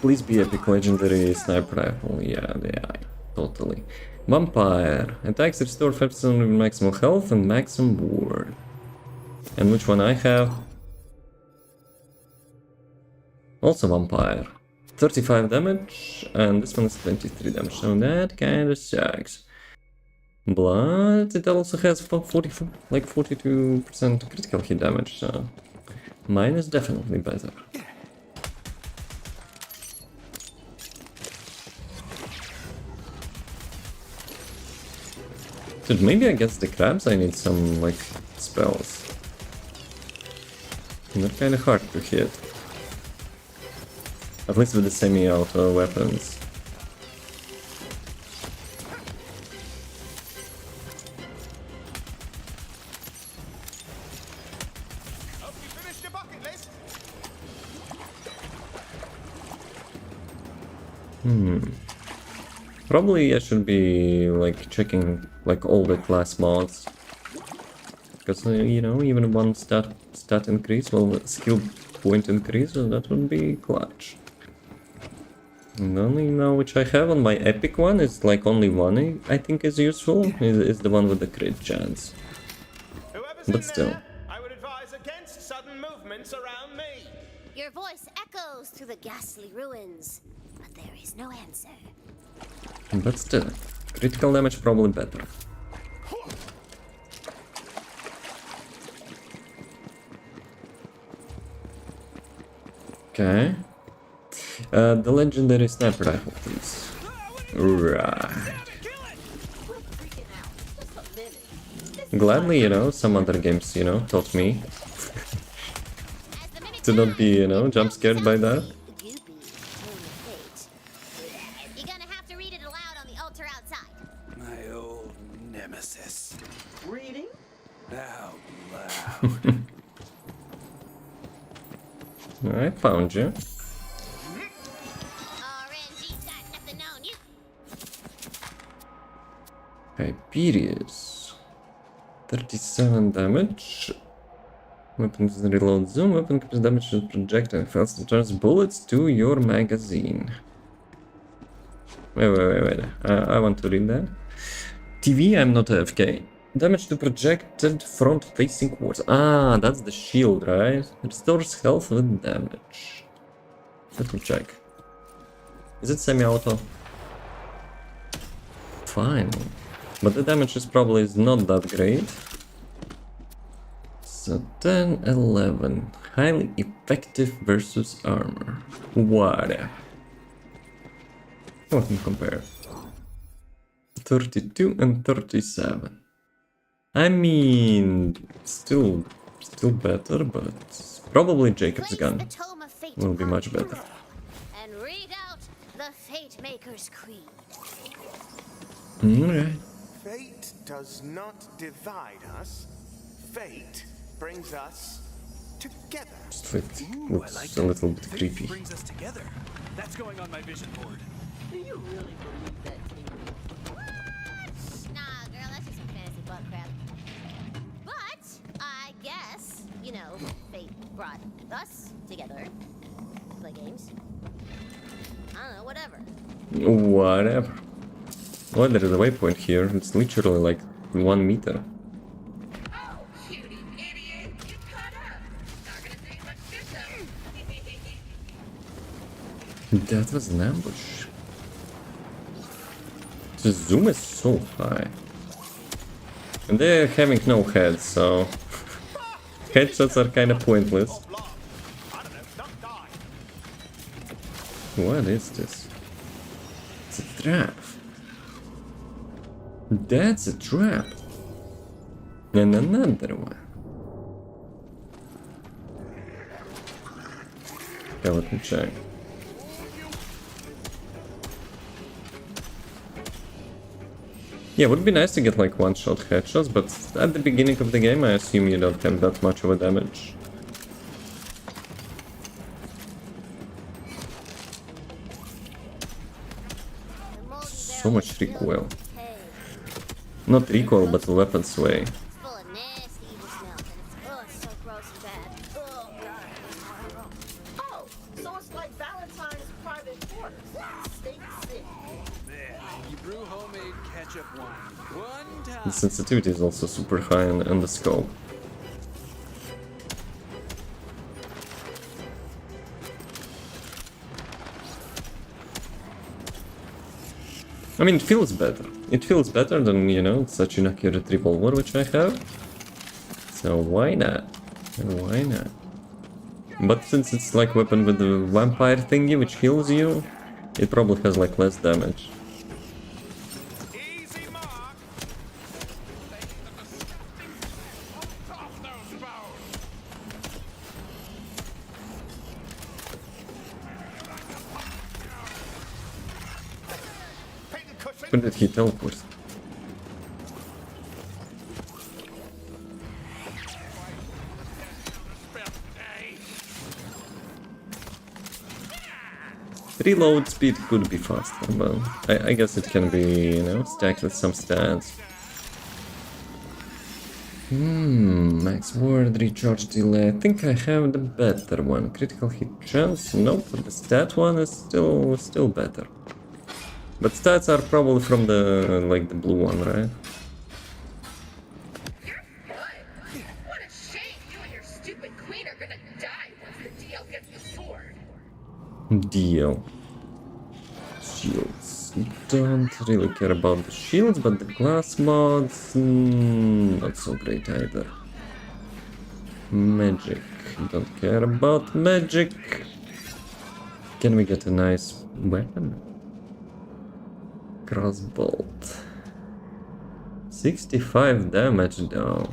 Please be epic legendary sniper rifle. Yeah, totally. Vampire. Attacks restore 5% of maximum health and maximum ward. And which one I have? Also vampire. 35 damage, and this one is 23 damage, so that kinda sucks. But it also has 42% critical hit damage, so mine is definitely better. Dude, maybe against the crabs I need some, like, spells. They're kinda hard to hit. At least with the semi-auto weapons. Probably I should be like checking like all the class mods. Because you know, even one stat increase, well, skill point increase, that would be clutch. And the only now which I have on my epic one is like only one I think is useful, is the one with the crit chance. But still. I would advise against sudden movements around me. Your voice echoes through the ghastly ruins, but there is no answer. But still, critical damage probably better. Okay. The legendary sniper rifle, please. Right. Gladly, you know, some other games, you know, taught me to not be, you know, jump scared by that. You're gonna have to read it aloud on the altar outside. My old nemesis. Reading? Out loud. Alright, found you. Hyperius. 37 damage. Weapons reload zoom. Weapon keeps damage to projectile. Fails to charge bullets to your magazine. Wait. I want to read that. TV, I'm not AFK. Damage to projected front-facing wards. Ah, that's the shield, right? Restores health with damage. Let me check. Is it semi-auto? Fine. But the damage is probably not that great. So 10, 11. Highly effective versus armor. What? Let me compare. 32 and 37. I mean, still better, but probably Jacob's gun will be much better. And read out the Fate Maker's Creed. Alright. Fate does not divide us. Fate brings us together. It looks a little bit creepy. Brings us together. That's going on my vision board. Do you really believe that, King? Nah, girl, that's just some fantasy butt crap. But I guess, you know, fate brought us together to play games. I don't know, whatever. Whatever. Well, there is a waypoint here. It's literally like 1 meter. That was an ambush. The zoom is so high. And they're having no heads, so headshots are kind of pointless. What is this? It's a trap. That's a trap. And another one. Okay, let me check. Yeah, it would be nice to get like one-shot headshots, but at the beginning of the game I assume you don't have that much of a damage. So much recoil. Not recoil, but the weapon sway. Oh, so it's like Valentine's private quarters. State city. You brew homemade ketchup wine. One time. The sensitivity is also super high on the scope. I mean, it feels better. It feels better than, you know, such an accurate revolver which I have. So why not? Why not? But since it's like weapon with the vampire thingy which heals you, it probably has like less damage. Where did he teleport? Reload speed could be faster, but I guess it can be, you know, stacked with some stats. Max ward, recharge delay. I think I have the better one. Critical hit chance. Nope, the stat one is still better. But stats are probably from the like the blue one, right? What a shame you and your stupid queen are gonna die once the DL gets the sword. Deal. Shields. Don't really care about the shields, but the glass mods not so great either. Magic. Don't care about magic. Can we get a nice weapon? Crossbolt. 65 damage though.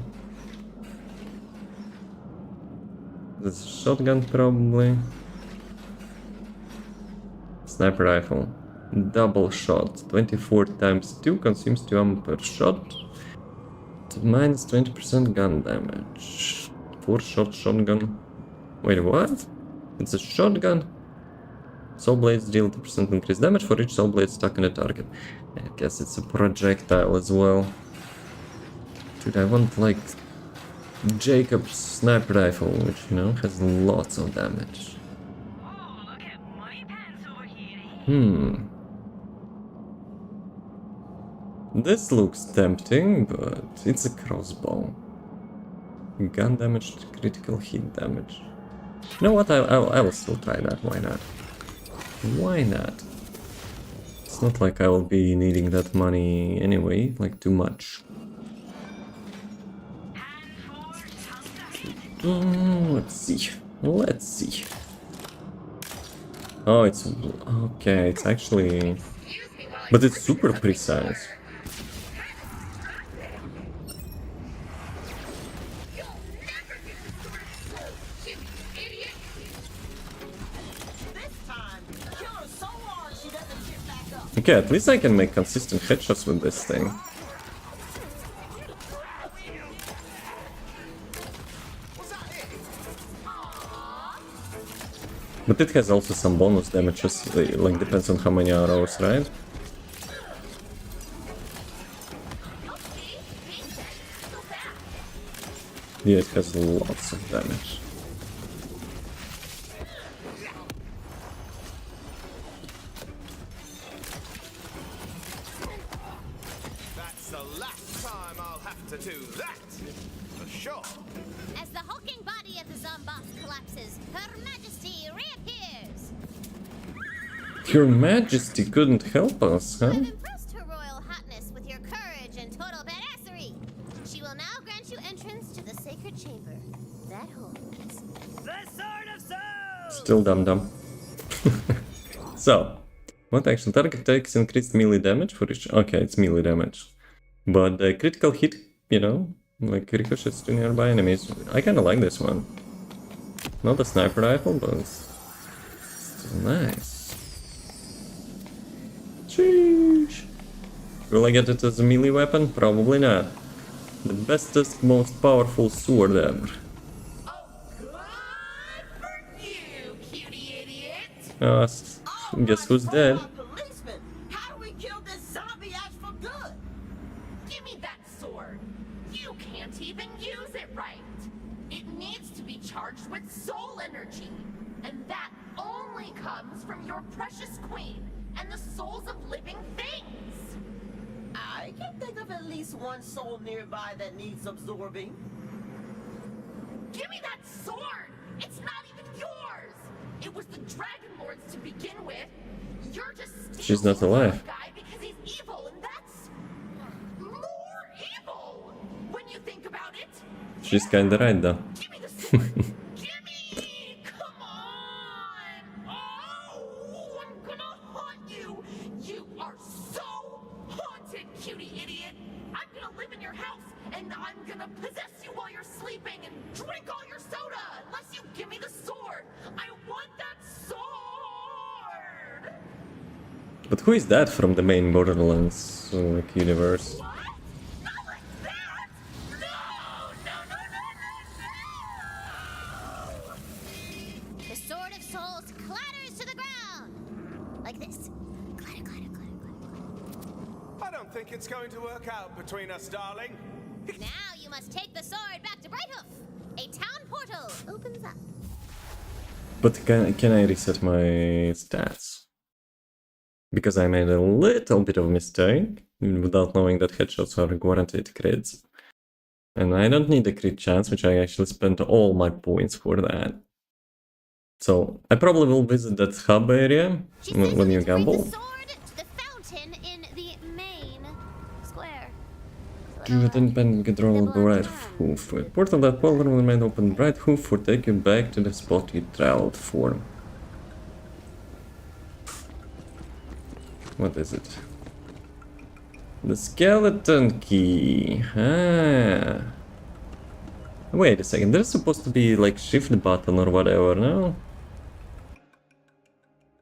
This shotgun probably. Sniper rifle. Double shot. 24 times 2 consumes 2 ammo per shot. Minus 20% gun damage. 4-shot shotgun. Wait, what? It's a shotgun? Soul blades deal 2% increased damage for each soul blade stuck in a target. I guess it's a projectile as well. Dude, I want like Jacob's sniper rifle, which, you know, has lots of damage. This looks tempting, but it's a crossbow. Gun damage, critical hit damage. You know what? I will still try that. Why not? Why not? It's not like I will be needing that money anyway, like too much. Let's see. Let's see. Oh, it's okay. It's actually, but it's super precise. Okay, at least I can make consistent headshots with this thing. But it has also some bonus damages, like depends on how many arrows, right? Yeah, it has lots of damage. That's the last time I'll have to do that, for sure. As the hulking body of the Zomboss collapses, Her Majesty reappears. Your Majesty couldn't help us, huh? You've impressed Her Royal Hotness with your courage and total badassery. She will now grant you entrance to the sacred chamber that holds the Sword of Souls. Still dumb. So, what action? Target takes increased melee damage for each. Okay, it's melee damage. But the critical hit, you know, like ricochets to nearby enemies. I kinda like this one. Not a sniper rifle, but it's still nice. Sheesh. Will I get it as a melee weapon? Probably not. The bestest, most powerful sword ever. Guess who's dead? Policeman, how do we kill this zombie ass for good? Give me that sword. You can't even use it right. It needs to be charged with soul energy. And that only comes from your precious queen and the souls of living things. I can think of at least one soul nearby that needs absorbing. Give me that sword! It's not even yours! It was the Dragon Lord's to begin with. You're just She's not alive. guy because he's evil, and that's more evil when you think about it. She's kinda right though. Give me the sword. Gimme! Come on! Oh, I'm gonna haunt you. You are so haunted, cutie idiot. I'm gonna live in your house, and I'm gonna possess you while you're sleeping and drink all your soda unless you give me the sword. I want that sword. But who is that from the main Borderlands like universe? The Sword of Souls clatters to the ground! Like this. Clatter, clatter, clatter, clatter. I don't think it's going to work out between us, darling. Now you must take the sword back to Brighthoof. A town portal opens up. But can I reset my stats? Because I made a little bit of a mistake without knowing that headshots are guaranteed crits. And I don't need a crit chance, which I actually spent all my points for that. So I probably will visit that hub area when you gamble. Then pen control bright hoof. A portal that will remain open bright hoof or take you back to the spot you traveled for. What is it? The skeleton key. Ah. Wait a second, there's supposed to be like shift button or whatever, no?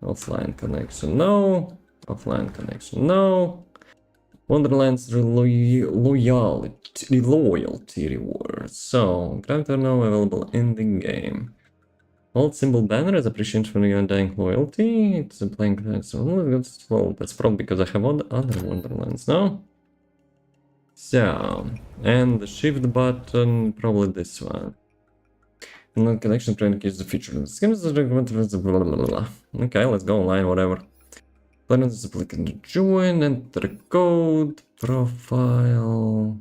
Offline connection, no. Offline connection, no. Wonderlands loyalty reward. So, grant are now available in the game. Old symbol banner is appreciated for your undying loyalty. It's a blank. Well, that's probably because I have other Wonderlands now. So, and the shift button, probably this one. And connection trying to use the feature. Okay, let's go online, whatever. Planets applicant join, enter code, profile.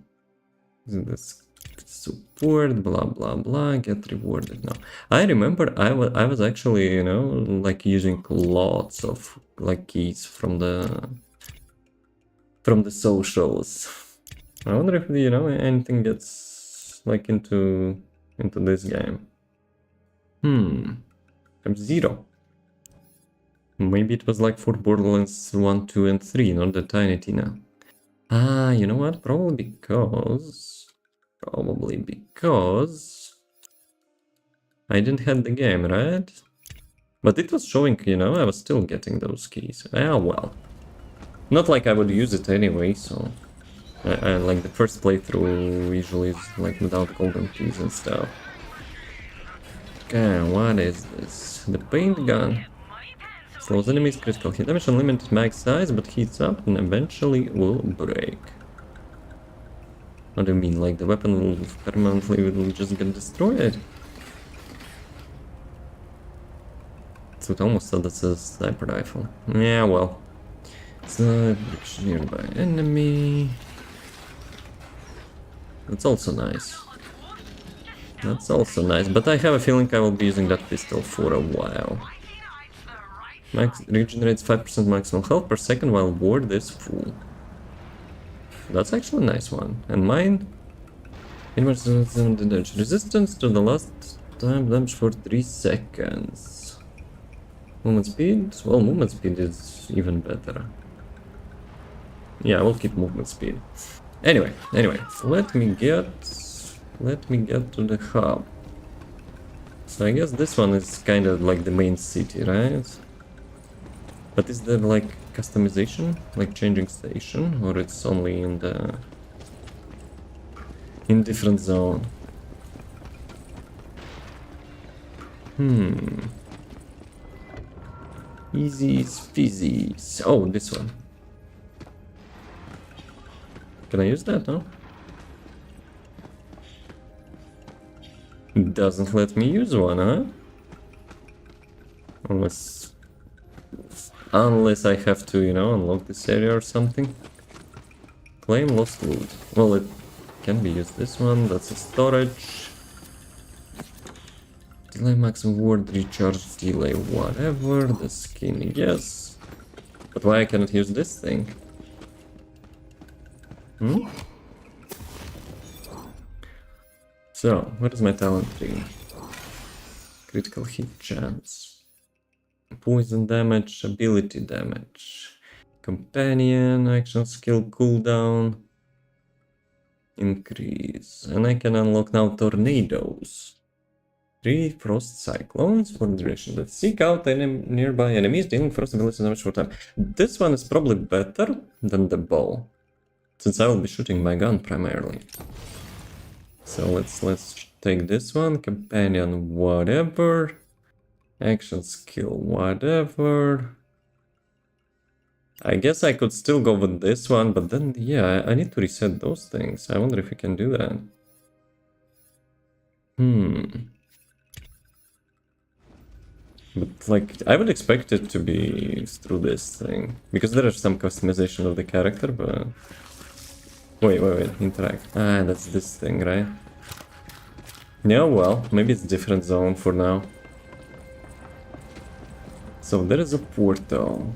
This support, blah blah blah, get rewarded now. I remember I was actually, you know, like using lots of like keys from the socials. I wonder if, you know, anything gets like into this game. I'm 0. Maybe it was like for Borderlands 1, 2, and 3, not the Tiny Tina. Ah, you know what? Probably because I didn't have the game, right? But it was showing, you know, I was still getting those keys. Ah, well. Not like I would use it anyway, so... I like the first playthrough usually is like without golden keys and stuff. Okay, what is this? The paint gun. Slows enemies, critical hit damage, unlimited max size, but heats up and eventually will break. What do you mean, like the weapon will permanently just get destroyed? So it almost said that's a sniper rifle. Yeah, well. It's a nearby enemy. That's also nice. That's also nice, but I have a feeling I will be using that pistol for a while. Max regenerates 5% maximum health per second while ward is full. That's actually a nice one. And mine? Resistance to the last time damage for 3 seconds. Movement speed? Well, movement speed is even better. Yeah, we'll keep movement speed. Anyway, let me get to the hub. So I guess this one is kind of like the main city, right? But is there like customization, like changing station, or it's only in the different zone? Easies fizzies. Oh, this one. Can I use that, no? It doesn't let me use one, huh? Unless I have to, you know, unlock this area or something. Claim lost loot. Well, it can be used. This one, that's a storage. Delay maximum ward recharge, delay whatever. The skin, yes. But why I cannot use this thing? So, what is my talent tree? Critical hit chance. Poison damage, ability damage. Companion, action skill cooldown. Increase. And I can unlock now tornadoes. 3 frost cyclones for the duration. Let's seek out any nearby enemies dealing frost abilities in a short time. This one is probably better than the bow, since I will be shooting my gun primarily. So let's take this one. Companion, whatever. Action skill, whatever. I guess I could still go with this one, but then, yeah, I need to reset those things. I wonder if we can do that. But, like, I would expect it to be through this thing. Because there is some customization of the character, but... Wait, interact. Ah, that's this thing, right? Yeah, well, maybe it's different zone for now. So there is a portal.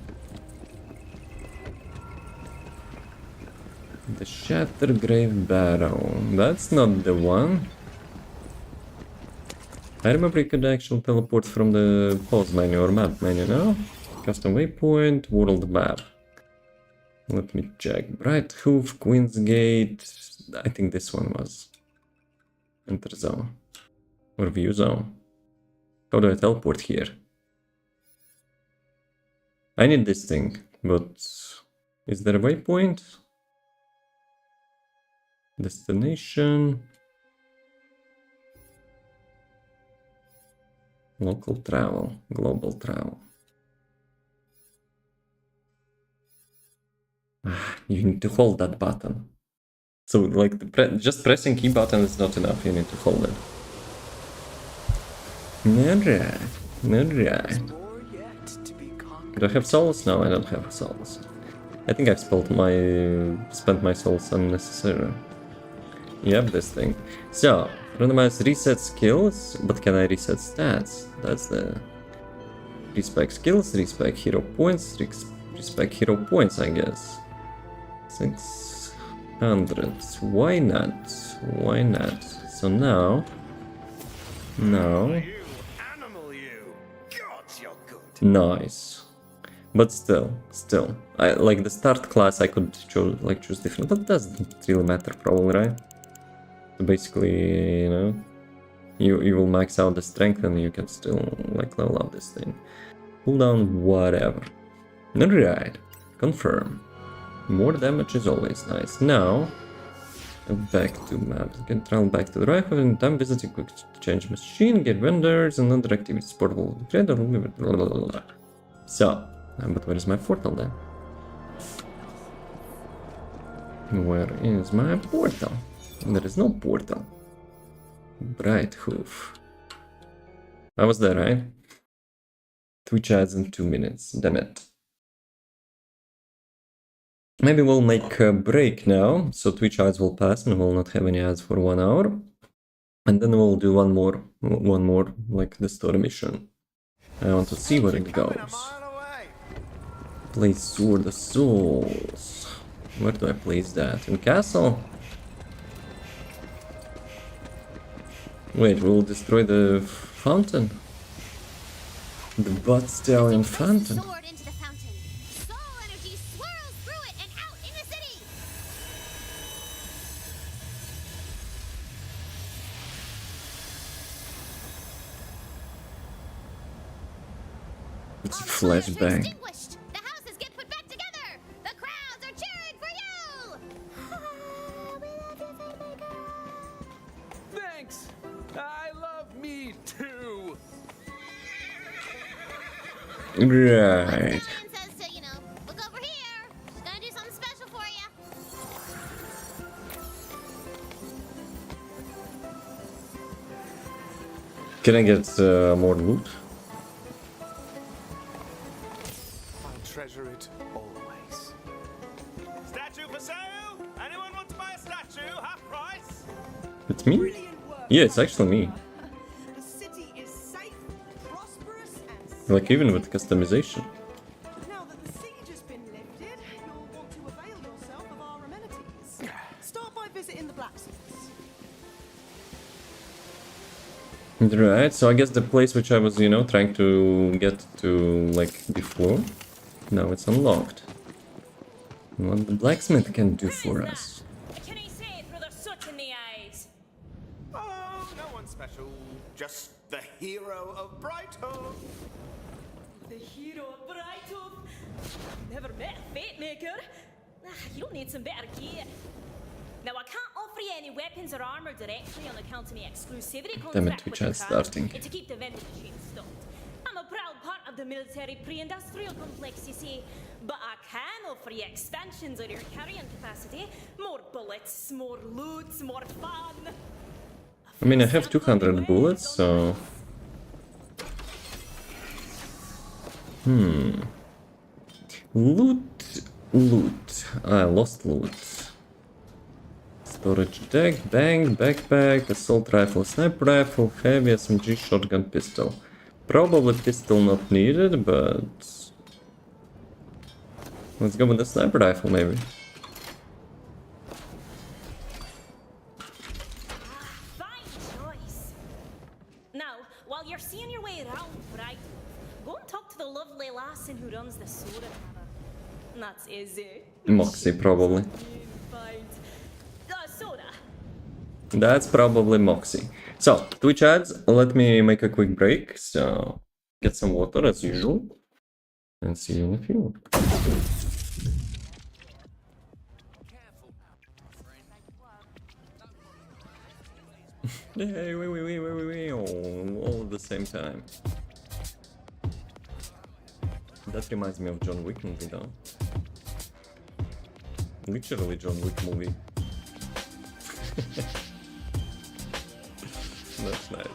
The Shattergrave Barrow. That's not the one. I remember you could actually teleport from the pause menu or map menu now. Custom waypoint, world map. Let me check. Bright Hoof, Queen's Gate. I think this one was. Enter zone. Or view zone. How do I teleport here? I need this thing, but is there a waypoint? Destination. Local travel, global travel. You need to hold that button. So, like, just pressing key button is not enough, you need to hold it. Alright. Do I have souls? No, I don't have souls. I think I've spent my souls unnecessarily. Yep, this thing. So, randomize reset skills, but can I reset stats? That's the... Respec skills, respec hero points, respec hero points, I guess. 600. Why not? Why not? So now... Nice. But still, I like the start class. I could choose different, but it doesn't really matter, probably, right? So basically, you know, you will max out the strength and you can still like level up this thing. Cooldown, whatever. Alright, confirm. More damage is always nice. Now, back to maps. You can travel back to the rifle and time visiting quick change machine, get vendors and other activities. Portable. So. But where is my portal then? Where is my portal? There is no portal. Bright Hoof. I was there, right? Twitch ads in 2 minutes. Damn it. Maybe we'll make a break now, so Twitch ads will pass and we'll not have any ads for 1 hour. And then we'll do one more, like the story mission. I want to see where it goes. Place Sword of Souls. Where do I place that? In castle? Wait, we'll destroy the fountain? The Butt Stallion fountain? It's a flashback. Right. Can I get more loot? I'll treasure it always. Statue for sale? Anyone want to buy a statue? Half price? It's me? Yeah, it's actually me. Like, even with customization. Now that the siege has been lifted, you'll want to avail yourself of our amenities. Start by visiting the blacksmiths. Right, so I guess the place which I was, you know, trying to get to, like, before, now it's unlocked. What the blacksmith can do for us. Can he see it through the soot in the eyes? Oh, no one's special. Just the hero of Brighthood. The hero of Brighthood? Never met a fate maker. You'll need some better gear. Now, I can't offer you any weapons or armor directly on account of my exclusivity Damn it, contract which with is the Crown, starting. to keep the vending machine stocked. I'm a proud part of the military pre-industrial complex, you see, but I can offer you expansions of your carrying capacity. More bullets, more loot, more fun. I mean, I have 200 bullets, so... Loot. I lost loot. Storage deck, bang, backpack, assault rifle, sniper rifle, heavy SMG, shotgun, pistol. Probably pistol not needed, but... Let's go with the sniper rifle, maybe. Fine choice. Now, while you're seeing your way around Brighthood, go and talk to the lovely lassie who runs the soda tavern. That's easy. Moxie, probably. Fine. Soda. That's probably Moxie. So, Twitch ads, let me make a quick break, so get some water as usual, and see you in a few. Hey, wait, all at the same time. That reminds me of John Wick movie, though. Literally John Wick movie. That's nice.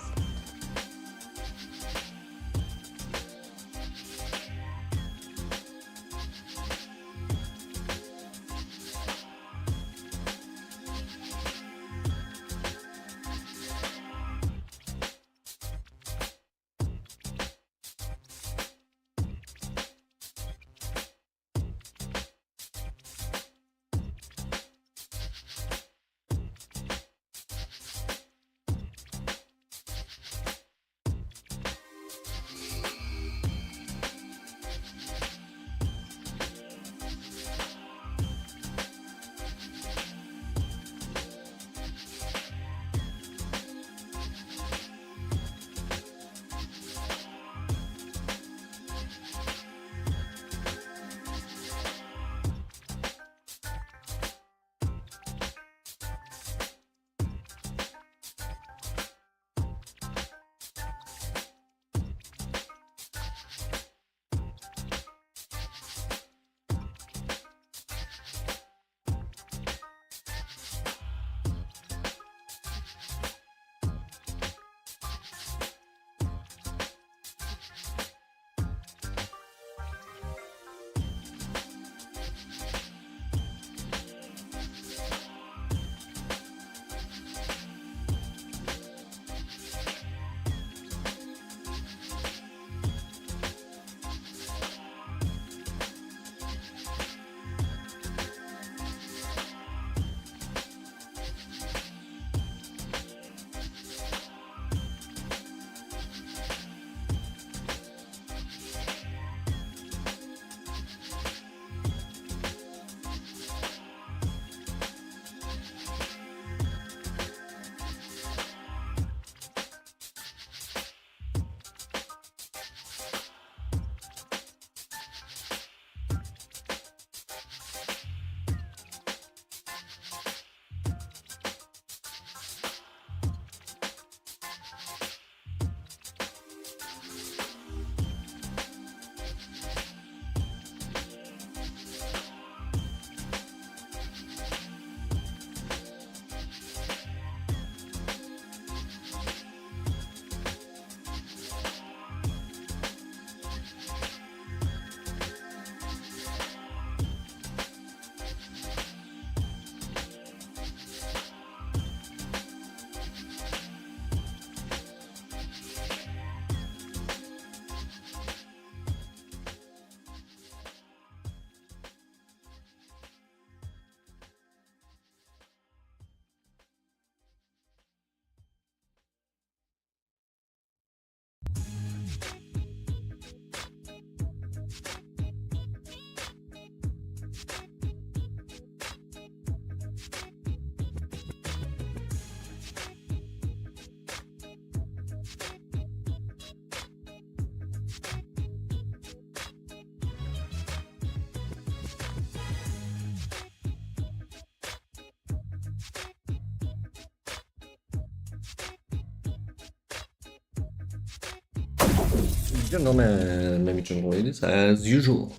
Gentlemen, ladies and ladies, as usual,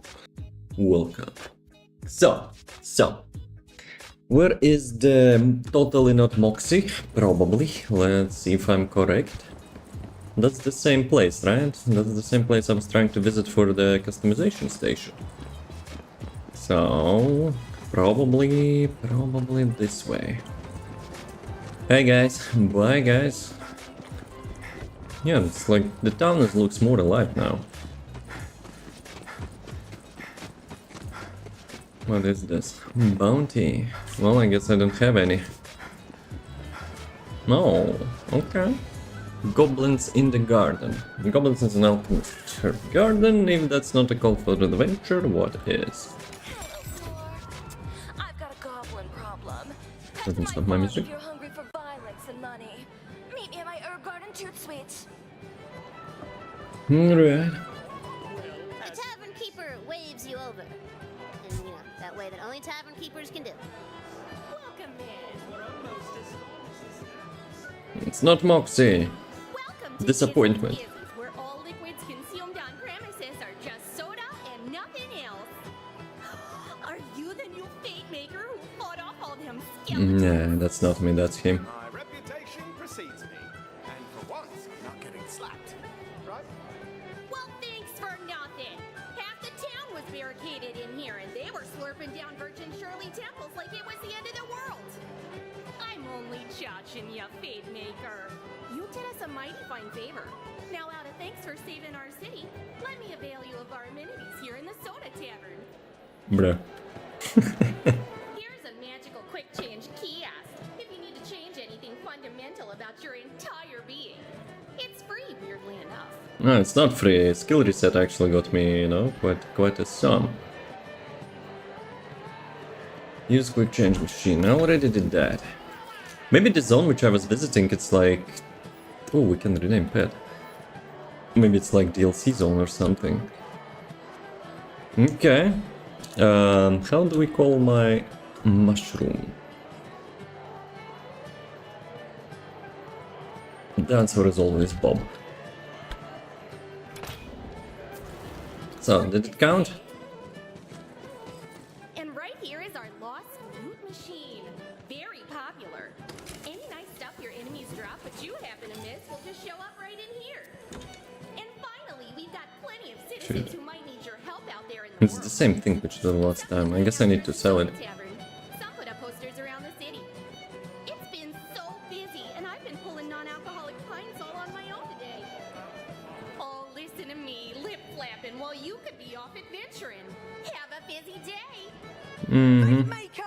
welcome. So, where is the totally not Moxie? Probably. Let's see if I'm correct. That's the same place, right? That's the same place I was trying to visit for the customization station. So, probably this way. Hey guys, bye guys. Yeah, it's like the town looks more alive now. What is this? Bounty. Well, I guess I don't have any. No, okay. Goblins in the garden. Goblins is an alchemist. Garden, if that's not a call for adventure, what is? I've got a goblin problem. Doesn't stop my music. If you're hungry for violence and money, meet me at my herb garden toot suite. Alright. The tavern keeper waves you over. And, you know, that way that only tavern keepers can do. Welcome in. It's not Moxie. Welcome to Disappointment. Kisses, where all liquids consumed on premises are just soda and nothing else. Are you the new fate maker who fought off all them skeletons? Nah, that's not me, that's him. My reputation precedes me. And for once, not getting slapped. Right? Well, thanks for nothing. Half the town was barricaded in here, and they were slurping down Virgin Shirley temples like it was the end of the world. I'm only judging ya, fate maker. You did us a mighty fine favor. Now, out of thanks for saving our city, let me avail you of our amenities here in the Soda Tavern. Bruh. Here's a magical quick change kiosk if you need to change anything fundamental about your entire being. It's free, weirdly enough. No, it's not free. Skill reset actually got me, you know, quite a sum. Use quick change machine. I already did that. Maybe the zone which I was visiting, it's like... Oh, we can rename pet. Maybe it's like DLC zone or something. Okay. How do we call my mushroom? The answer is always Bob. So, did it count? And right here is our lost loot machine. Very popular. Any nice stuff your enemies drop but you happen to miss will just show up right in here. And finally, we've got plenty of citizens who might need your help out there in the It's the same thing which did last time. I guess I need to sell it. tavern. Some put up posters around the city. It's been so busy, and I've been pulling non-alcoholic pints all on my own today. Oh, listen to me, lip flapping while you could be off adventuring. Have a busy day. Mm-hmm. Maker!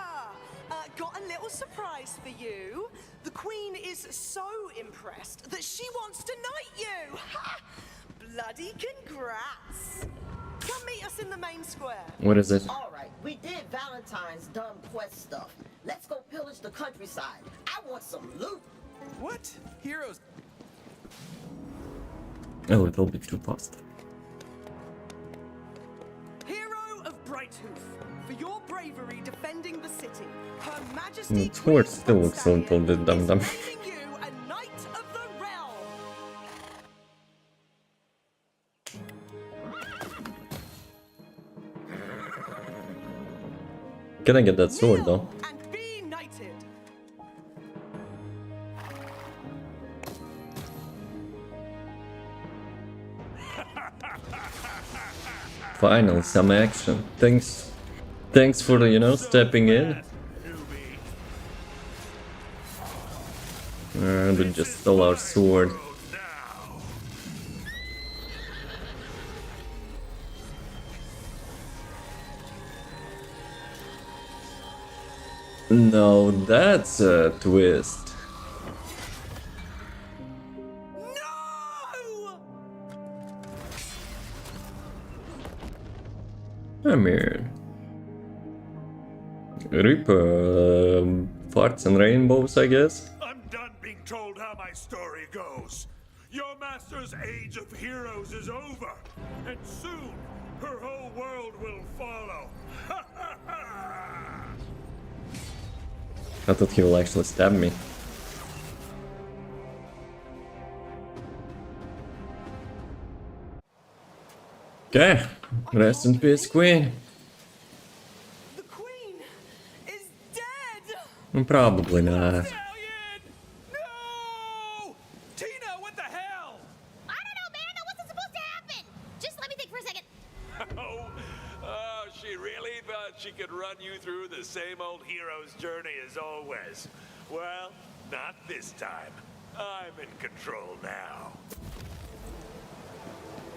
Got a little surprise for you. The Queen is so impressed that she wants to knight you. Ha! Bloody congrats! Come meet us in the main square. What is it? Alright, we did Valentine's dumb quest stuff. Let's go pillage the countryside. I want some loot. What? Heroes? A little bit too fast. Hero of Brighthoof, for your bravery defending the city, Her Majesty The sword still looks a little bit dumb. making you a knight of the realm. Can I get that sword though? And be knighted. Finally, some action. Thanks for the, you know, stepping in. And we just stole our sword. No, that's a twist. I mean, rip farts and rainbows, I guess. I'm done being told how my story goes. Your master's age of heroes is over, and soon her whole world will follow. I thought he will actually stab me. Okay, rest in peace, Queen. The Queen is dead! Probably not. Tina, what the hell? I don't know, man. That wasn't supposed to happen. Just let me think for a second. Oh, she really thought she could run you through the same old hero's journey as always. Well, not this time. I'm in control now.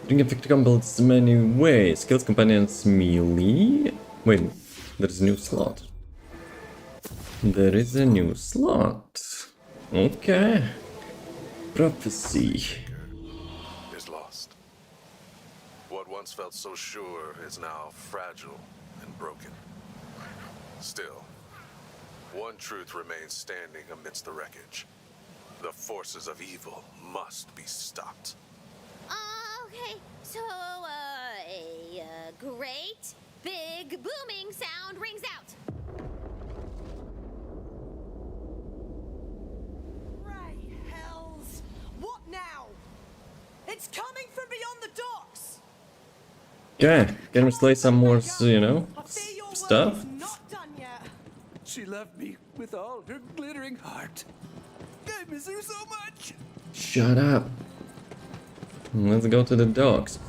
Ring effect combos many ways. Skills companions melee. Wait, there's a new slot. There is a new slot. Okay. Prophecy. Is lost. What once felt so sure is now fragile and broken. Still, one truth remains standing amidst the wreckage. The forces of evil must be stopped. Okay, so, a great, big, booming sound rings out. Ray hells! What now? It's coming from beyond the docks! Okay, can we slay some more, you know, stuff? She left me with all her glittering heart. I miss her so much. Shut up. Let's go to the docks.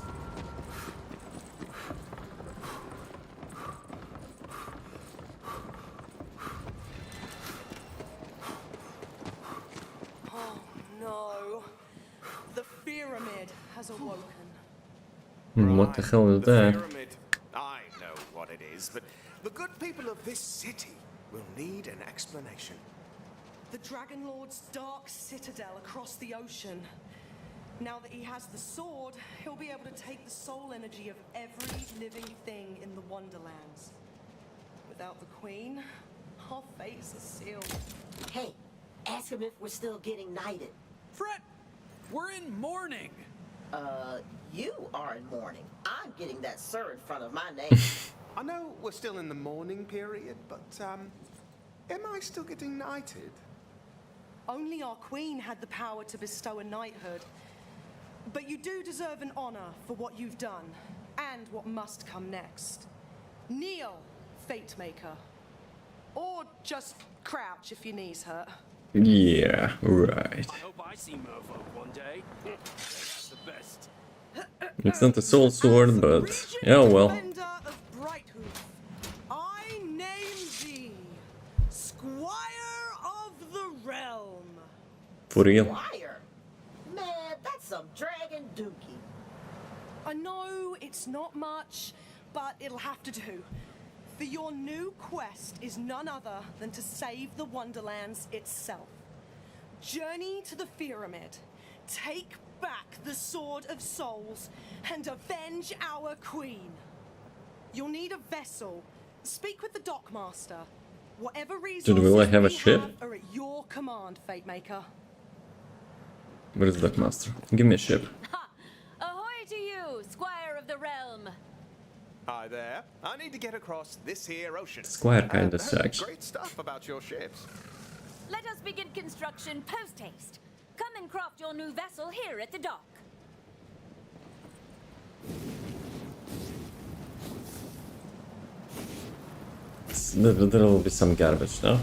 Oh no. The pyramid has awoken. What the hell is that? Pyramid. I know what it is, but the good people of this city will need an explanation. The Dragon Lord's dark citadel across the ocean. Now that he has the sword, he'll be able to take the soul energy of every living thing in the Wonderlands. Without the Queen, our fates are sealed. Hey, ask him if we're still getting knighted. Fred, we're in mourning. You are in mourning. I'm getting that sir in front of my name. I know we're still in the mourning period, but, am I still getting knighted? Only our Queen had the power to bestow a knighthood. But you do deserve an honor for what you've done, and what must come next. Kneel, Fate Maker. Or just crouch if your knees hurt. Yeah, right. I hope I see Merfolk one day. That's the best. It's not a soul sword, but yeah, well. Of Brighthoof, I name thee Squire of the Realm. For real. Squire? Man, that's some dragon dookie. I know it's not much, but it'll have to do. For your new quest is none other than to save the Wonderlands itself. Journey to the pyramid, take back the Sword of Souls, and avenge our Queen. You'll need a vessel. Speak with the dockmaster. Whatever reasons will I have a ship? are at your command, Fate Maker. Where is that master? Give me a ship. Ha! Ahoy to you, Squire of the Realm! Hi there. I need to get across this here ocean. Squire kinda I've heard sucks. great stuff about your ships. Let us begin construction post-haste. Come and craft your new vessel here at the dock. There will be some garbage, no?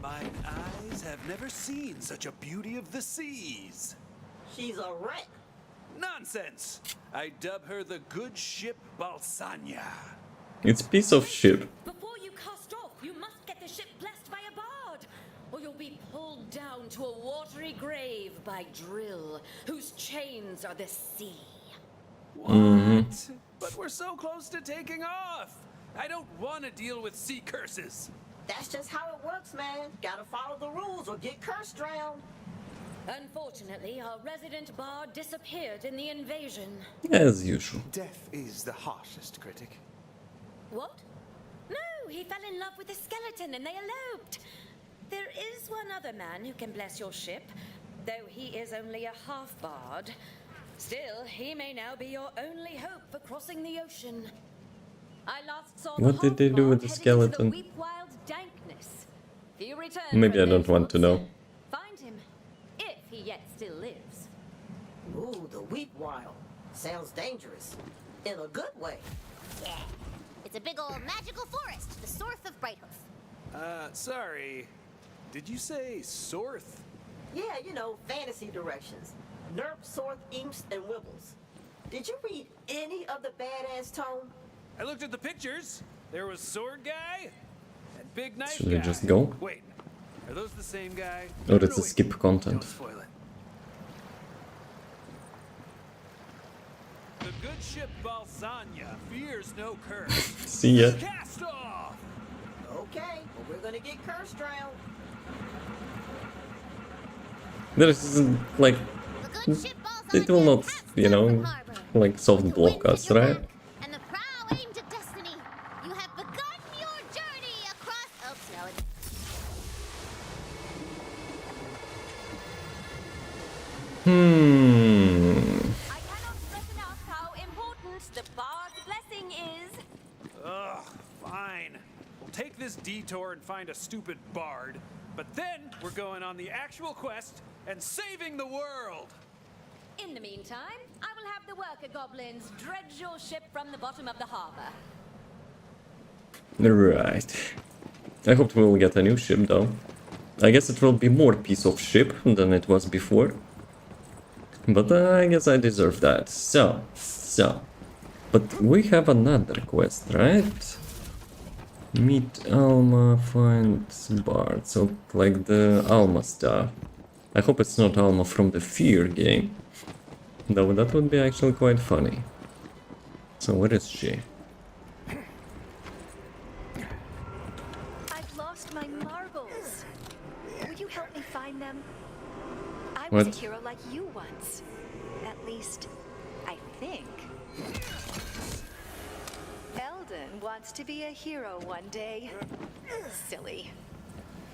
Mine eyes have never seen such a beauty of the seas. She's a wreck. Nonsense! I dub her the good ship 𝑮𝒊𝒕𝒚. It's piece of shit. Before you cast off, you must get the ship blessed by a bard, or you'll be pulled down to a watery grave by Drill, whose chains are the sea. What? But we're so close to taking off. I don't want to deal with sea curses. That's just how it works, man. Gotta follow the rules or get cursed drowned. Unfortunately, our resident bard disappeared in the invasion. As usual. Death is the harshest critic. What? No, he fell in love with a skeleton and they eloped. There is one other man who can bless your ship, though he is only a half-bard. Still, he may now be your only hope for crossing the ocean. I last saw What did they do with the skeleton? The Weep Wild Dankness. You return Maybe from I don't there, want to know. Find him, if he yet still lives. Ooh, the wheat wild. Sounds dangerous. In a good way. Yeah. It's a big old magical forest, the Sorth of Brighthoof. Sorry. Did you say Sorth? Yeah, you know, fantasy directions. Nerp, Sorth, Imps, and Wibbles. Did you read any of the badass tome? I looked at the pictures. There was Sword Guy and Big Knife Should Guy. we just go? Wait, are those the same guy? Or No, it's a wait. skip content? Don't spoil it. The good ship 𝑣𝒐𝒎💖💏 fears no curse. See ya. Cast off! Okay, but we're gonna get cursed drowned. There's like, it will not, you know, like soft block us, right? And the prow aimed at destiny. You have begun your journey across. Oops, no, it's. I cannot stress enough how important the bard's blessing is. Ugh, fine. We'll take this detour and find a stupid bard. But then we're going on the actual quest and saving the world. In the meantime, I will have the worker goblins dredge your ship from the bottom of the harbor. Right. I hope we'll get a new ship though. I guess it will be more piece of ship than it was before. But I guess I deserve that. So. But we have another quest, right? Meet Alma, find Bard. So, like the Alma stuff. I hope it's not Alma from the Fear game. Though that would be actually quite funny. So, where is she? I've lost my marbles. Will you help me find them? I was What? a hero like you once. At least, I think. Eldon wants to be a hero one day. Silly.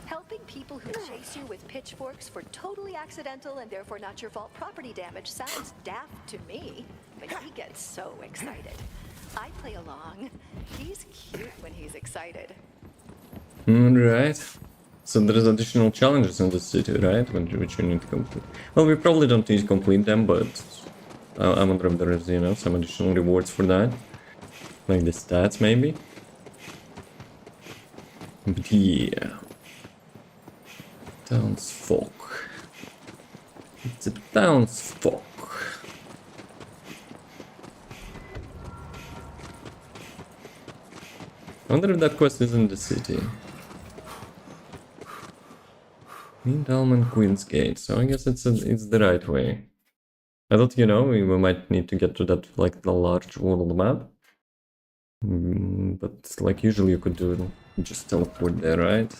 Helping people who chase you with pitchforks for totally accidental and therefore not your fault property damage sounds daft to me, but he gets so excited. I play along. He's cute when he's excited. Right. So there's additional challenges in the city, right? Which you need to complete. Well, we probably don't need to complete them, but I wonder if there is, you know, some additional rewards for that. Like the stats, maybe? But yeah. Townsfolk. It's a townsfolk. I wonder if that quest is in the city. Meet Alman Queen's Gate, so I guess it's the right way. I thought, you know, we might need to get to that, like, the large world map. But, like, usually you could do just teleport there, right?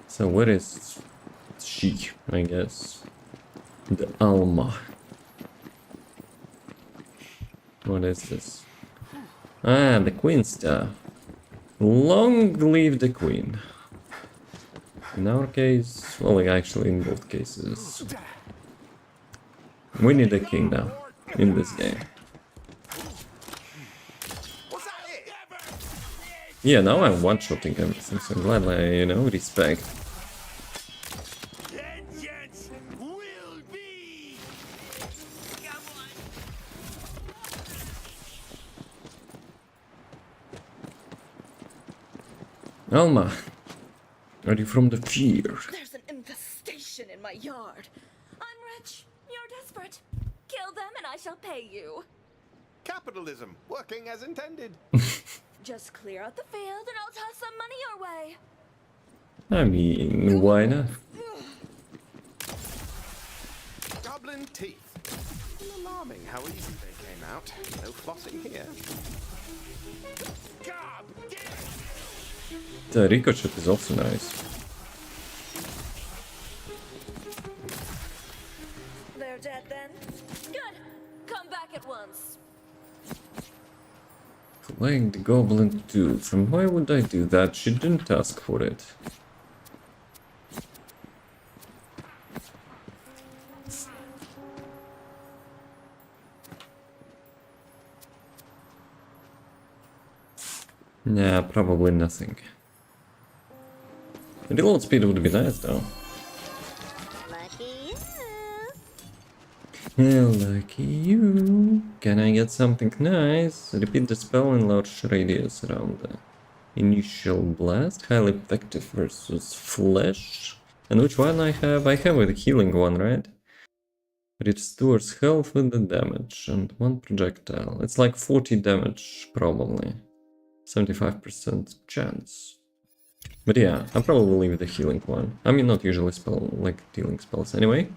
So where is she, I guess? The Alma. What is this? Ah, the Queen Staff. Long live the Queen. In our case, well, actually in both cases. We need a king now, in this game. Yeah, now I'm one-shotting everything, so I'm glad I, you know, respect. Alma, are you from the Fear? There's an infestation in my yard. I'm rich. You're desperate. Kill them and I shall pay you. Capitalism, working as intended. Just clear out the field and I'll toss some money your way. I mean, why not? Goblin teeth. Alarming how easy they came out. No flossing here. The ricochet is also nice. They're dead then? Good. Come back at once. Playing the Goblin Tooth, and why would I do that? She didn't ask for it. Yeah, probably nothing. Reload speed would be nice though. Lucky Lucky you. Can I get something nice? Repeat the spell in large radius around the initial blast. Highly effective versus flesh. And which one I have? I have a healing one, right? Restores health with the damage and one projectile. It's like 40 damage probably. 75% chance. But yeah, I'll probably leave the healing one. I mean, not usually dealing spells anyway.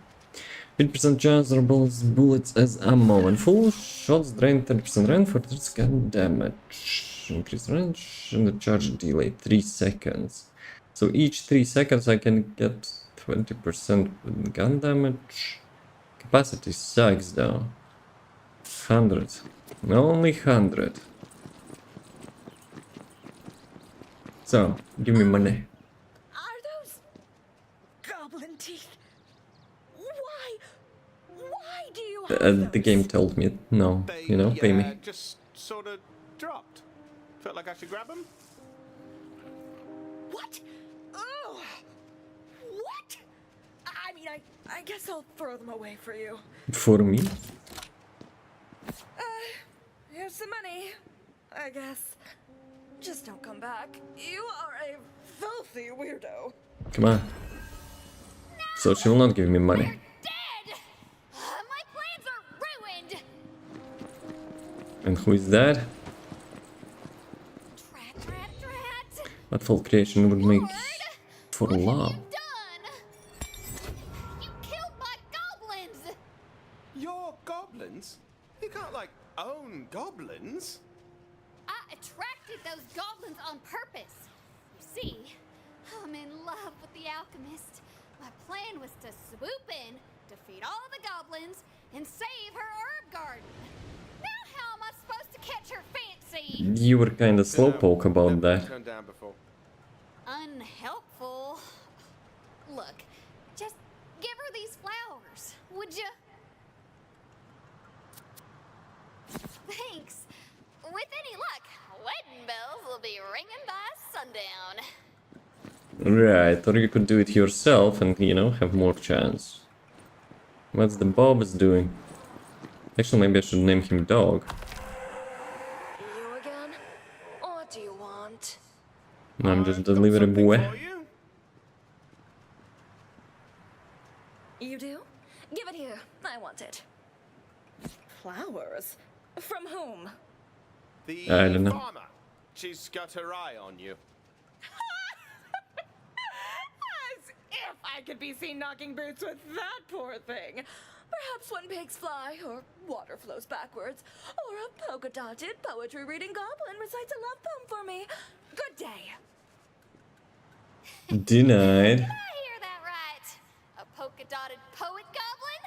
50% chance to bullets as ammo. When full shots drain 30% range for 30 gun damage. Increase range and the charge delay 3 seconds. So each 3 seconds I can get 20% with gun damage. Capacity sucks though. 100. Only 100. So, give me money. Are those goblin teeth? Why do you have The game told me no, you know, pay me. Just sort of dropped. Felt like I should grab them? What? Oh! What? I mean, I guess I'll throw them away for you. For me? Here's the money, I guess. Just don't come back. You are a filthy weirdo. Come on. So she will not give me money. My plans are ruined. And who is that? What fault creation would make for love? You killed my goblins. Your goblins? You can't, like, own goblins. I attracted those goblins on purpose. You see, I'm in love with the alchemist. My plan was to swoop in, defeat all the goblins, and save her herb garden. Now how am I supposed to catch her fancy? You were kinda slowpoke about that. Turned down before. Unhelpful. Look, just give her these flowers, would you? Thanks. With any luck, wedding bells will be ringing by sundown. Right, or you could do it yourself and, you know, have more chance. What's the Bob's doing? Actually, maybe I should name him Dog. You again? What do you want? I'm just delivery boy. You do? Give it here. I want it. Flowers? From whom? The I don't know. farmer. She's got her eye on you. As if I could be seen knocking boots with that poor thing. Perhaps when pigs fly, or water flows backwards, or a polka-dotted poetry-reading goblin recites a love poem for me. Good day. Denied. I hear that right. A polka-dotted poet goblin?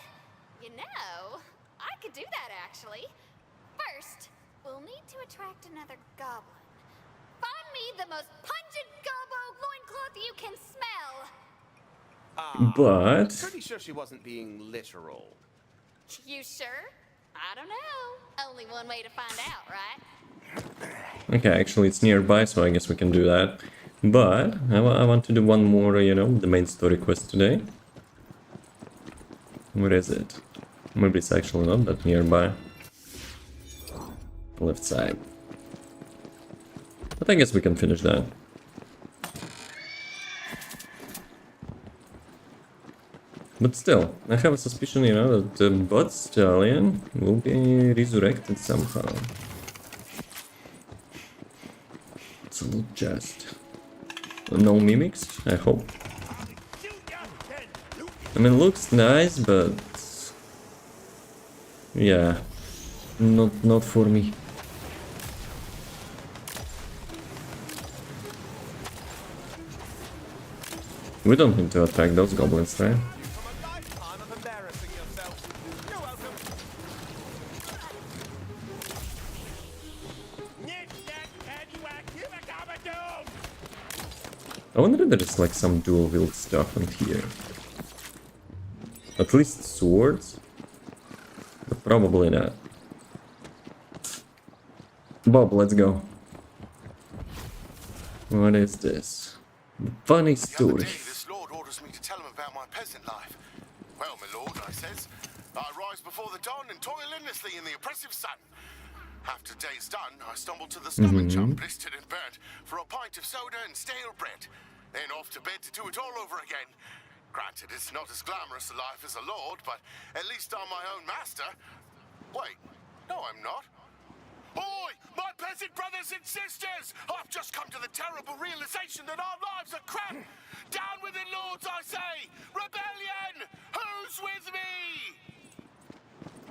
You know, I could do that actually. First, we'll need to attract another goblin. Find me the most pungent gobo loincloth you can smell. But Pretty sure she wasn't being literal. You sure? I don't know. Only one way to find out, right? okay, actually it's nearby, so I guess we can do that. But I want to do one more, you know, the main story quest today. Where is it? Maybe it's actually not that nearby. Left side. But I guess we can finish that. But still, I have a suspicion, you know, that the 𝑮𝒊𝒕𝒚 will be resurrected somehow. It's a little chest. No mimics, I hope. I mean, looks nice, but yeah, not for me. We don't need to attack those goblins, right? I wonder if there's like some dual wield stuff in here. At least swords? But probably not. Bob, let's go. What is this? Funny story. This lord orders me to tell him about my peasant life. Well, my lord, I says, I rise before the dawn and toil endlessly in the oppressive sun. After day's done, I stumble to the stomach chump, blistered and burnt, for a pint of soda and stale bread. Then off to bed to do it all over again. Granted, it's not as glamorous a life as a lord, but at least I'm my own master. Wait, no, I'm not. Oi, my peasant brothers and sisters! I've just come to the terrible realization that our lives are crap! Down with it, lords, I say! Rebellion! Who's with me?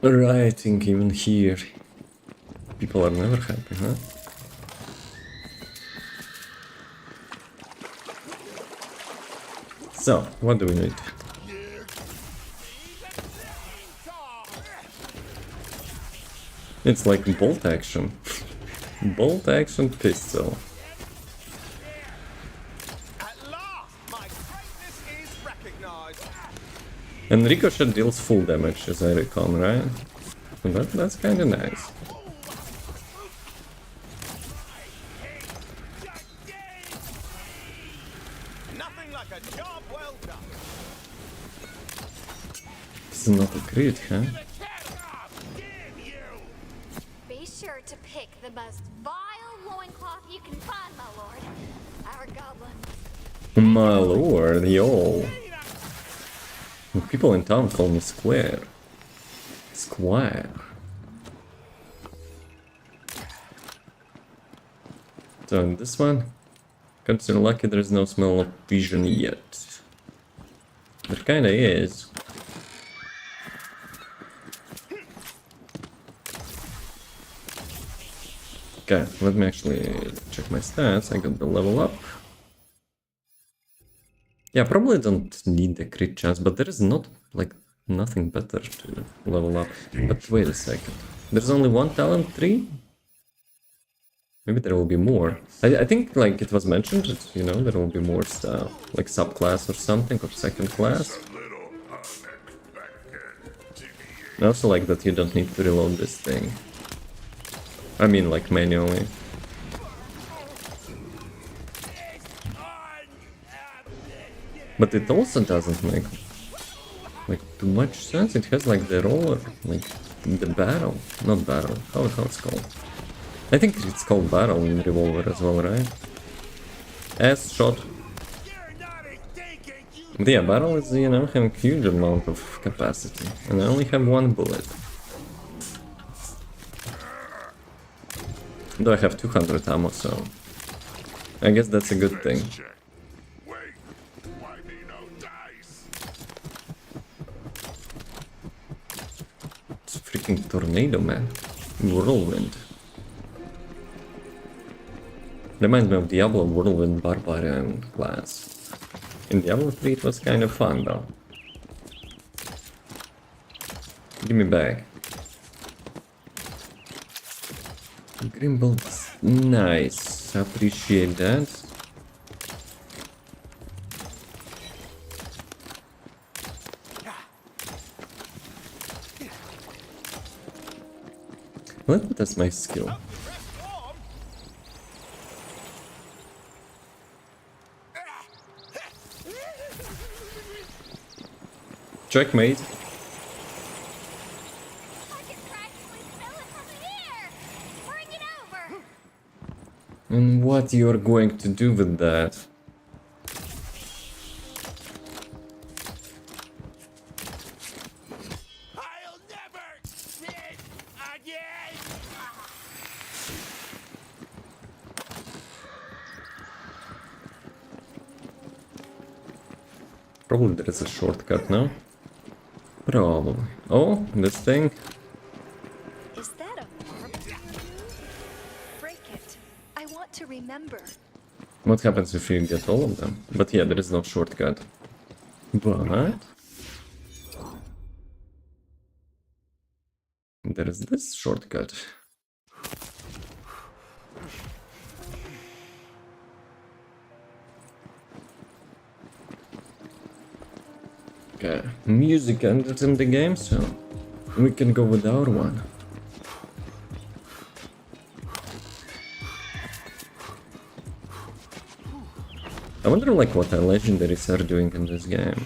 Writing even here. People are never happy, huh? So, what do we need? It's like bolt action. Bolt action pistol. And ricochet deals full damage, as I recall, right? That's kinda nice. This is not a crit, huh? Be sure to pick the most vile loincloth you can find, my lord. Our goblin. My lord, yo. People in town call me Square. Squire. So in this one, consider lucky there's no smell of vision yet. There kinda is. Okay, let me actually check my stats. I got the level up. Yeah, probably don't need the crit chance, but there is not, like, nothing better to level up. But wait a second. There's only one talent tree? Maybe there will be more. I think, like, it was mentioned, you know, there will be more stuff. Like subclass or something, or second class. I also like that you don't need to reload this thing. I mean, like, manually. But it also doesn't make, like, too much sense. It has, like, the roller, like, the barrel. Not barrel. How it's called? I think it's called barrel in revolver as well, right? S shot. But yeah, barrel is, you know, having a huge amount of capacity. And I only have one bullet. Though I have 200 ammo, so I guess that's a good thing. It's a freaking tornado, man. Whirlwind. Reminds me of Diablo Whirlwind Barbarian class. In Diablo 3 it was kind of fun, though. Give me back. Grimble, nice. Appreciate that. Let me test my skill. Checkmate. And what you're going to do with that? I'll never miss again. Probably there is a shortcut now. Probably. Oh, this thing. Is that a marble? Break it. I want to remember. What happens if you get all of them? But yeah, there is no shortcut. But there is this shortcut. Okay, music ended in the game, so we can go with our one. I wonder like what the legendaries are doing in this game.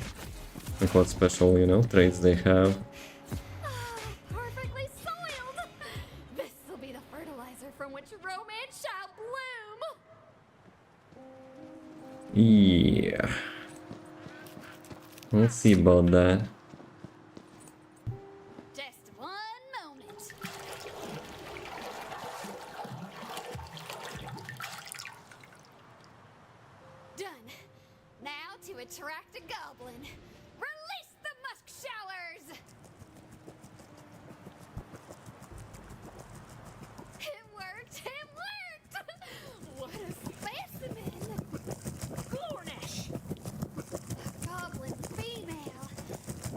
Like what special, you know, traits they have. Perfectly soiled! This'll be the fertilizer from which romance shall bloom! Yeah. We'll see about that. Just one moment. Done. Now to attract a goblin. Release the musk showers! It worked! It worked! What a specimen! Gornish! Goblin female.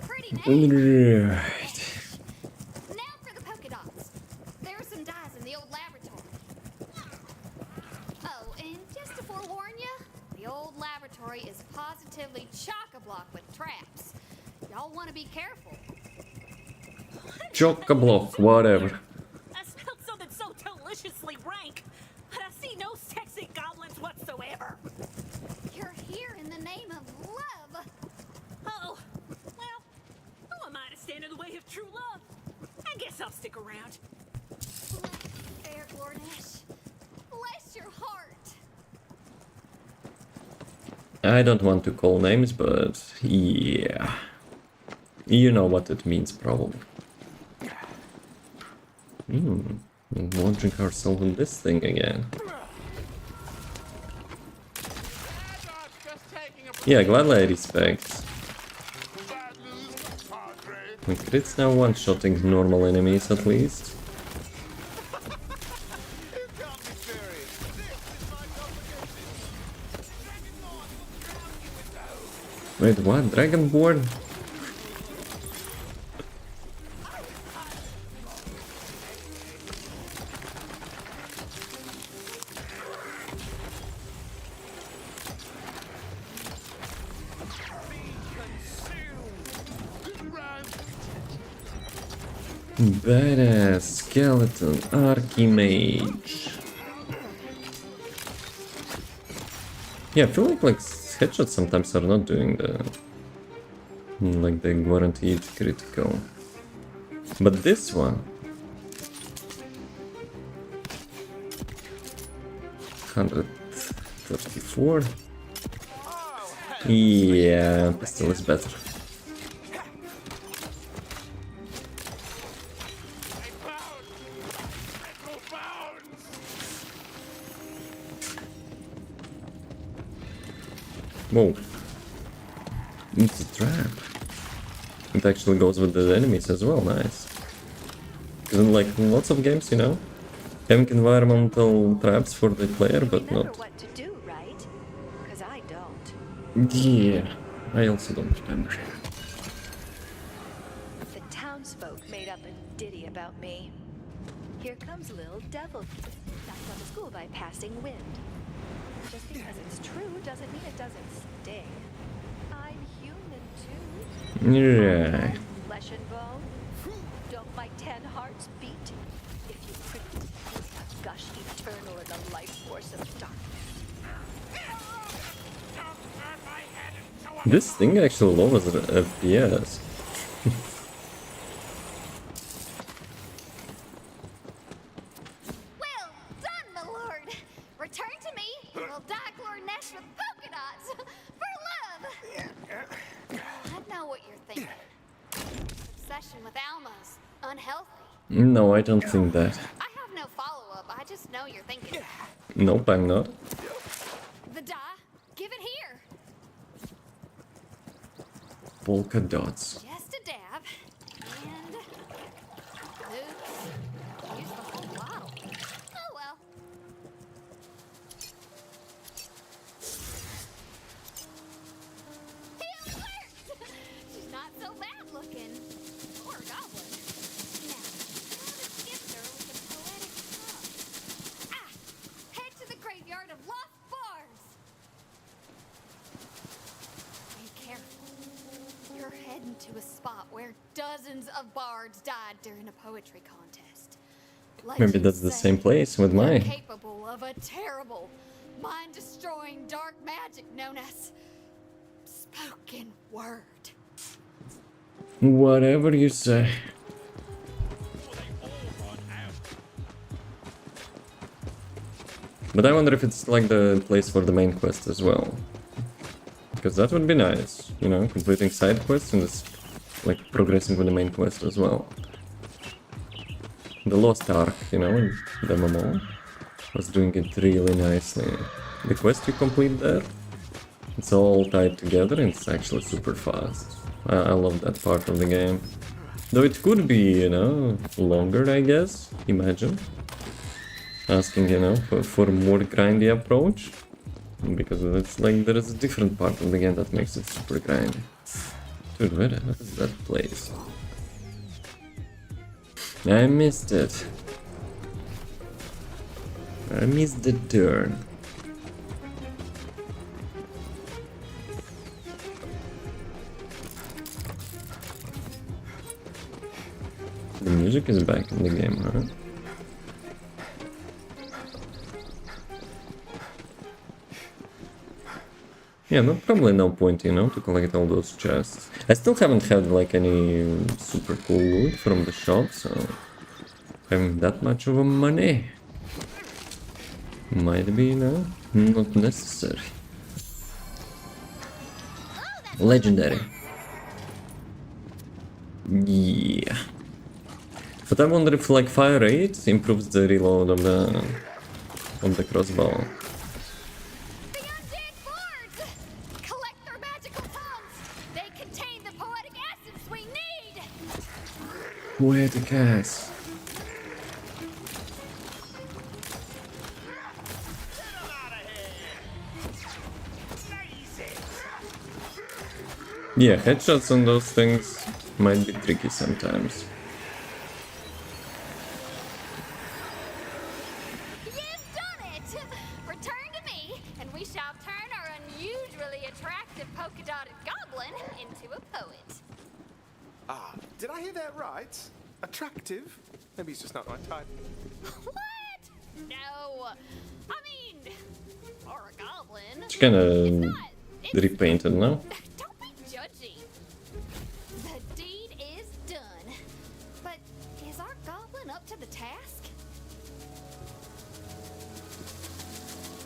Pretty name. Right. Now for the polka dots. There are some dyes in the old laboratory. Oh, and just to forewarn you, the old laboratory is positively chock-a-block with traps. Y'all want to be careful. Chock-a-block, whatever. I smelled something so deliciously rank, but I see no sexy goblins whatsoever. You're here in the name of love. Oh, well, who am I to stand in the way of true love? I guess I'll stick around. Fair, Gornish. Bless your heart. I don't want to call names, but yeah. You know what it means, probably. I'm launching ourselves in this thing again. Yeah, gladly I respect. My crit's now one-shotting normal enemies at least. Wait, what? Dragonborn? Badass skeleton archimage. Yeah, I feel like headshots sometimes are not doing the like the guaranteed critical. But this one 134. Yeah, pistol is better. Whoa. It's a trap. It actually goes with the enemies as well, nice. Because in like lots of games, you know, having environmental traps for the player, but not... What to do, right? Because I don't. Yeah, I also don't remember. The townsfolk made up a ditty about me. Here comes little devil. Knocks on the school by passing wind. Just because it's true doesn't mean it doesn't sting. I'm human too. Yeah. Flesh and bone. Don't my 10 hearts beat? If you prick a gush eternal in the life force of darkness. This thing actually lowers the FPS. Well done, my lord. Return to me, and we'll dye Glornesh with polka dots for love. I know what you're thinking. Obsession with Alma's unhealthy. No, I don't think that. I have no follow-up. I just know you're thinking. Nope, I'm not. The dye, give it here. Polka dots. Just a dab. And oops, use the whole bottle. Oh well. It worked! She's not so bad looking. Or a goblin. Now, gift her with a poetic song. Ah! Head to the graveyard of lost bards! Be careful. You're heading to a spot where dozens of bards died during a poetry contest. Maybe that's the same place with they're mine. capable of a terrible, mind-destroying dark magic known as spoken word. Whatever you say. But I wonder if it's like the place for the main quest as well. Because that would be nice, you know, completing side quests and just like progressing with the main quest as well. The Lost Ark, you know, in the MMO was doing it really nicely. The quest you complete there, it's all tied together and it's actually super fast. I love that part of the game. Though it could be, you know, longer, I guess, imagine. Asking, you know, for more grindy approach. Because it's like there is a different part of the game that makes it super grindy. Dude, what is that place? I missed it. I missed the turn. The music is back in the game, huh? Yeah, probably no point, you know, to collect all those chests. I still haven't had like any super cool loot from the shop, so having that much of a money might be, you know, not necessary. Legendary. Yeah. But I wonder if like fire rate improves the reload of the crossbow. Poetic ass. Yeah, headshots on those things might be tricky sometimes. You've done it! Return to me, and we shall turn our unusually attractive polka-dotted goblin into a poet. Ah, did I hear that right? Attractive? Maybe he's just not my type. What? No. I mean, or a goblin. It's kinda repainted now. Don't be judgy. The deed is done. But is our goblin up to the task?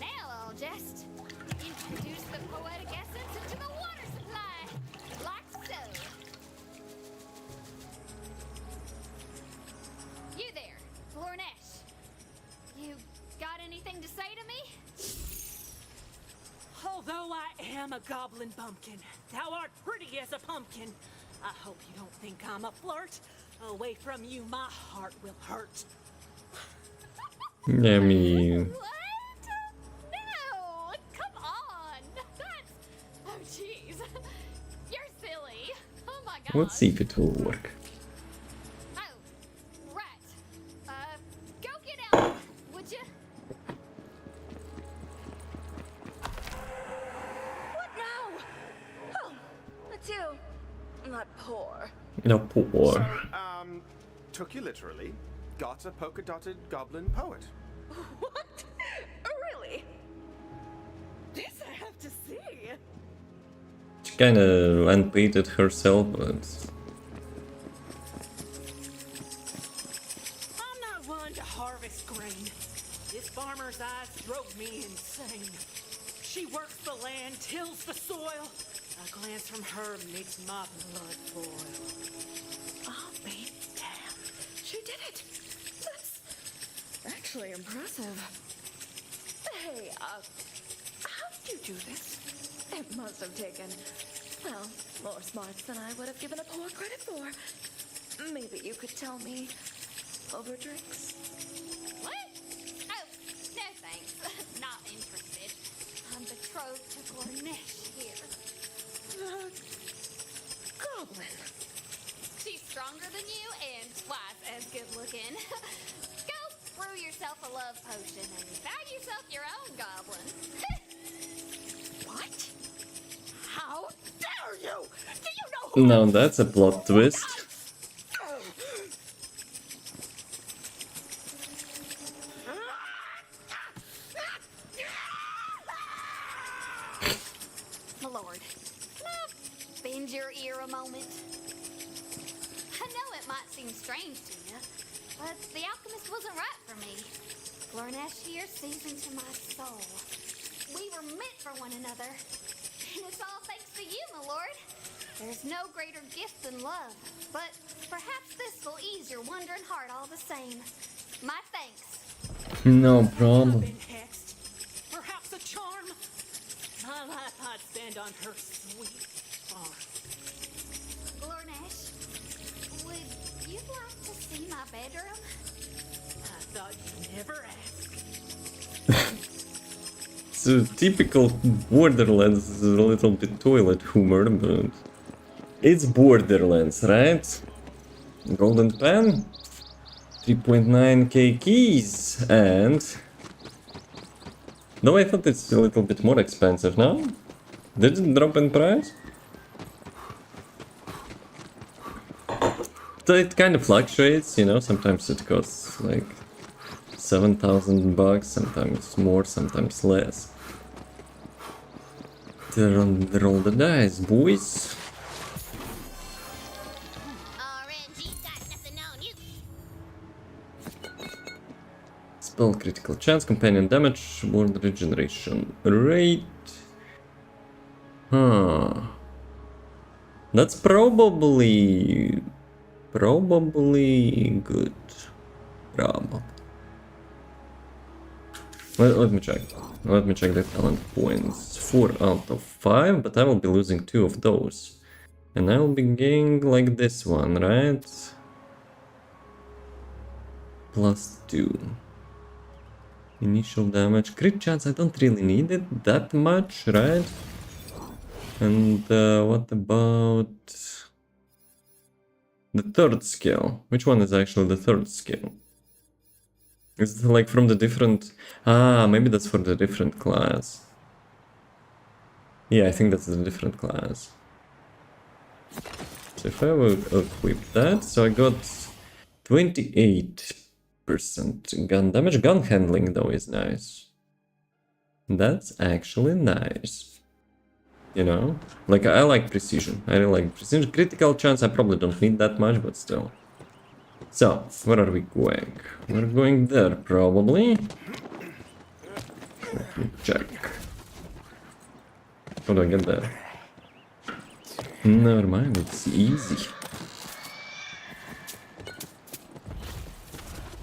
Now I'll just introduce the poetic essence into the water supply. Like so. You there, Lornesh. You got anything to say to me? Although I am a goblin bumpkin, thou art pretty as a pumpkin. I hope you don't think I'm a flirt. Away from you, my heart will hurt. I mean... No! Come on! That's... Oh, jeez. You're silly. Oh my god. Let's see if it will work. Oh, right. Go get out, would you? What now? Oh, it's you. Not poor. No, poor. So, took you literally. Got a polka-dotted goblin poet. What? Really? This I have to see. She kinda unpainted herself, but... I'm not one to harvest grain. This farmer's eyes drove me insane. She works the land, tills the soil. A glance from her makes my blood boil. I'll be damned. She did it. That's actually impressive. Hey, how did you do this? It must have taken, well, more smarts than I would have given a poor credit for. Maybe you could tell me over drinks. What? Oh, no thanks. Not interested. I'm betrothed to Lornesh here. Goblin. She's stronger than you and twice as good looking. Go brew yourself a love potion and buy yourself your own goblin. What? How dare you? Do you know who? Now that's a plot twist. Lord. Can I bend your ear a moment? I know it might seem strange to you, but the alchemist wasn't right for me. Glornash here sees into my soul. We were meant for one another, and it's all thanks to you, my lord. There's no greater gift than love, but perhaps this will ease your wandering heart all the same. My thanks. No problem. Perhaps a charm? My life I'd stand on her sweet arm. Glornash, would you like to see my bedroom? I thought you'd never ask. So typical Borderlands is a little bit toilet humor, but it's Borderlands, right? Golden pen, 3.9k keys, and though I thought it's a little bit more expensive now. Did it drop in price? So it kind of fluctuates, you know, sometimes it costs like 7,000 bucks, sometimes more, sometimes less. Roll the dice, boys. Spell critical chance, companion damage, ward regeneration rate. Huh. That's probably good. Probably. Let me check. Let me check the talent points. 4 out of 5, but I will be losing 2 of those. And I will be gaining like this one, right? +2. Initial damage. Crit chance, I don't really need it that much, right? And what about the third skill? Which one is actually the third skill? Is it like from the different... Ah, maybe that's for the different class. Yeah, I think that's the different class. So if I will equip that, so I got 28% gun damage. Gun handling though is nice. That's actually nice. You know? Like, I like precision. I really like precision. Critical chance, I probably don't need that much, but still. So, where are we going? We're going there, probably. Let me check. How do I get there? Never mind, it's easy.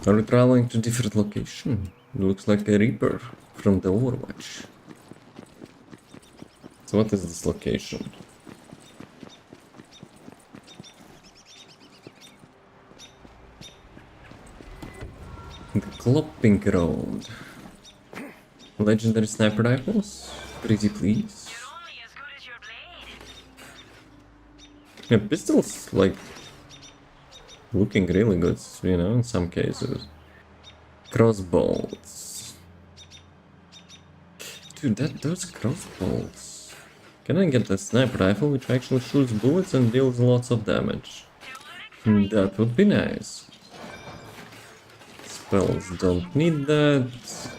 Are we traveling to different location? It looks like a Reaper from the Overwatch. So what is this location? The Clopping Road. Legendary sniper rifles? Pretty please. Yeah, pistols, like, looking really good, you know, in some cases. Crossbows. Dude, those crossbows. Can I get a sniper rifle which actually shoots bullets and deals lots of damage? That would be nice. Spells don't need that.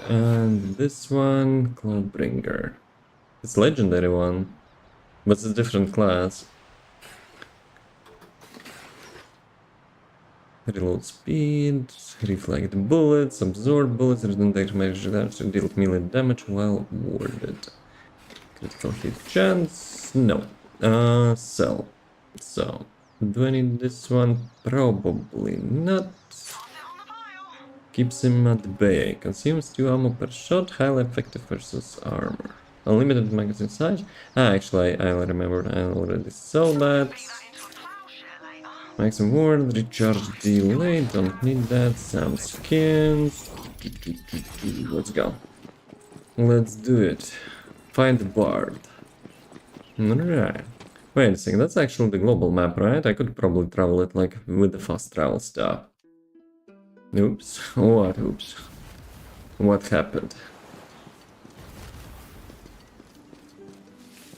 And this one, Cloudbringer. It's legendary one, but it's a different class. Reload speed, reflect bullets, absorb bullets, redundant measures to deal melee damage while warded. Critical hit chance, no. Sell. So, do I need this one? Probably not. Keeps him at bay. Consumes 2 ammo per shot, highly effective versus armor. Unlimited magazine size. Ah, actually, I remember I already saw that. Maximum ward, recharge delay, don't need that. Some skins. Let's go. Let's do it. Find the bard. Alright. Wait a second, that's actually the global map, right? I could probably travel it like with the fast travel stuff. Oops. What oops? What happened?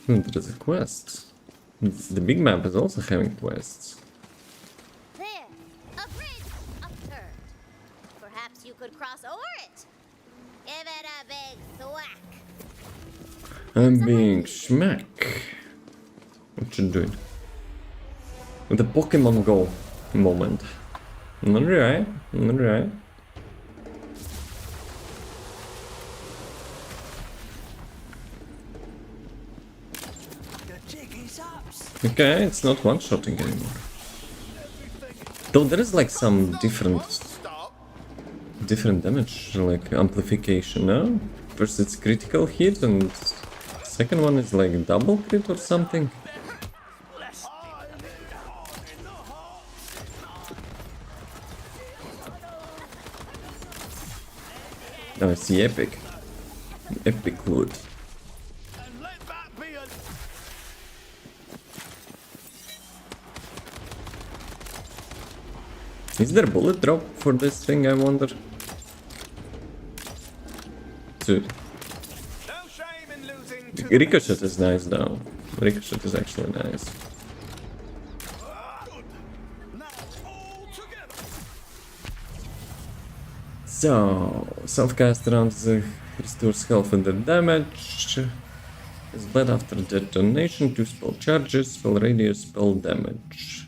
There's a quest. The big map is also having quests. There, a bridge upturned. Perhaps you could cross over it. Give it a big thwack. I'm being smack. What you doing? The Pokemon Go moment. Alright, alright. Okay, it's not one-shotting anymore. Though there is like some different damage, like amplification, no? First it's critical hit and second one is like double crit or something. Oh, it's the epic loot. Is there a bullet drop for this thing, I wonder? Dude. Ricochet is nice though. Ricochet is actually nice. So, self-cast rounds restores health and the damage. Is bled after detonation, 2 spell charges, spell radius, spell damage.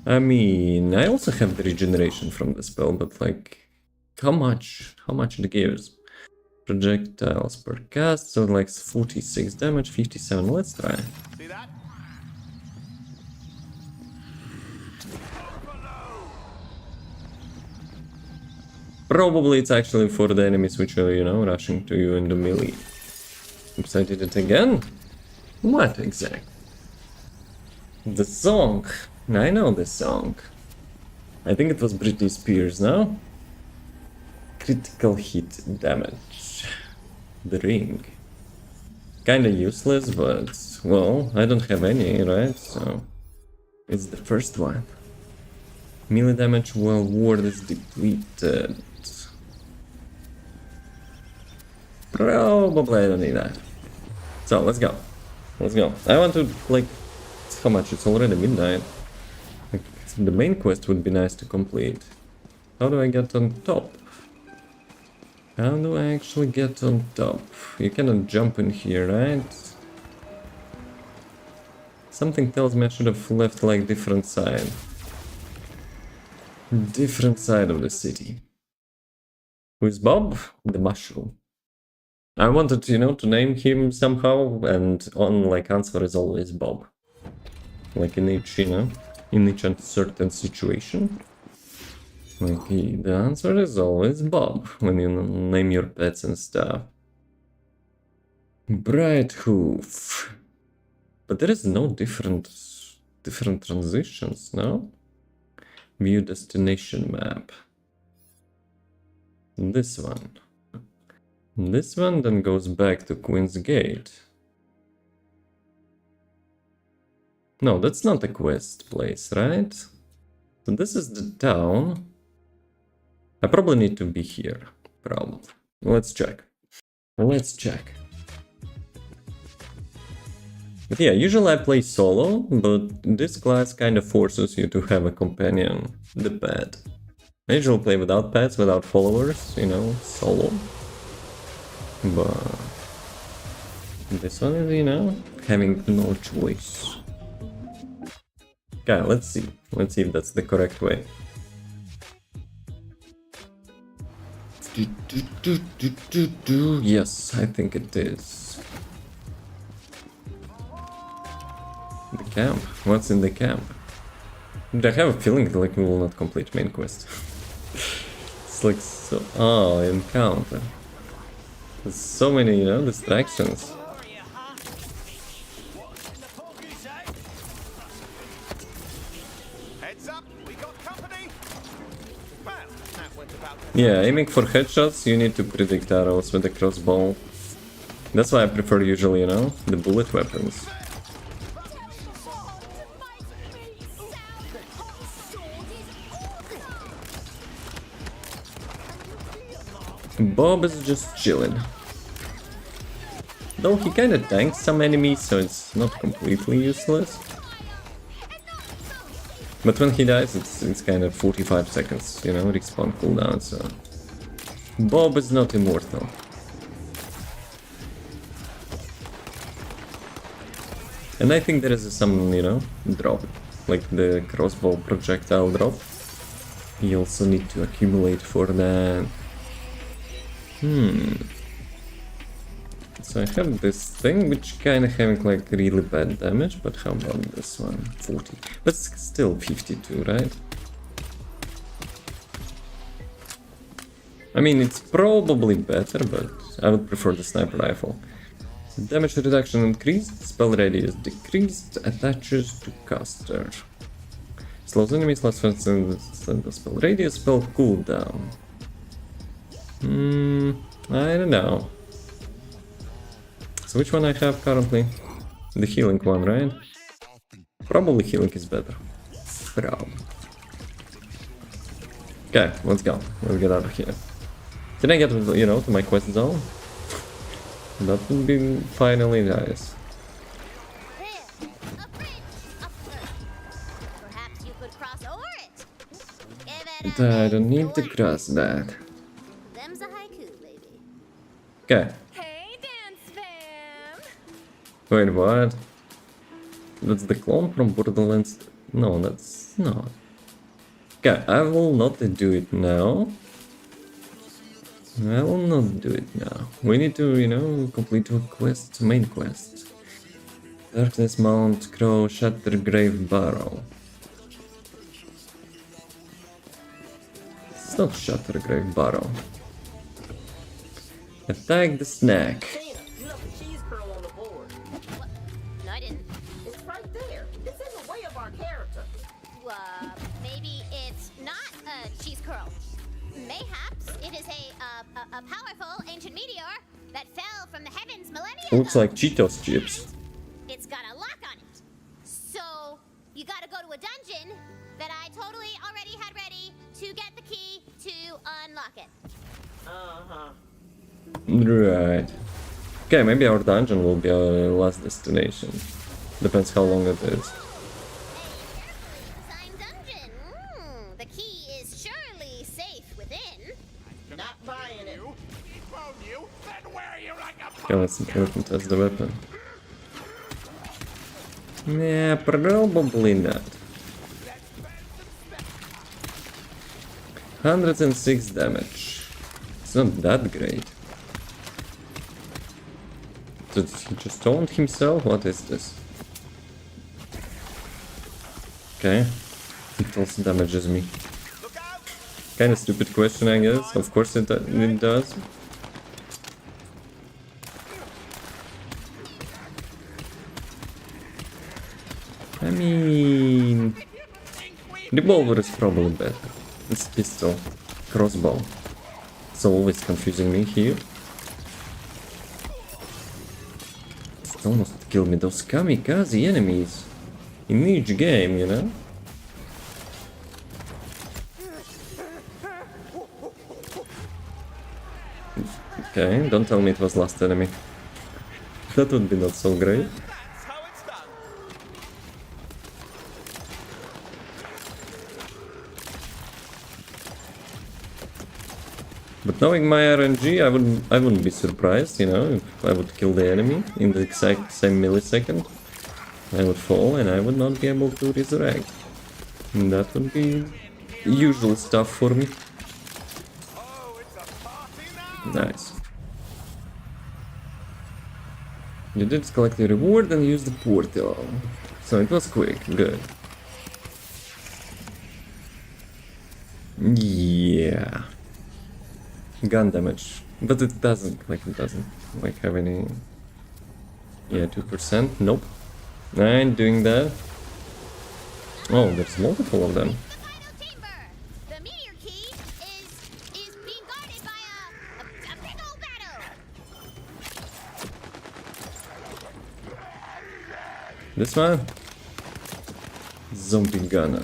I mean, I also have the regeneration from the spell, but like, how much it gives? Projectiles per cast, so like 46 damage, 57, let's try. See that? Probably it's actually for the enemies which are, you know, rushing to you in the melee. Oops, I did it again? What exactly? The song. I know the song. I think it was Britney Spears, no? Critical hit damage. The ring. Kinda useless, but, well, I don't have any, right? So, it's the first one. Melee damage while ward is depleted. Probably I don't need that. So, let's go. Let's go. I want to, like, how much? It's already midnight. Like, the main quest would be nice to complete. How do I get on top? How do I actually get on top? You cannot jump in here, right? Something tells me I should have left like different side. Different side of the city. Who is Bob? The mushroom. I wanted, you know, to name him somehow, and on like answer is always Bob. Like in each, you know, in each uncertain situation. Like the answer is always Bob when you name your pets and stuff. Bright Hoof. But there is no different transitions, no? View destination map. This one. This one then goes back to Queen's Gate. No, that's not a quest place, right? So this is the town. I probably need to be here. Probably. Let's check. Let's check. But yeah, usually I play solo, but this class kind of forces you to have a companion, the pet. I usually play without pets, without followers, you know, solo. But this one is, you know, having no choice. Okay, let's see. Let's see if that's the correct way. Yes, I think it is. The camp. What's in the camp? I have a feeling like we will not complete main quest. It's like so... Oh, encounter. There's so many, you know, distractions. Yeah, aiming for headshots, you need to predict arrows with the crossbow. That's why I prefer usually, you know, the bullet weapons. Bob is just chilling. Though he kinda tanks some enemies, so it's not completely useless. But when he dies, it's kind of 45 seconds, you know, respawn cooldown, so... Bob is not immortal. And I think there is some, you know, drop, like the crossbow projectile drop. You also need to accumulate for that. So I have this thing which kind of having like really bad damage, but how about this one? 40. But still 52, right? I mean, it's probably better, but I would prefer the sniper rifle. Damage reduction increased, spell radius decreased, attaches to caster. Slows enemies, last first the spell radius, spell cooldown. I don't know. So which one I have currently? The healing one, right? Probably healing is better. Probably. Okay, let's go. Let's get out of here. Can I get, you know, to my quest zone? That would be finally nice. I don't need to cross that. Them's a haiku, baby. Okay. Hey, dance fam! Wait, what? That's the clone from Borderlands? No, that's not. Okay, I will not do it now. I will not do it now. We need to, you know, complete a quest, main quest. Darkness Mount, Crow, Shatter Grave Barrow. It's not Shatter Grave Barrow. Attack the snack. You left the cheese curl on the board. What? No, I didn't. It's right there. It's in the way of our character. Maybe it's not a cheese curl. Mayhaps it is a powerful ancient meteor that fell from the heavens millennia ago. Looks like Cheetos chips. It's got a lock on it. So you gotta go to a dungeon that I totally already had ready to get the key to unlock it. Right. Okay, maybe our dungeon will be our last destination. Depends how long it is. Dungeon. The key is surely safe within. Not buying it. Okay, let's test the weapon. Yeah, probably not. 106 damage. It's not that great. Did he just taunt himself? What is this? Okay. It also damages me. Kinda stupid question, I guess. Of course it does. I mean... Revolver is probably better. It's pistol. Crossbow. It's always confusing me here. It almost killed me. Those kamikaze enemies. In each game, you know? Okay, don't tell me it was last enemy. That would be not so great. But knowing my RNG, I wouldn't be surprised, you know, if I would kill the enemy in the exact same millisecond. I would fall and I would not be able to resurrect. And that would be usual stuff for me. Nice. You did collect the reward and use the portal. So it was quick, good. Yeah. Gun damage. But it doesn't have any... Yeah, 2%. Nope. I ain't doing that. Oh, there's multiple of them. The meteor key is being guarded by a big old battle. This one? Zombie gunner.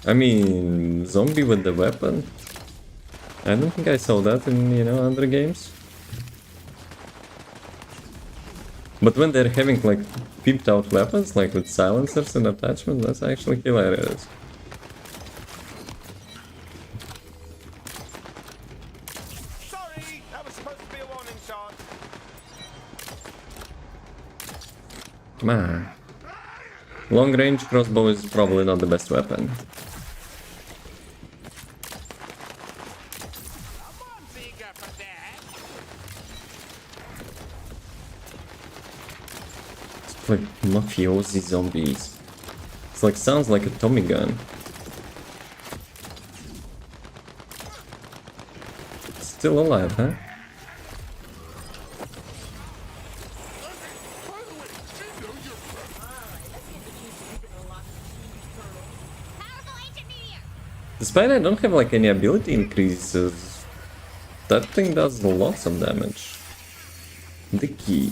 I mean, zombie with the weapon? I don't think I saw that in, you know, other games. But when they're having like pimped out weapons, like with silencers and attachments, that's actually hilarious. Sorry, that was supposed to be a warning shot. Come on. Long range crossbow is probably not the best weapon. It's like mafiosi zombies. It's like sounds like a Tommy gun. Still alive, huh? Despite I don't have like any ability increases, that thing does lots of damage. The key.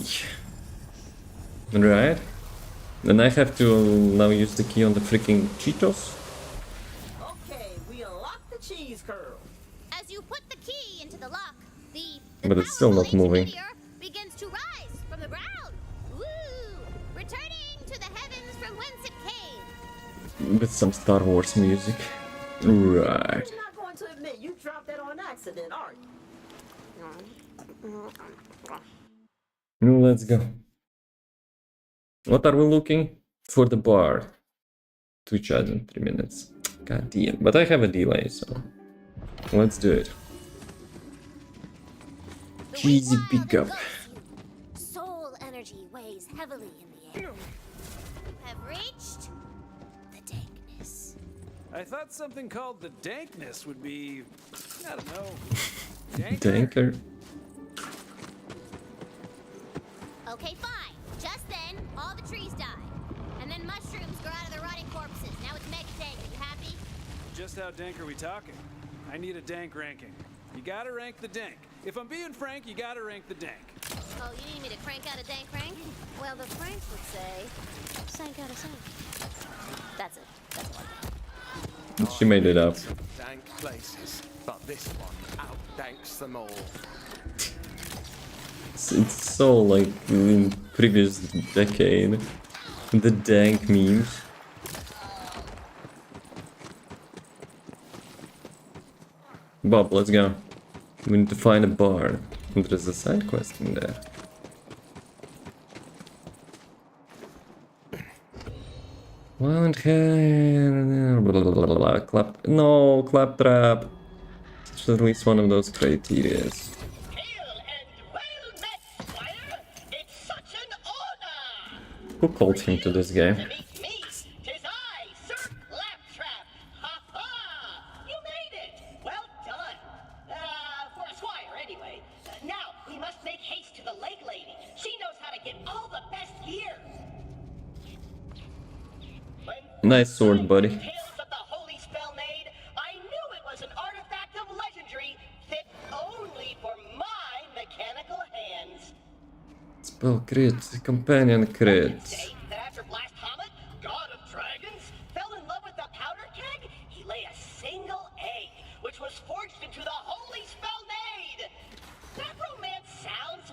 Right. Then I have to now use the key on the freaking Cheetos. Okay, we unlock the cheese curl. As you put the key into the lock, the But it's still not moving. meteor begins to rise from the ground. Woo! Returning to the heavens from whence it came. With some Star Wars music. Right. You're not going to admit you dropped that on accident, are you? Let's go. What are we looking? For the bar. 2 charge in 3 minutes. God damn. But I have a delay, so let's do it. Cheesy pickup. Soul energy weighs heavily in the air. Have reached the dankness. I thought something called the dankness would be, I don't know, Danker. Okay, fine. Just then, all the trees died. And then mushrooms grow out of the rotting corpses. Now it's mega dank. Are you happy? Just how dank are we talking? I need a dank ranking. You gotta rank the dank. If I'm being frank, you gotta rank the dank. Oh, you need me to crank out a dank rank? Well, the Franks would say, sank out a sank. That's it. That's all. She made it up. Dank places, but this one outdanks them all. It's so like in previous decade. The dank memes. Bob, let's go. We need to find a bar. There's a side quest in there. Well, clap. No, claptrap. It's at least one of those criteria. Who called him to this game? Nice sword, buddy. Spell crit, companion crit.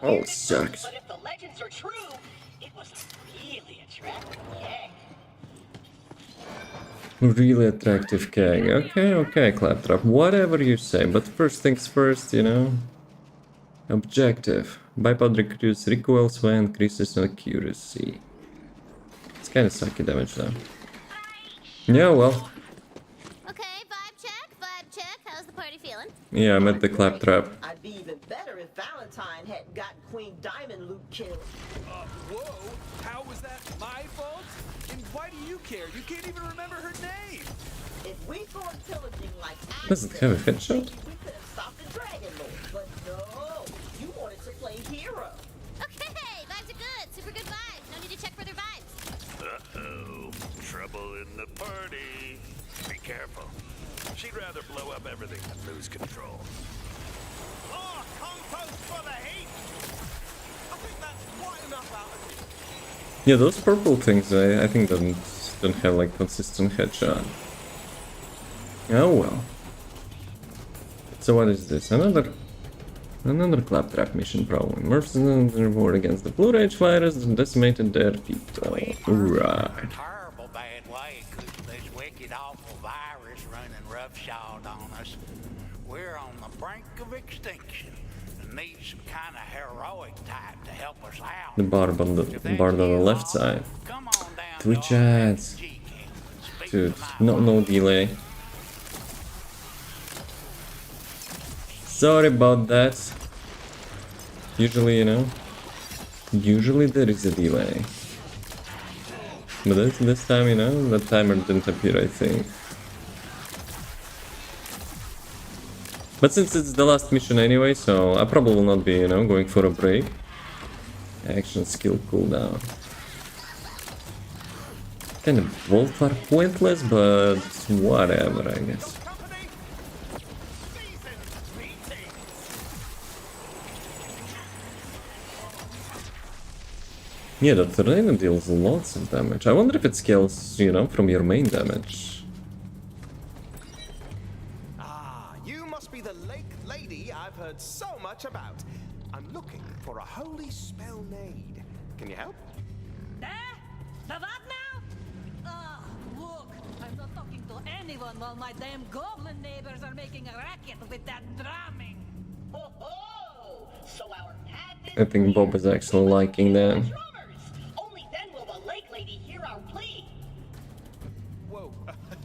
Oh, sucks. But if the legends are true, it was a really attractive keg. Really attractive keg. Okay, Claptrap. Whatever you say. But first things first, you know. Objective. Bipod reduces recoils when increases accuracy. It's kind of sucky damage though. Yeah, well. Okay, vibe check. How's the party feeling? Yeah, I met the Claptrap. I'd be even better if Valentine hadn't gotten Queen Diamond Loot killed. Whoa, how was that my fault? And why do you care? You can't even remember her name. If we thought pillaging like I Does it have a headshot? we could have stopped the Dragon Lord. But no, you wanted to play hero. Okay, vibes are good. Super good vibes. No need to check for their vibes. Uh-oh. Trouble in the party. Be careful. She'd rather blow up everything than lose control. More compost for the heat! I think that's quite enough out of you. Yeah, those purple things I think don't have like consistent headshot. Oh well. So what is this? Another Claptrap mission probably. Mercenaries reward against the Blue Rage fighters and decimated their people. Right. Terrible bad way, 'cause this wicked awful virus running roughshod on us. We're on the brink of extinction, and Need some kind of heroic type to help us out. The bard on the left side. Twitch ads. Dude, no delay. Sorry about that. Usually, you know, usually there is a delay. But this time, you know, the timer didn't appear, I think. But since it's the last mission anyway, so I probably will not be, you know, going for a break. Action skill cooldown. Kind of both are pointless, but whatever, I guess. Yeah, the tornado deals lots of damage. I wonder if it scales, you know, from your main damage. Ah, you must be the lake lady I've heard so much about. I'm looking for a holy spell nade. Can you help? The what now? Look, I'm not talking to anyone while my damn goblin neighbors are making a racket with that drumming. Oh, so our I think Bob is actually liking that. only then will the lake lady hear our plea. Whoa,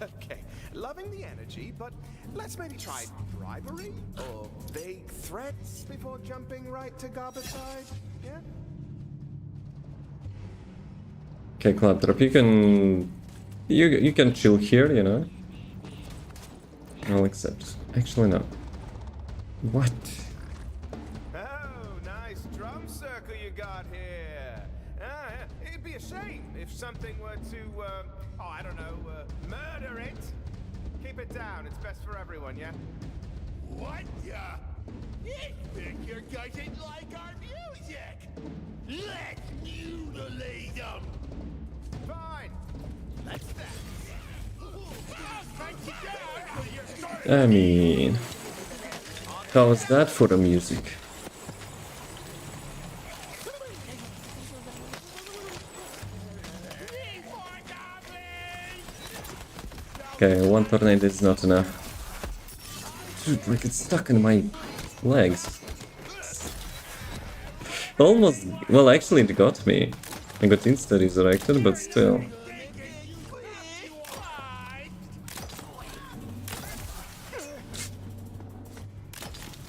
okay. Loving the energy, but let's maybe try bribery or vague threats before jumping right to garbicide, yeah? Okay, Claptrap, you can chill here, you know. I'll accept. Actually, no. What? Oh, nice drum circle you got here. It'd be a shame if something were to, I don't know, murder it. Keep it down. It's best for everyone, yeah? What ya? You think your guys didn't like our music? Let's mutilate them. Fine. Let's I mean, how's that for the music? Okay, one tornado is not enough. Dude, like it's stuck in my legs. Almost, well, actually it got me. I got insta-resurrected, but still.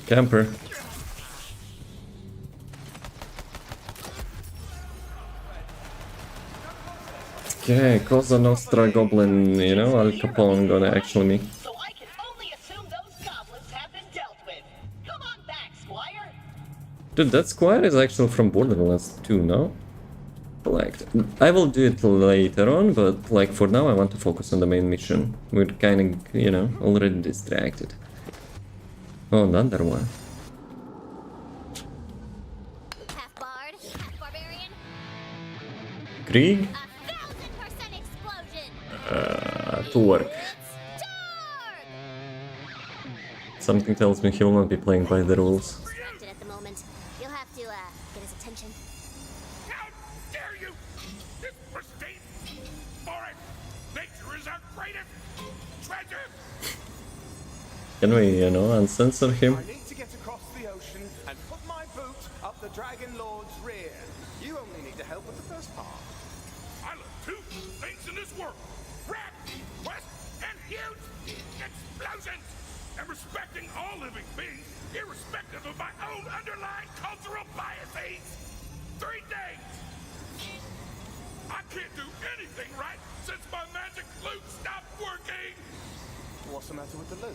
Camper. Okay, Cosa Nostra Goblin, you know, Al Capone gonna actually me. So I can only assume those goblins have been dealt with. Come on back, Squire. Dude, that Squire is actually from Borderlands 2, no? Like, I will do it later on, but like for now I want to focus on the main mission. We're kinda, you know, already distracted. Oh, another one. Half bard, half barbarian. Krieg? 1000% explosion. To work. Something tells me he will not be playing by the rules. Distracted at the moment. You'll have to get his attention. How dare you! This pristine forest! Nature is our greatest treasure! Can we, you know, uncensor him? I need to get across the ocean and put my boot up the Dragon Lord's rear. You only need to help with the first part. I love two things in this world. Rat, quest, and huge explosions! And respecting all living beings, irrespective of my own underlying cultural biases. 3 days! I can't do anything right since my magic loot stopped working! What's the matter with the loot?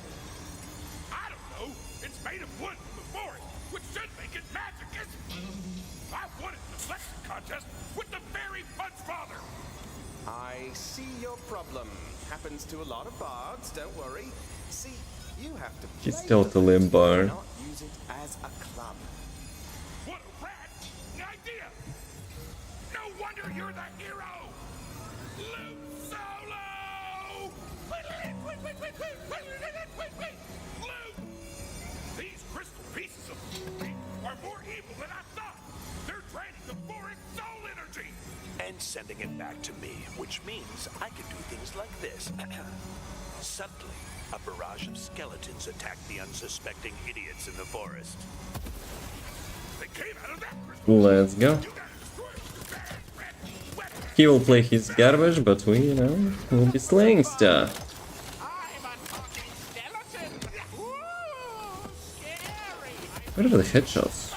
I don't know. It's made of wood from the forest, which should make it magicous. I won it in the selection contest with the fairy punch father. I see your problem. Happens to a lot of bards, don't worry. See, you have to He's play still the to limb bar. not use it as a club. What a rat idea! No wonder you're the hero! Luke Solo! Wait! Luke! These crystal pieces of meat are more evil than I thought! They're draining the forest soul energy! And sending it back to me, which means I can do things like this. Suddenly, a barrage of skeletons attack the unsuspecting idiots in the forest. Let's go. He will play his garbage, but we, you know, will be slaying stuff. Where are the headshots?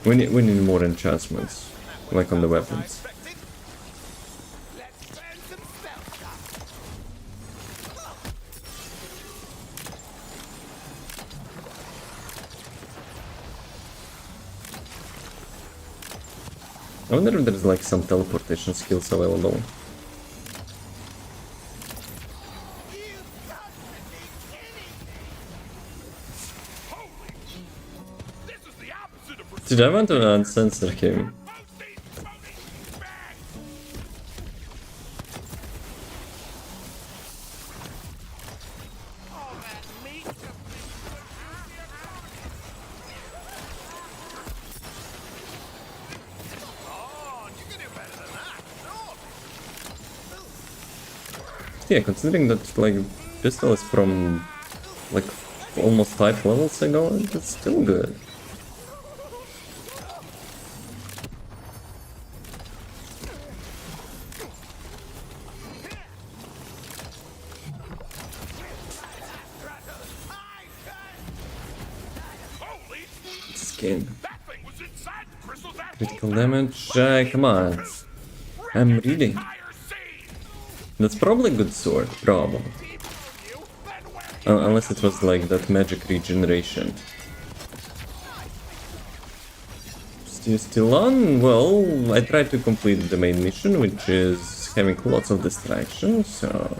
We need more enchantments, like on the weapons. I wonder if there's like some teleportation skills available. Dude, I want to uncensor him. Yeah, considering that like pistol is from like almost 5 levels ago, it's still good. Skin. Critical damage, come on. I'm reading. That's probably a good sword, probably. Unless it was like that magic regeneration. Still on? Well, I tried to complete the main mission, which is having lots of distractions, so...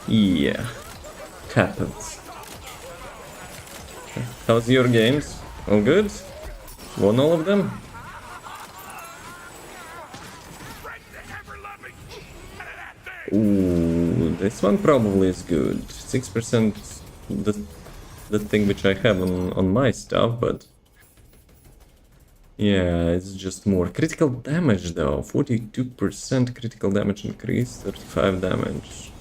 yeah. Happens. How's your games? All good? Won all of them? Ooh, this one probably is good. 6% the thing which I have on my stuff, but... yeah, it's just more. Critical damage though, 42% critical damage increase, 35 damage.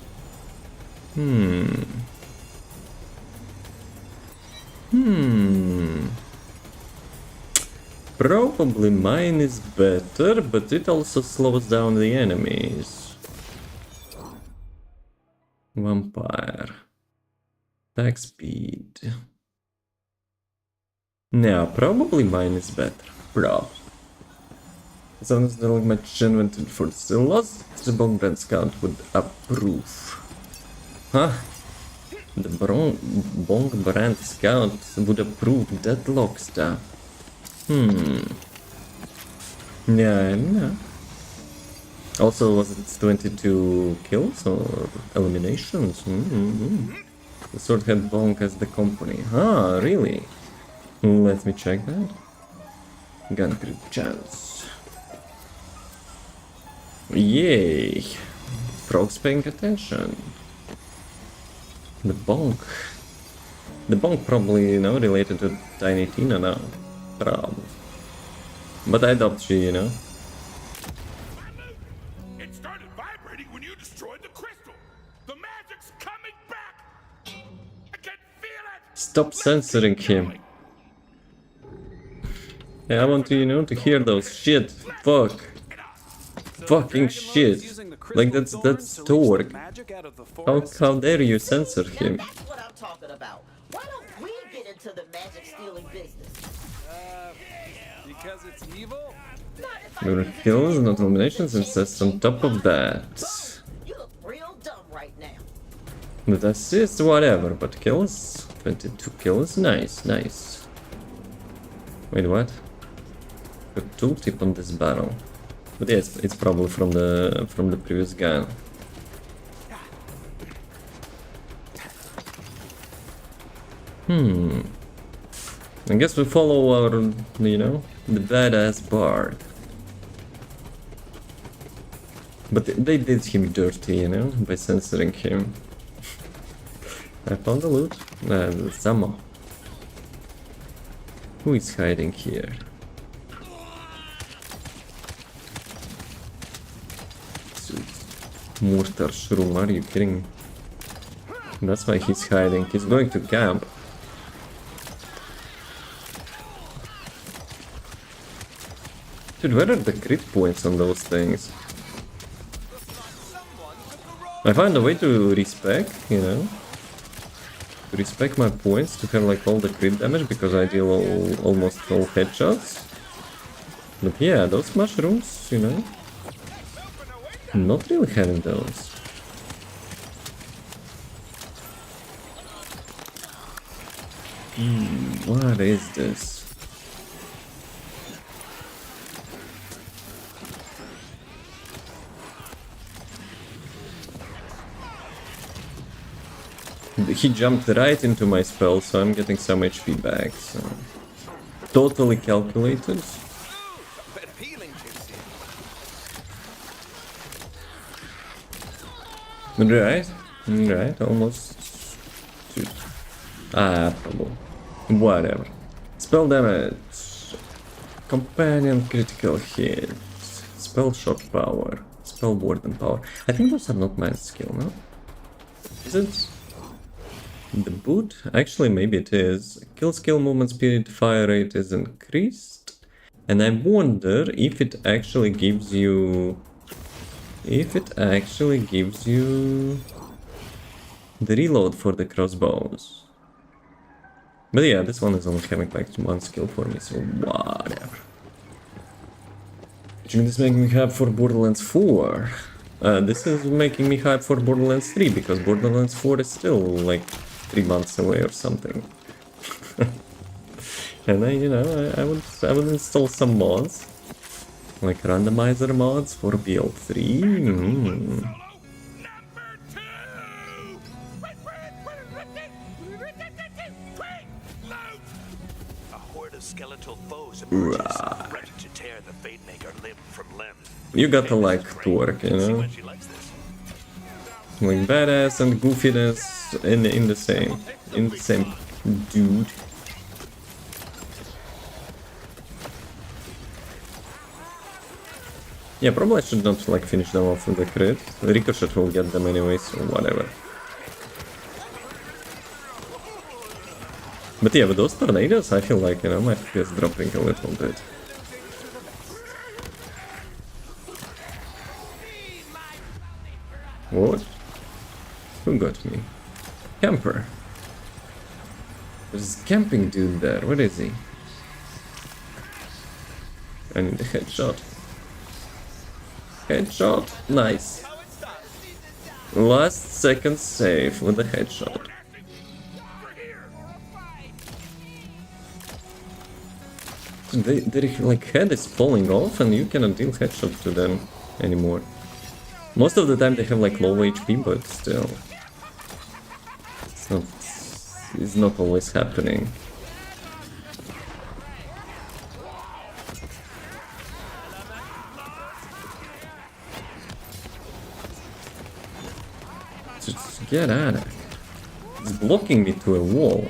Probably mine is better, but it also slows down the enemies. Vampire. Attack speed. No, probably mine is better. Probably. As long as there are much invented for the lost, the Bonk Scout would approve. Huh? The Bonk Brand Scout would approve deadlock stuff. Yeah, no. Also, was it 22 kills or eliminations? The sword had Bonk as the company. Ah, really? Let me check that. Gun crit chance. Yay! Frog's paying attention. The Bonk. The Bonk probably, you know, related to Tiny Tina now. Probably. But I doubt she, you know. It started vibrating when you destroyed the crystal. The magic's coming back. I can feel it. Stop censoring him. Yeah, I want to, you know, to hear those shit. Fuck. Fucking shit. Like that's torque. How dare you censor him? That's what I'm talking about. Why don't we get into the magic stealing business? Because it's evil? Your kills, not eliminations, and says on top of that. You look real dumb right now. But assist, whatever, but kills? 22 kills, nice, nice. Wait, what? Got tooltip on this battle. But yes, it's probably from the previous gun. I guess we follow our, you know, the badass bard. But they did him dirty, you know, by censoring him. I found the loot. Some. Who is hiding here? Mortar shroom, are you kidding me? That's why he's hiding. He's going to camp. Dude, where are the crit points on those things? I find a way to respect, you know? To respect my points, to have like all the crit damage, because I deal almost all headshots. But yeah, those mushrooms, you know? Not really having those. What is this? He jumped right into my spell, so I'm getting some HP back, so... Totally calculated. Right, almost... probably. Whatever. Spell damage. Companion critical hit. Spell shock power. Spell warden power. I think those are not my skill, no? Is it? The boot? Actually, maybe it is. Kill skill, movement speed, fire rate is increased. And I wonder if it actually gives you... the reload for the crossbows. But yeah, this one is only having like one skill for me, so whatever. Which is making me hype for Borderlands 4. This is making me hype for Borderlands 3, because Borderlands 4 is still like 3 months away or something. And I, you know, I would install some mods, like randomizer mods for build 3. A horde of skeletal foes emerges, ready to tear the Fatemaker limb from limb. You gotta like twerk, you know? Like badass and goofiness in the same dude. Yeah, probably I should not like finish them off with the crit. Ricochet will get them anyway, so whatever. But yeah, with those tornadoes, I feel like, you know, my FPS is dropping a little bit. What? Who got me? Camper. There's a camping dude there. What is he? I need a headshot. Headshot. Nice. Last second save with a headshot. Their like head is falling off and you cannot deal headshots to them anymore. Most of the time they have like low HP, but still. It's not always happening. Just get at it. It's blocking me to a wall.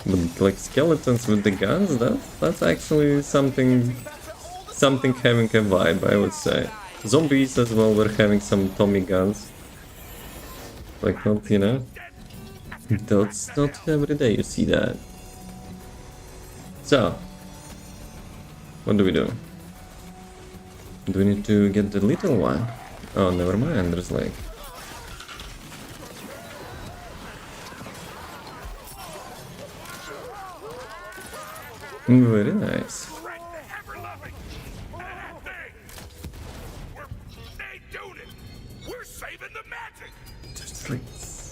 But like skeletons with the guns, that's actually something having a vibe, I would say. Zombies as well were having some Tommy guns. Like not, you know, that's not every day you see that. So, what do we do? Do we need to get the little one? Oh, never mind, there's like... Very nice. Just like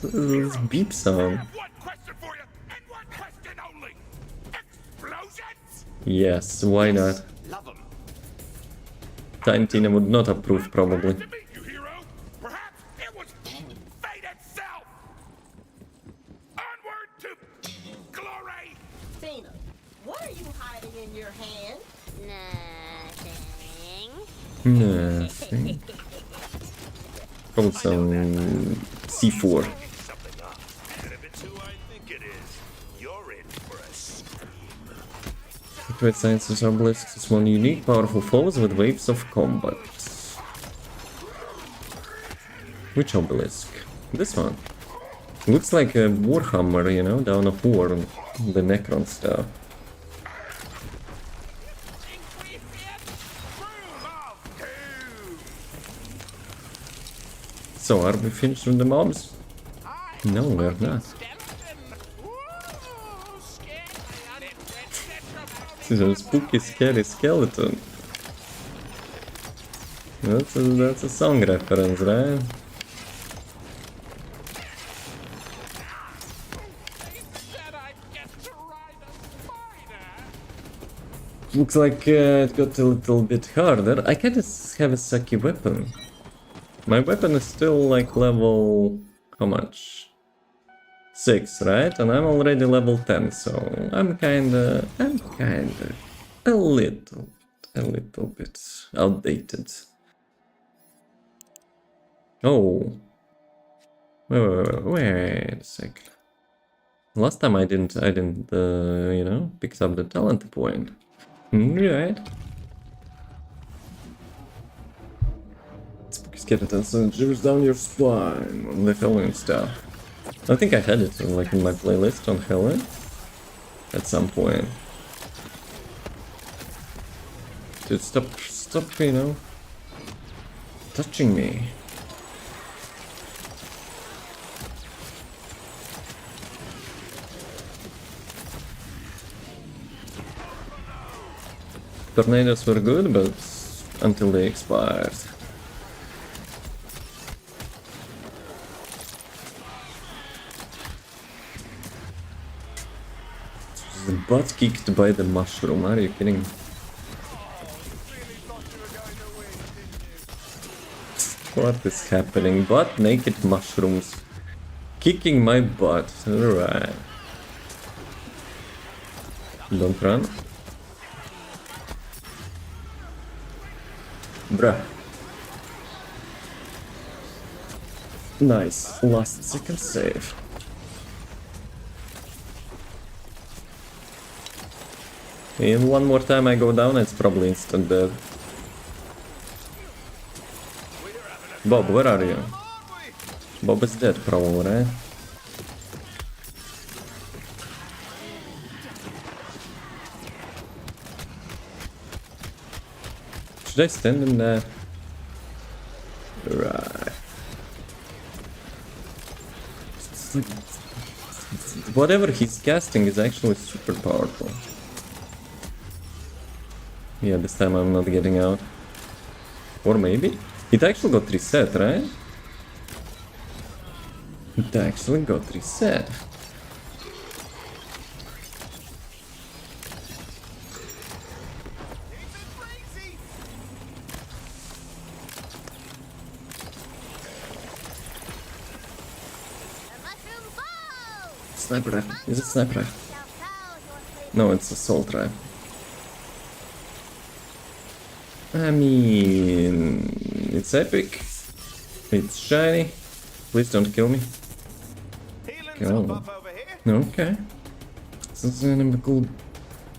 this beep sound. Yes, why not? Tiny Tina would not approve, probably. Tina, what are you hiding in your hand? Nothing. Probably some C4. Trade sciences obelisks is one unique, powerful foes with waves of combat. Which obelisk? This one. Looks like a warhammer, you know, down of war, the Necron stuff. So, are we finished with the mobs? No, we're not. This is a spooky, scary skeleton. That's a song reference, right? Looks like it got a little bit harder. I can't have a sucky weapon. My weapon is still like level... how much? 6, right? And I'm already level 10, so I'm kinda a little bit outdated. Oh. Wait a sec. Last time I didn't, you know, pick up the talent point. Right. Spooky skeletons and shivers down your spine on the Halloween stuff. I think I had it like in my playlist on Halloween at some point. Dude, stop, you know, touching me. Tornadoes were good, but until they expired. The butt kicked by the mushroom, are you kidding? What is happening? Butt naked mushrooms kicking my butt. Alright. Don't run. Bruh. Nice. Last second save. And one more time I go down, it's probably instant death. Bob, where are you? Bob is dead probably, right? Should I stand in there? Right. Whatever he's casting is actually super powerful. Yeah, this time I'm not getting out. Or maybe? It actually got reset, right? It actually got reset. Sniper rifle. Is it sniper rifle? No, it's assault rifle. I mean, it's epic. It's shiny. Please don't kill me. Go. Okay. This is enemy cool.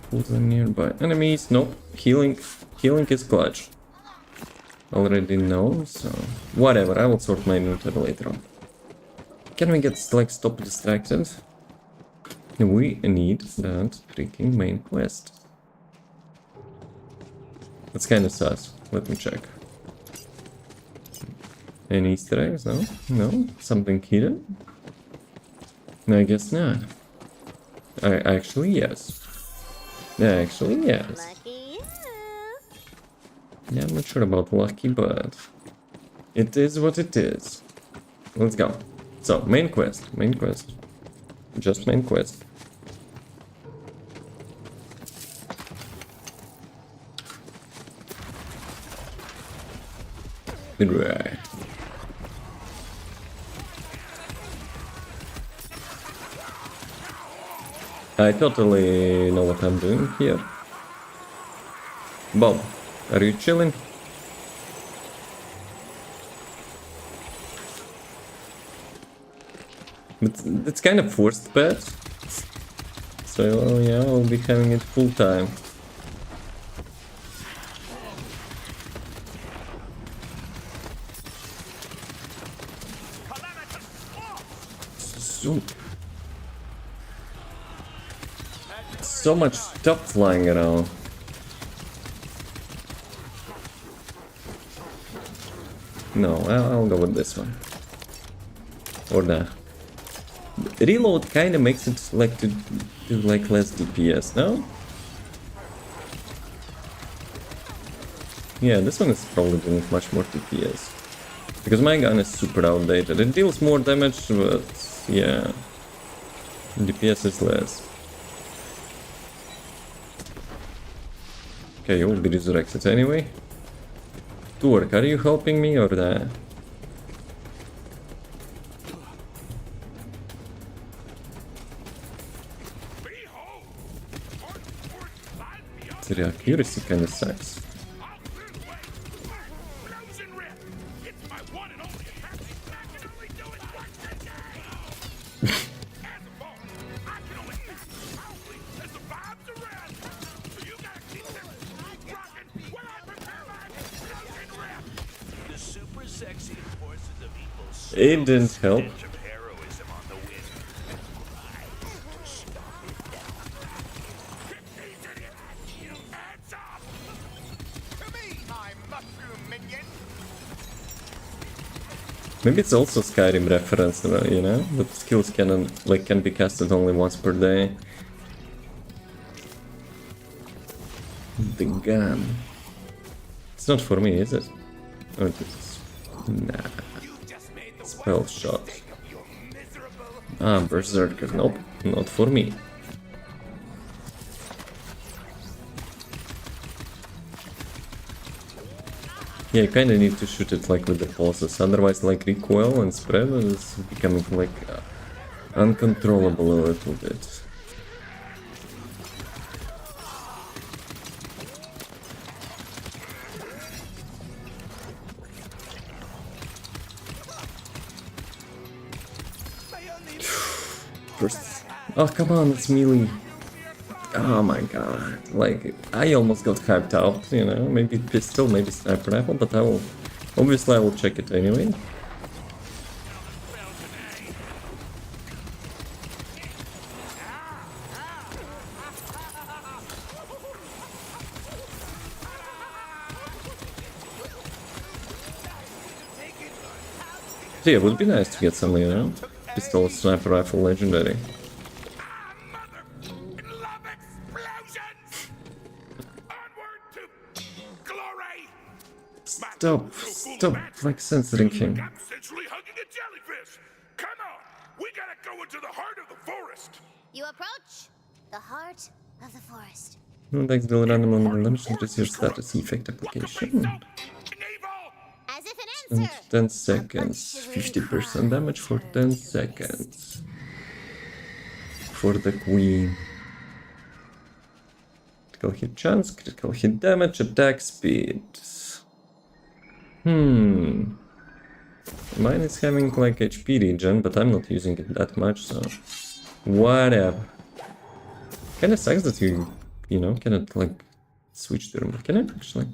Pulls the nearby enemies. Nope. Healing. Healing is clutch. Already know, so whatever. I will sort my inventory later on. Can we get like stop distracted? We need that freaking main quest. That's kind of sus. Let me check. Any Easter eggs? No? No? Something hidden? No, I guess not. Actually, yes. Actually, yes. Yeah, I'm not sure about lucky, but it is what it is. Let's go. So, main quest. Main quest. Just main quest. Right. I totally know what I'm doing here. Bob, are you chilling? It's kind of forced pet. So yeah, I'll be having it full time. soup. So much stuff flying around. No, I'll go with this one. Or that. Reload kinda makes it like to do like less DPS, no? Yeah, this one is probably doing much more DPS. Because my gun is super outdated. It deals more damage, but yeah. DPS is less. Okay, you will be resurrected anyway. Turk, are you helping me or that? The accuracy kinda sucks. It didn't help. Maybe it's also Skyrim reference, you know? But skills can be casted only once per day. The gun. It's not for me, is it? Oh, it is. Nah. Spell shot. Ah, Berserker. Nope, not for me. Yeah, you kinda need to shoot it like with the pulses, otherwise like recoil and spread is becoming like uncontrollable a little bit. First, oh come on, it's melee. Oh my god, like, I almost got hyped out, you know, maybe pistol, maybe sniper rifle, but obviously I will check it anyway. So yeah, it would be nice to get some, you know, pistol, sniper rifle, legendary. Stop, like censoring him. You approach the heart of the forest. No, thanks, the random on damage increase your status effect application. As if an answer. And 10 seconds. 50% damage for 10 seconds. For the queen. Critical hit chance, critical hit damage, attack speed. Mine is having like HP regen, but I'm not using it that much, so whatever. Kinda sucks that you know, cannot like switch to remote. Can I actually?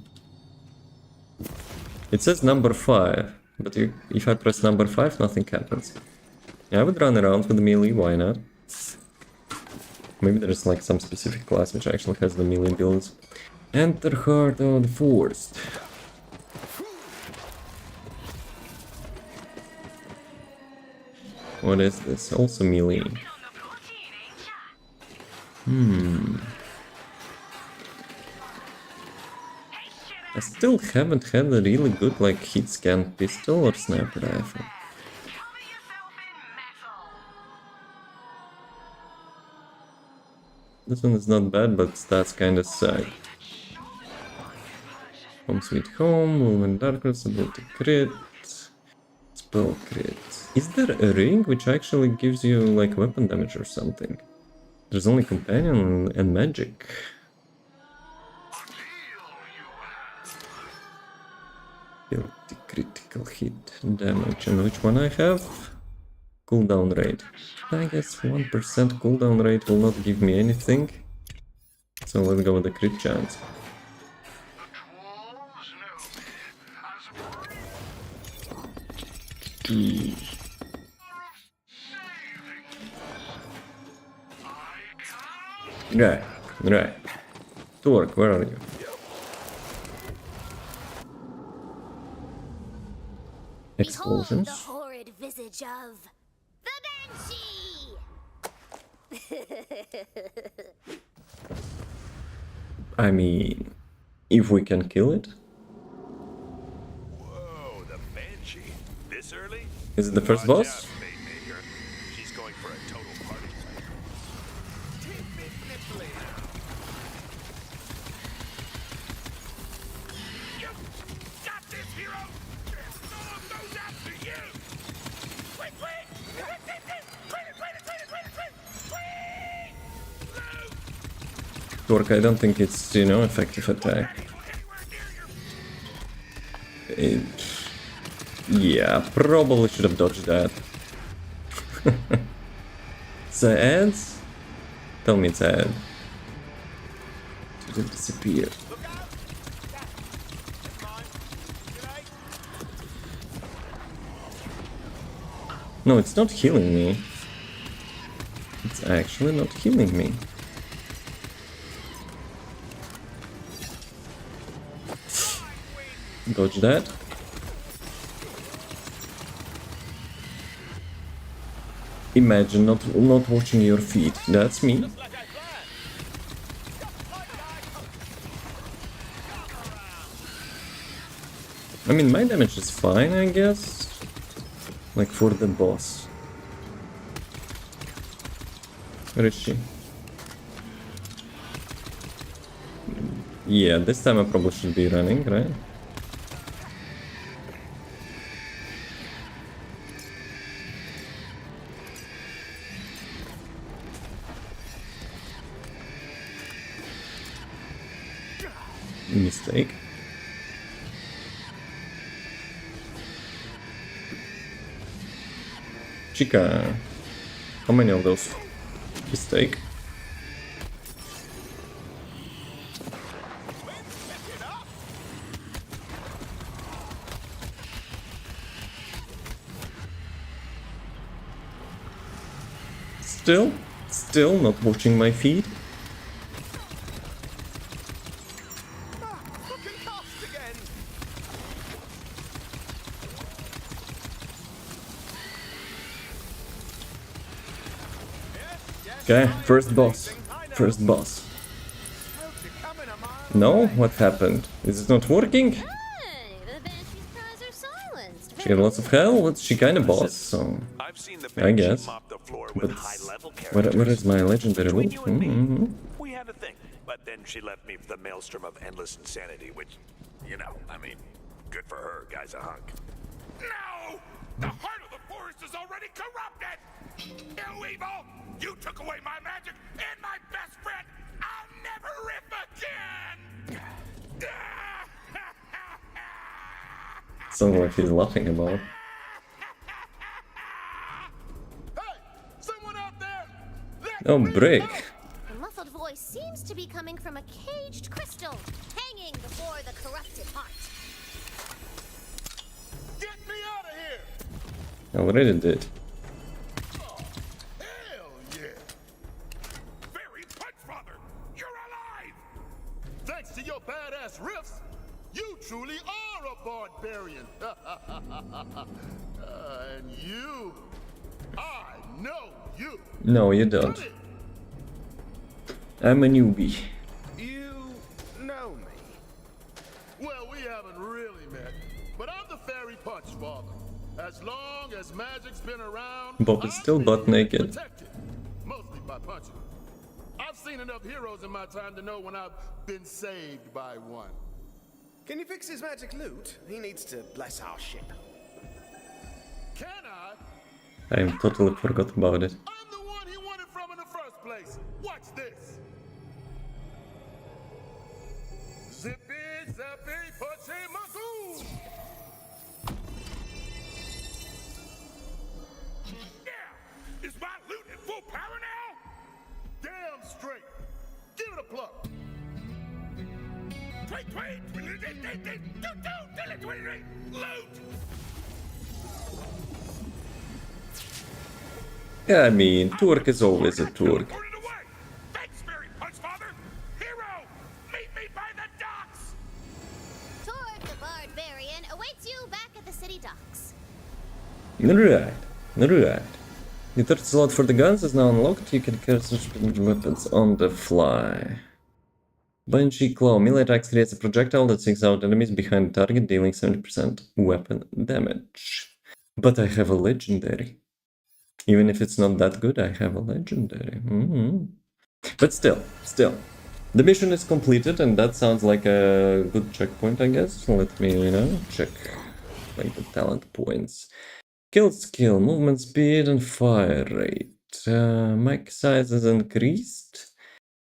It says number 5, but if I press number 5, nothing happens. Yeah, I would run around with the melee, why not? Maybe there's like some specific class which actually has the melee builds. Enter Heart of the Forest. What is this? Also melee. I still haven't had a really good like hit scan pistol or sniper rifle. This one is not bad, but stats kinda suck. Home Sweet Home, Movement Darkness, Ability Crit, Spell Crit. Is there a ring which actually gives you like weapon damage or something? There's only Companion and Magic. Ability Critical Hit damage. And which one I have? Cooldown rate. I guess 1% cooldown rate will not give me anything. So let's go with the crit chance. Right, right. Torque, where are you? Explosions? Behold the horrid visage of the Banshee! I mean, if we can kill it? Whoa, the Banshee. This early? Is it the first boss? She's going for a total party plan. You got this, hero! All goes out to you! Quick, quick! Torque, I don't think it's, you know, effective attack. Yeah, probably should have dodged that. The ads? Tell me it's ad. It didn't disappear. No, it's not healing me. It's actually not healing me. Dodge that. Imagine not watching your feet. That's me. I mean, my damage is fine, I guess. Like for the boss. Where is she? Yeah, this time I probably should be running, right? Mistake. Chica. How many of those? Mistake. Still not watching my feed. Okay, first boss. First boss. No? What happened? Is it not working? She got lots of health, she kinda boss, so I guess. But where is my legendary loot? We had a thing, but then she left me the maelstrom of endless insanity, which, you know, I mean, good for her, guy's a hunk. No! The heart of the forest is already corrupted! You evil! You took away my magic and my best friend! I'll never rip again! Sounds like he's laughing about. Oh, break. The muffled voice seems to be coming from a caged crystal, hanging before the corrupted heart. Get me out of here! Already did. Hell yeah! Very punch, father! You're alive! Thanks to your badass riffs, you truly are a barbarian! And you... I know you! No, you don't. I'm a newbie. You know me. Well, we haven't really met, but I'm the fairy punch father. As long as magic's been around, Bob is still butt naked. protected, mostly by punching. I've seen enough heroes in my time to know when I've been saved by one. Can you fix his magic loot? He needs to bless our ship. Can I? I totally forgot about it. I'm the one he wanted from in the first place. Watch this. 𝑮𝒐𝒊𝒏 Yeah! Is my loot in full power now? Damn straight. Give it a pluck. Loot! Yeah, I mean, Turk is always a Turk. Barbarian awaits you back at the city docks. Right. The third slot for the guns is now unlocked. You can cast weapons on the fly. Banshee Claw. Melee attacks creates a projectile that sinks out enemies behind the target, dealing 70% weapon damage. But I have a legendary. Even if it's not that good, I have a legendary. But still. The mission is completed, and that sounds like a good checkpoint, I guess. Let me, check like the talent points. Kill skill, movement speed, and fire rate. Mag size is increased.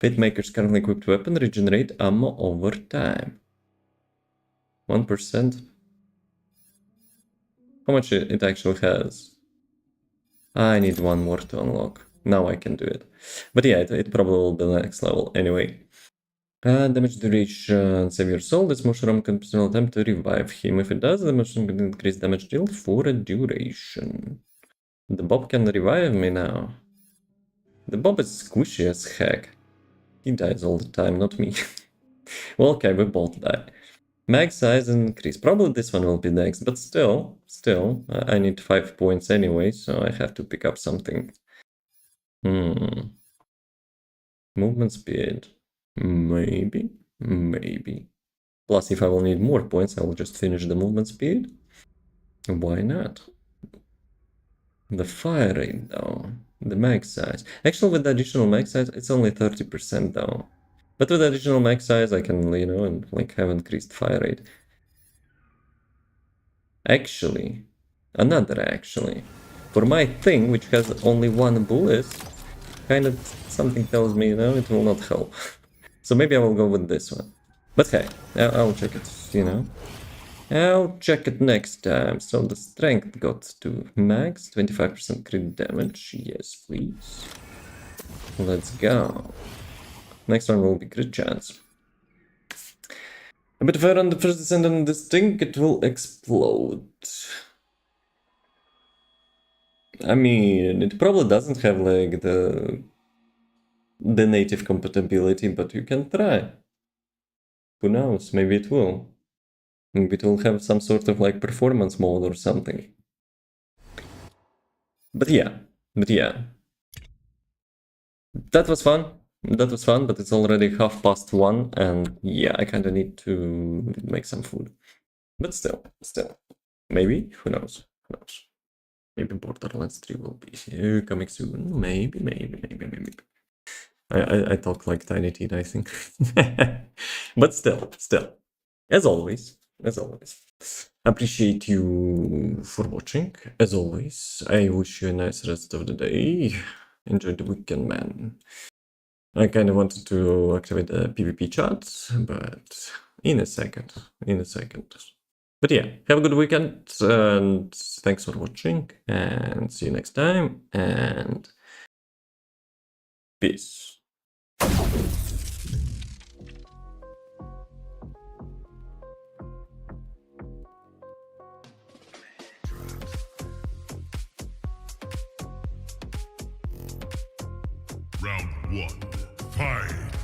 Pitmaker's currently equipped weapon regenerate ammo over time. 1%. How much it actually has? I need one more to unlock. Now I can do it. But yeah, it probably will be the next level anyway. Damage duration, save your soul. This mushroom can attempt to revive him. If it does, the mushroom can increase damage dealt for a duration. The Bob can revive me now. The Bob is squishy as heck. He dies all the time, not me. Well, okay, we both die. Mag size increase. Probably this one will be next, but still, I need 5 points anyway, so I have to pick up something. Movement speed. Maybe. Plus, if I will need more points, I will just finish the movement speed. Why not? The fire rate, though. The mag size. Actually, with the additional mag size, it's only 30% though. But with the additional mag size, I can, and like have increased fire rate. Actually, for my thing, which has only one bullet, kind of something tells me, it will not help. So maybe I will go with this one. But hey, I'll check it, I'll check it next time. So the strength got to max, 25% crit damage. Yes, please. Let's go. Next one will be crit chance. But if I run the first descent on this thing, it will explode. I mean, it probably doesn't have like the native compatibility, but you can try. Who knows? Maybe it will. Maybe it will have some sort of like performance mode or something. But yeah. That was fun, but it's already 1:30, and yeah, I kinda need to make some food. But still. Maybe? Who knows? Maybe Borderlands 3 will be coming soon. Maybe. I talk like Tiny Teen, I think. But still. As always. Appreciate you for watching. As always, I wish you a nice rest of the day. Enjoy the weekend, man. I kind of wanted to activate the PvP chat, but in a second. But yeah, have a good weekend, and thanks for watching, and see you next time, and peace. Round 1, fight!